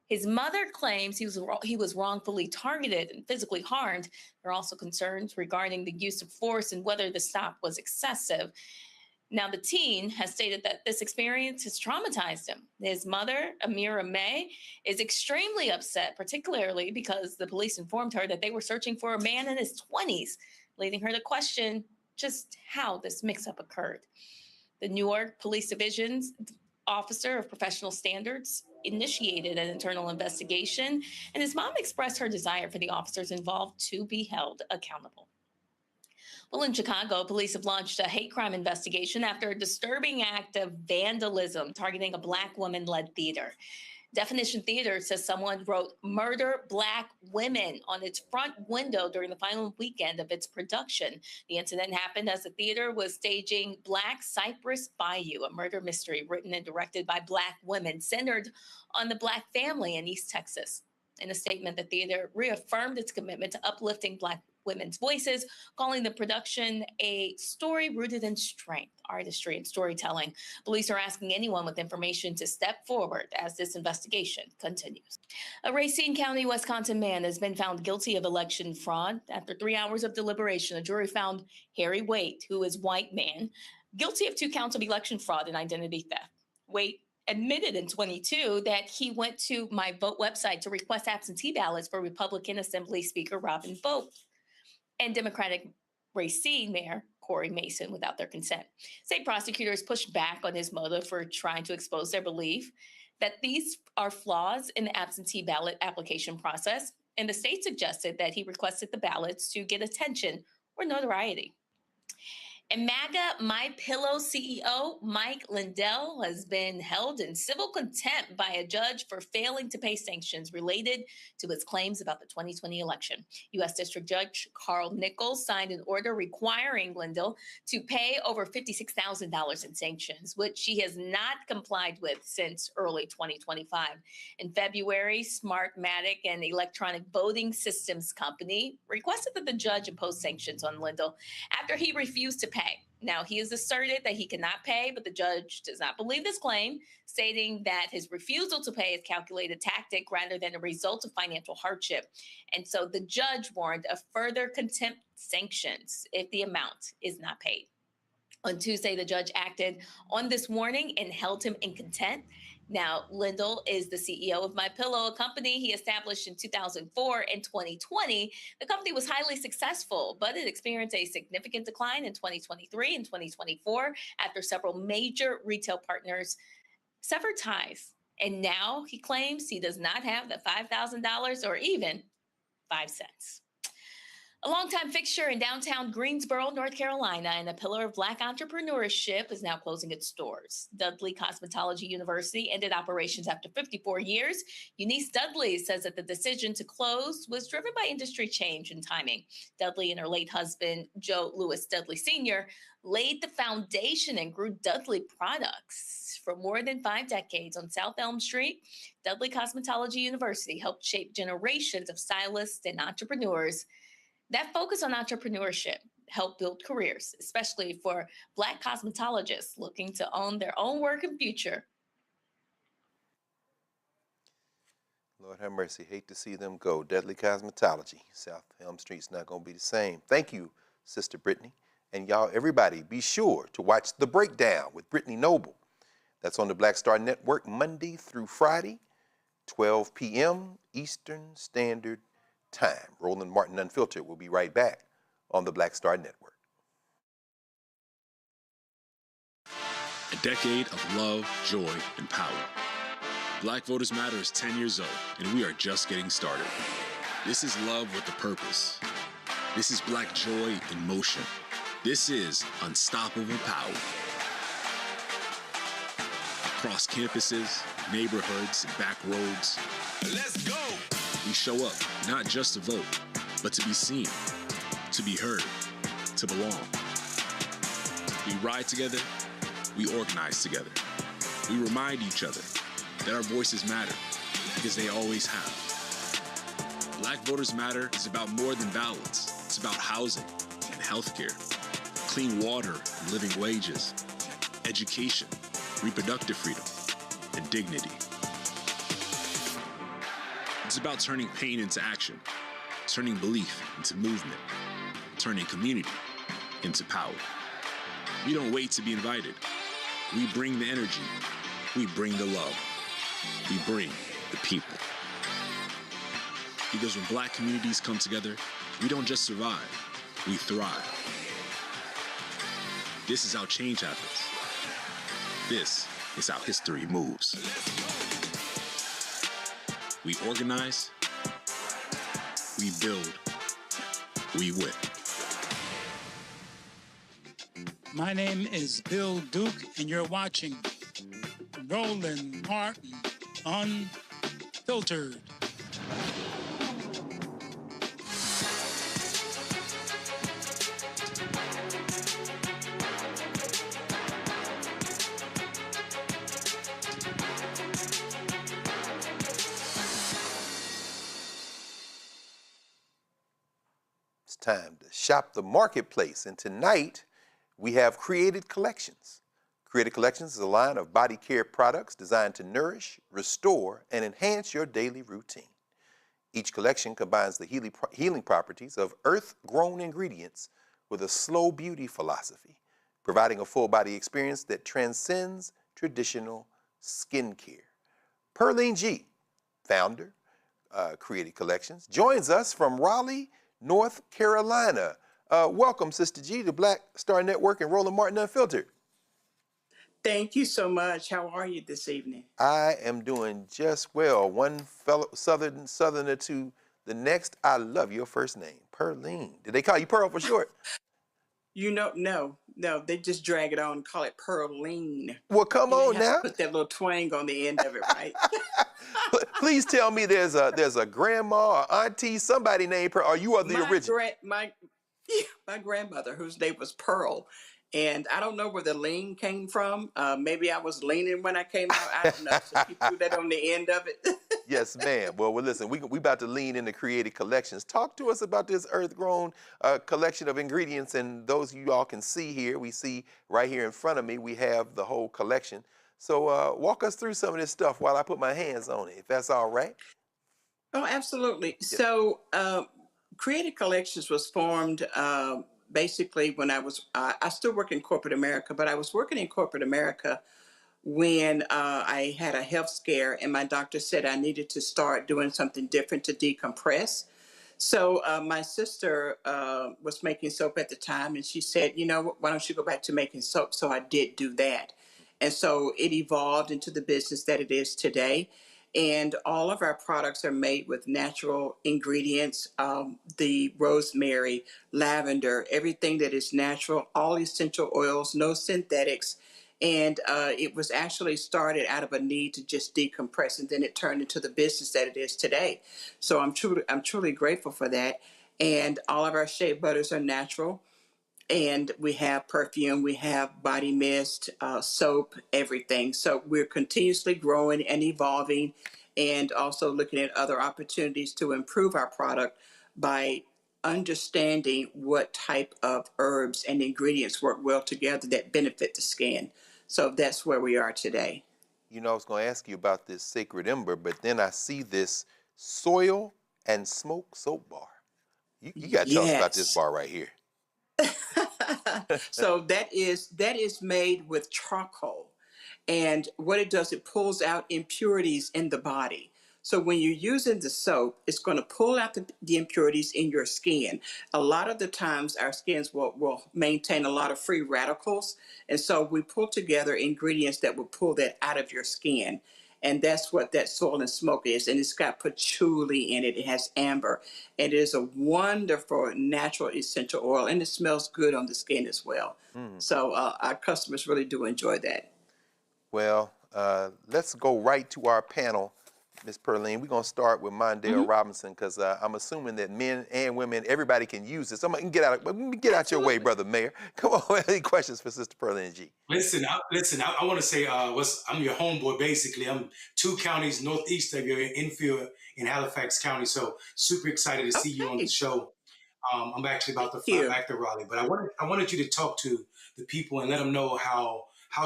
his mother claims he was wrongfully targeted and physically harmed. There are also concerns regarding the use of force and whether the stop was excessive. Now, the teen has stated that this experience has traumatized him. His mother, Amira May, is extremely upset, particularly because the police informed her that they were searching for a man in his 20s, leading her to question just how this mix-up occurred. The Newark Police Division's Officer of Professional Standards initiated an internal investigation, and his mom expressed her desire for the officers involved to be held accountable. Well, in Chicago, police have launched a hate crime investigation after a disturbing act of vandalism targeting a Black woman-led theater. Definition Theater says someone wrote "Murder Black Women" on its front window during the final weekend of its production. The incident happened as the theater was staging Black Cypress Bayou, a murder mystery written and directed by Black women centered on the Black family in East Texas. In a statement, the theater reaffirmed its commitment to uplifting Black women's voices, calling the production a story rooted in strength, artistry, and storytelling. Police are asking anyone with information to step forward as this investigation continues. A Racine County, Wisconsin man has been found guilty of election fraud. After 3 hours of deliberation, a jury found Harry Waite, who is white man, guilty of 2 counts of election fraud and identity theft. Waite admitted in 22 that he went to My Vote website to request absentee ballots for Republican Assembly Speaker Robin Vogt and Democratic Racine Mayor Corey Mason without their consent. State prosecutors pushed back on his motive for trying to expose their belief that these are flaws in the absentee ballot application process, and the state suggested that he requested the ballots to get attention or notoriety. And MAGA MyPillow CEO Mike Lindell has been held in civil contempt by a judge for failing to pay sanctions related to his claims about the 2020 election. U.S. District Judge Carl Nichols signed an order requiring Lindell to pay over $56,000 in sanctions, which he has not complied with since early 2025. In February, Smartmatic, an electronic voting systems company, requested that the judge impose sanctions on Lindell after he refused to pay. Now, he has asserted that he cannot pay, but the judge does not believe this claim, stating that his refusal to pay is a calculated tactic rather than a result of financial hardship. And so the judge warned of further contempt sanctions if the amount is not paid. On Tuesday, the judge acted on this warning and held him in contempt. Now, Lindell is the CEO of MyPillow, a company he established in 2004 and 2020. The company was highly successful, but it experienced a significant decline in 2023 and 2024 after several major retail partners severed ties. And now he claims he does not have the $5,000 or even 5 cents. A longtime fixture in downtown Greensboro, North Carolina, and a pillar of Black entrepreneurship is now closing its doors. Dudley Cosmetology University ended operations after 54 years. Eunice Dudley says that the decision to close was driven by industry change and timing. Dudley and her late husband, Joe Lewis Dudley Sr., laid the foundation and grew Dudley products. For more than 5 decades on South Elm Street, Dudley Cosmetology University helped shape generations of stylists and entrepreneurs. That focus on entrepreneurship helped build careers, especially for Black cosmetologists looking to own their own work and future. Lord have mercy. Hate to see them go. Dudley Cosmetology. South Elm Street's not going to be the same. Thank you, Sister Brittany. And y'all, everybody, be sure to watch The Breakdown with Brittany Noble. That's on the Black Star Network Monday through Friday, 12 p.m. Eastern Standard Time. Roland Martin Unfiltered will be right back on the Black Star Network. A decade of love, joy, and power. Black Voters Matter is 10 years old, and we are just getting started. This is love with a purpose. This is Black joy in motion. This is unstoppable power. Across campuses, neighborhoods, and back roads. Let's go! We show up, not just to vote, but to be seen, to be heard, to belong. We ride together, we organize together. We remind each other that our voices matter, because they always have. Black Voters Matter is about more than ballots. It's about housing and healthcare, clean water and living wages, education, reproductive freedom, and dignity. It's about turning pain into action, turning belief into movement, turning community into power. We don't wait to be invited. We bring the energy. We bring the love. We bring the people. Because when Black communities come together, we don't just survive, we thrive. This is how change happens. This is how history moves. We organize, we build, we win. My name is Bill Duke, and you're watching Roland Martin Unfiltered. It's time to shop the marketplace, and tonight we have Created Collections. Created Collections is a line of body care products designed to nourish, restore, and enhance your daily routine. Each collection combines the healing properties of earth-grown ingredients with a slow beauty philosophy, providing a full body experience that transcends traditional skincare. Pearline G, founder, Created Collections, joins us from Raleigh, North Carolina. Welcome, Sister G, to Black Star Network and Roland Martin Unfiltered. Thank you so much. How are you this evening? I am doing just well. One fellow southerner to the next. I love your first name, Pearline. Did they call you Pearl for short? You know, no, they just drag it on and call it Pearline. Well, come on now. Put that little twang on the end of it, right? Please tell me there's a grandma or auntie, somebody named Pearl, or you are the original. My grandmother, whose name was Pearl, and I don't know where the lean came from. Maybe I was leaning when I came out. I don't know. So you threw that on the end of it. Yes, ma'am. Well, listen, we about to lean into Created Collections. Talk to us about this earth-grown collection of ingredients, and those you all can see here. We see right here in front of me, we have the whole collection. So walk us through some of this stuff while I put my hands on it, if that's all right. Oh, absolutely. Yes. So Created Collections was formed basically when I still work in corporate America, but I was working in corporate America when I had a health scare and my doctor said I needed to start doing something different to decompress. So my sister was making soap at the time, and she said, you know, why don't you go back to making soap? So I did do that. And so it evolved into the business that it is today. And all of our products are made with natural ingredients, the rosemary, lavender, everything that is natural, all essential oils, no synthetics. And it was actually started out of a need to just decompress, and then it turned into the business that it is today. So I'm truly grateful for that. And all of our shea butters are natural. And we have perfume, we have body mist, soap, everything. So we're continuously growing and evolving, and also looking at other opportunities to improve our product by understanding what type of herbs and ingredients work well together that benefit the skin. So that's where we are today. You know, I was going to ask you about this sacred ember, but then I see this soil and smoke soap bar. You got to tell us about this bar right here. So that is made with charcoal, and what it does, it pulls out impurities in the body. So when you're using the soap, it's going to pull out the impurities in your skin. A lot of the times our skins will maintain a lot of free radicals, and so we pull together ingredients that will pull that out of your skin. And that's what that soil and smoke is. And it's got patchouli in it. It has amber. And it is a wonderful natural essential oil. And it smells good on the skin as well. So our customers really do enjoy that. Well, let's go right to our panel, Ms. Perline. We're going to start with Mondale Robinson, because I'm assuming that men and women, everybody can use this. Let me get out your way, Brother Mayor. Come on, any questions for Sister Perline G? Listen, I want to say I'm your homeboy, basically. I'm 2 counties northeast of you in Enfield in Halifax County. So super excited to see you on the show. I'm actually about to fly back to Raleigh, but I wanted you to talk to the people and let them know how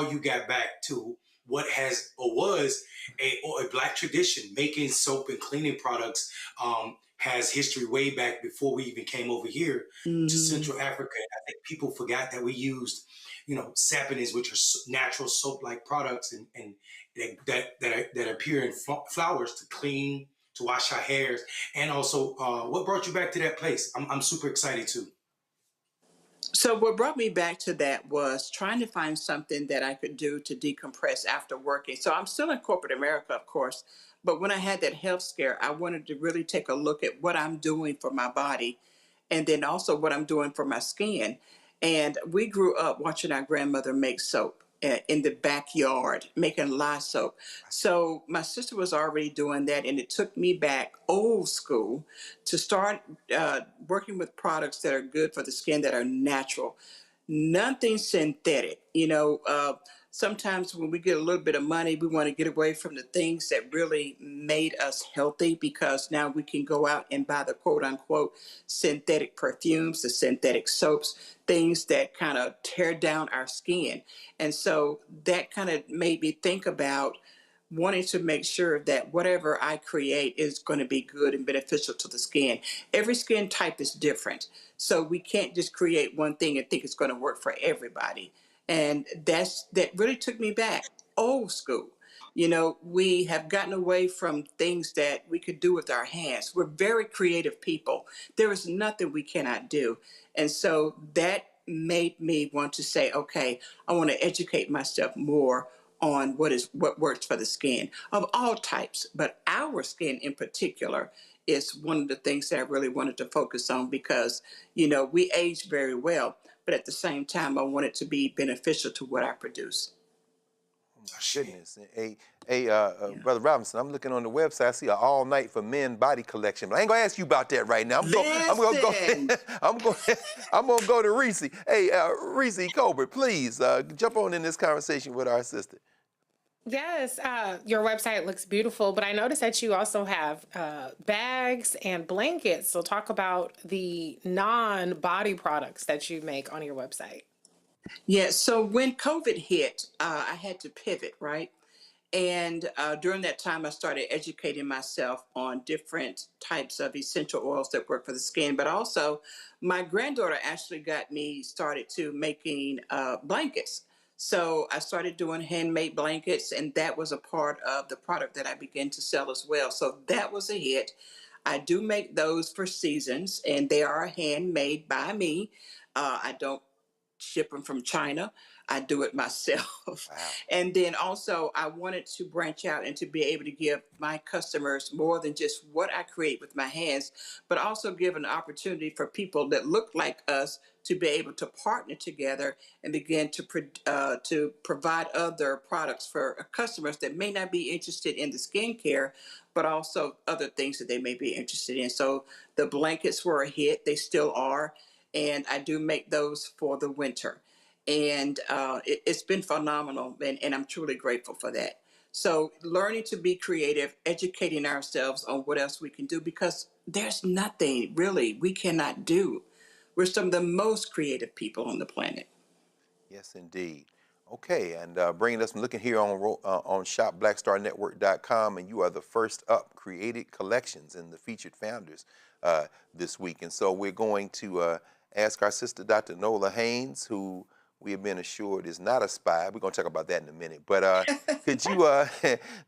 you got back to what has or was a Black tradition. Making soap and cleaning products has history way back before we even came over here to Central Africa. I think people forgot that we used, saponins, which are natural soap-like products, and that appear in flowers to clean, to wash our hairs. And also, what brought you back to that place? I'm super excited too. So what brought me back to that was trying to find something that I could do to decompress after working. So I'm still in corporate America, of course, but when I had that health scare, I wanted to really take a look at what I'm doing for my body, and then also what I'm doing for my skin. And we grew up watching our grandmother make soap in the backyard, making lye soap. So my sister was already doing that, and it took me back old school to start working with products that are good for the skin, that are natural. Nothing synthetic. Sometimes when we get a little bit of money, we want to get away from the things that really made us healthy, because now we can go out and buy the quote unquote synthetic perfumes, the synthetic soaps, things that kind of tear down our skin. And so that kind of made me think about wanting to make sure that whatever I create is going to be good and beneficial to the skin. Every skin type is different. So we can't just create one thing and think it's going to work for everybody. And that really took me back, old school. We have gotten away from things that we could do with our hands. We're very creative people. There is nothing we cannot do. And so that made me want to say, okay, I want to educate myself more on what works for the skin of all types, but our skin in particular is one of the things that I really wanted to focus on, because we age very well, but at the same time I want it to be beneficial to what I produce. Oh my goodness. Brother Robinson, I'm looking on the website. I see an all night for men body collection, but I ain't gonna ask you about that right now. I'm gonna go to Reese. Hey, Reese Colbert, please jump on in this conversation with our sister. Yes, your website looks beautiful, but I noticed that you also have bags and blankets. So talk about the non-body products that you make on your website. Yeah, so when COVID hit, I had to pivot, right? And during that time, I started educating myself on different types of essential oils that work for the skin. But also, my granddaughter actually got me started to making blankets. So I started doing handmade blankets, and that was a part of the product that I began to sell as well. So that was a hit. I do make those for seasons, and they are handmade by me. I don't ship them from China. I do it myself. Wow. And then also I wanted to branch out and to be able to give my customers more than just what I create with my hands, but also give an opportunity for people that look like us to be able to partner together and begin to provide other products for customers that may not be interested in the skincare, but also other things that they may be interested in. So the blankets were a hit. They still are. And I do make those for the winter. And it's been phenomenal, and I'm truly grateful for that. So learning to be creative, educating ourselves on what else we can do, because there's nothing really we cannot do. We're some of the most creative people on the planet. Yes, indeed. Okay, and bringing us, I'm looking here on shopblackstarnetwork.com, and you are the first up, created collections and the featured founders this week. And so we're going to ask our sister, Dr. Nola Haynes, who we have been assured is not a spy. We're going to talk about that in a minute. But could you,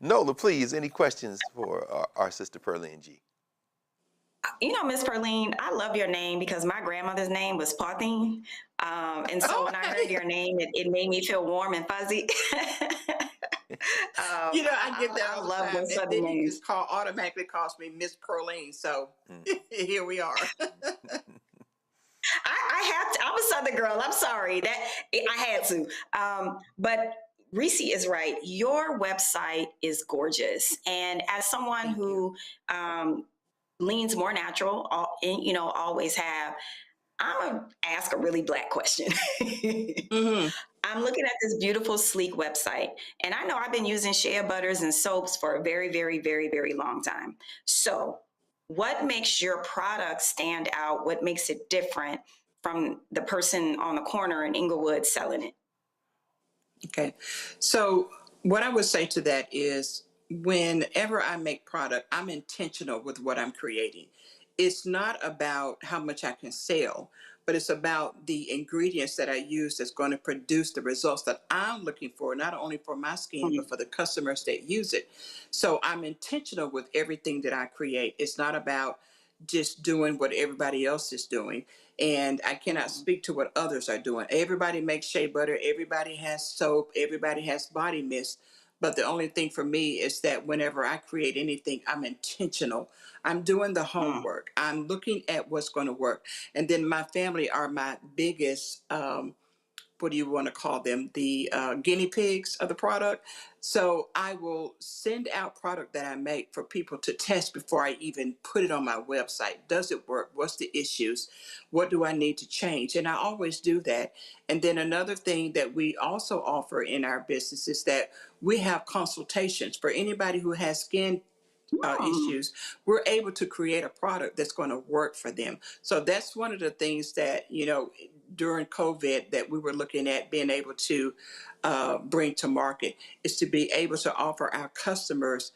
Nola, please, any questions for our sister Pearline G? You know, Miss Pearline, I love your name because my grandmother's name was Pauline. And so when I heard your name, it made me feel warm and fuzzy. You know, I get that I all the love time. those And Southern then he names. just automatically calls me Miss Pearline. So here we are. I'm a Southern girl. I'm sorry that I had to. But Reese is right. Your website is gorgeous. And as someone who leans more natural, you know, always have, I'm going to ask a really black question. I'm looking at this beautiful, sleek website. And I know I've been using shea butters and soaps for a very, very, very, very long time. So what makes your product stand out? What makes it different from the person on the corner in Inglewood selling it? Okay. So what I would say to that is whenever I make product, I'm intentional with what I'm creating. It's not about how much I can sell, but it's about the ingredients that I use that's going to produce the results that I'm looking for, not only for my skin, but for the customers that use it. So I'm intentional with everything that I create. It's not about just doing what everybody else is doing. And I cannot speak to what others are doing. Everybody makes shea butter. Everybody has soap. Everybody has body mist. But the only thing for me is that whenever I create anything, I'm intentional. I'm doing the homework. I'm looking at what's going to work. And then my family are my biggest, what do you want to call them? The guinea pigs of the product. So I will send out product that I make for people to test before I even put it on my website. Does it work? What's the issues? What do I need to change? And I always do that. And then another thing that we also offer in our business is that we have consultations for anybody who has skin issues. We're able to create a product that's going to work for them. So that's one of the things that, you know, during COVID that we were looking at being able to bring to market is to be able to offer our customers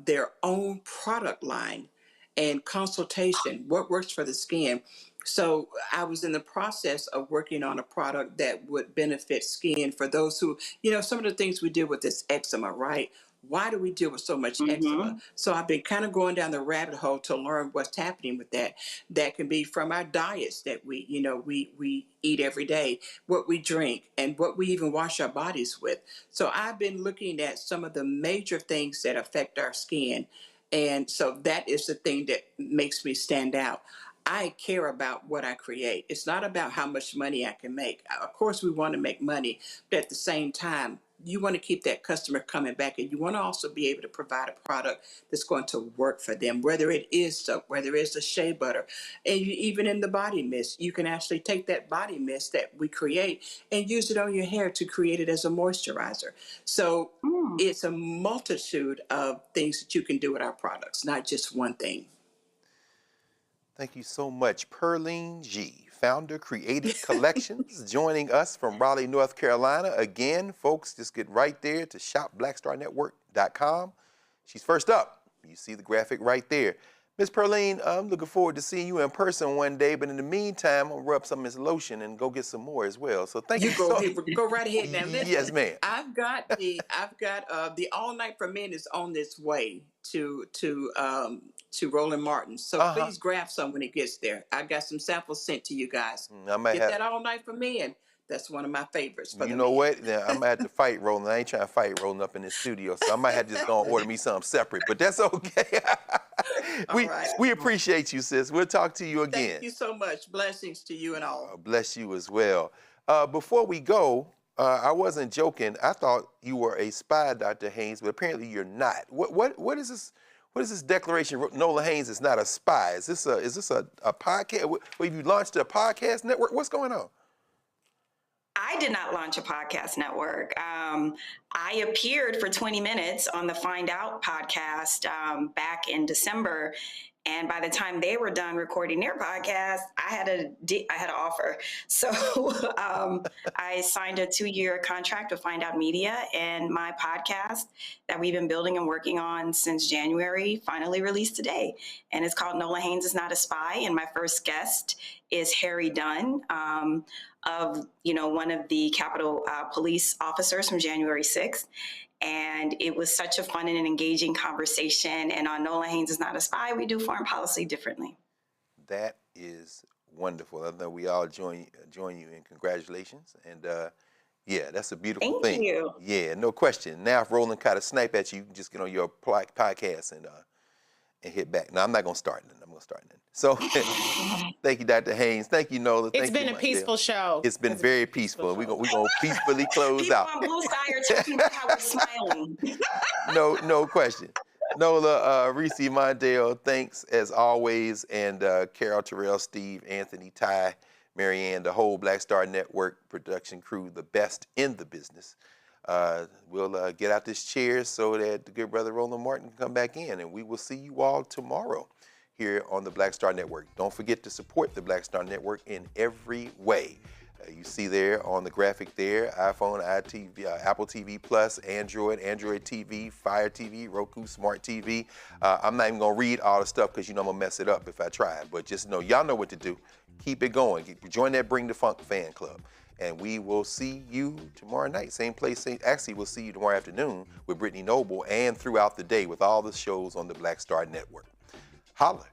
their own product line and consultation, what works for the skin. So I was in the process of working on a product that would benefit skin for those who, you know, some of the things we deal with this eczema, right? Why do we deal with so much eczema? So I've been kind of going down the rabbit hole to learn what's happening with that. That can be from our diets that we, you know, we eat every day, what we drink, and what we even wash our bodies with. So I've been looking at some of the major things that affect our skin. And so that is the thing that makes me stand out. I care about what I create. It's not about how much money I can make. Of course, we want to make money, but at the same time, you want to keep that customer coming back, and you want to also be able to provide a product that's going to work for them, whether it is soap, whether it's a shea butter, and even in the body mist, you can actually take that body mist that we create and use it on your hair to create it as a moisturizer. So it's a multitude of things that you can do with our products, not just one thing. Thank you so much, Pearline G, founder, Created Collections, joining us from Raleigh, North Carolina. Again, folks, just get right there to shopblackstarnetwork.com. She's first up. You see the graphic right there. Miss Pearline, I'm looking forward to seeing you in person one day, but in the meantime, I'll rub some of this lotion and go get some more as well. So thank you. Go right ahead now. Listen, yes, ma'am. I've got the All Night for Men is on this way to Roland Martin. So please grab some when it gets there. I got some samples sent to you guys. Get that All Night for Men. That's one of my favorites. You know what? Now, I'm going to have to fight Roland. I ain't trying to fight Roland up in this studio, so I might have to just go and order me something separate, but that's okay. We appreciate you, sis. We'll talk to you again. Thank you so much. Blessings to you and all. Bless you as well. Before we go, I wasn't joking. I thought you were a spy, Dr. Haynes, but apparently you're not. What is this? What is this declaration? Nola Haynes is not a spy. Is this a podcast? Have you launched a podcast network? What's going on? I did not launch a podcast network. I appeared for 20 minutes on the Find Out podcast back in December. And by the time they were done recording their podcast, I had an offer. So I signed a 2-year contract with Find Out Media, and my podcast that we've been building and working on since January finally released today. And it's called Nola Haynes is Not a Spy. And my first guest is Harry Dunn, of one of the Capitol Police officers from January 6th. And it was such a fun and an engaging conversation. And on Nola Haynes is Not a Spy, we do foreign policy differently. That is wonderful. I know we all join you in congratulations. And yeah, that's a beautiful thing. Thank you. Yeah, no question. Now, if Roland kind of snipe at you, you can just get on your podcast and hit back. Now, I'm not going to start then. I'm going to start then. So, thank you, Dr. Haynes. Thank you, Nola. It's been a peaceful show. It's been very peaceful. We're going to peacefully close out. People on Blue Sky are talking about how we're smiling. No question. Nola, Reese Mondale, thanks as always. And Carol, Terrell, Steve, Anthony, Ty, Marianne, the whole Black Star Network production crew, the best in the business. We'll get out this chair so that the good brother Roland Martin can come back in, and we will see you all tomorrow here on the Black Star Network. Don't forget to support the Black Star Network in every way. You see there on the graphic there, iPhone, iTV, Apple TV Plus, Android TV, Fire TV, Roku, Smart TV. I'm not even going to read all the stuff because I'm going to mess it up if I try. But just know, y'all know what to do. Keep it going. Join that Bring the Funk fan club. And we will see you tomorrow night. Same place. Actually, we'll see you tomorrow afternoon with Brittany Noble and throughout the day with all the shows on the Black Star Network. Holla.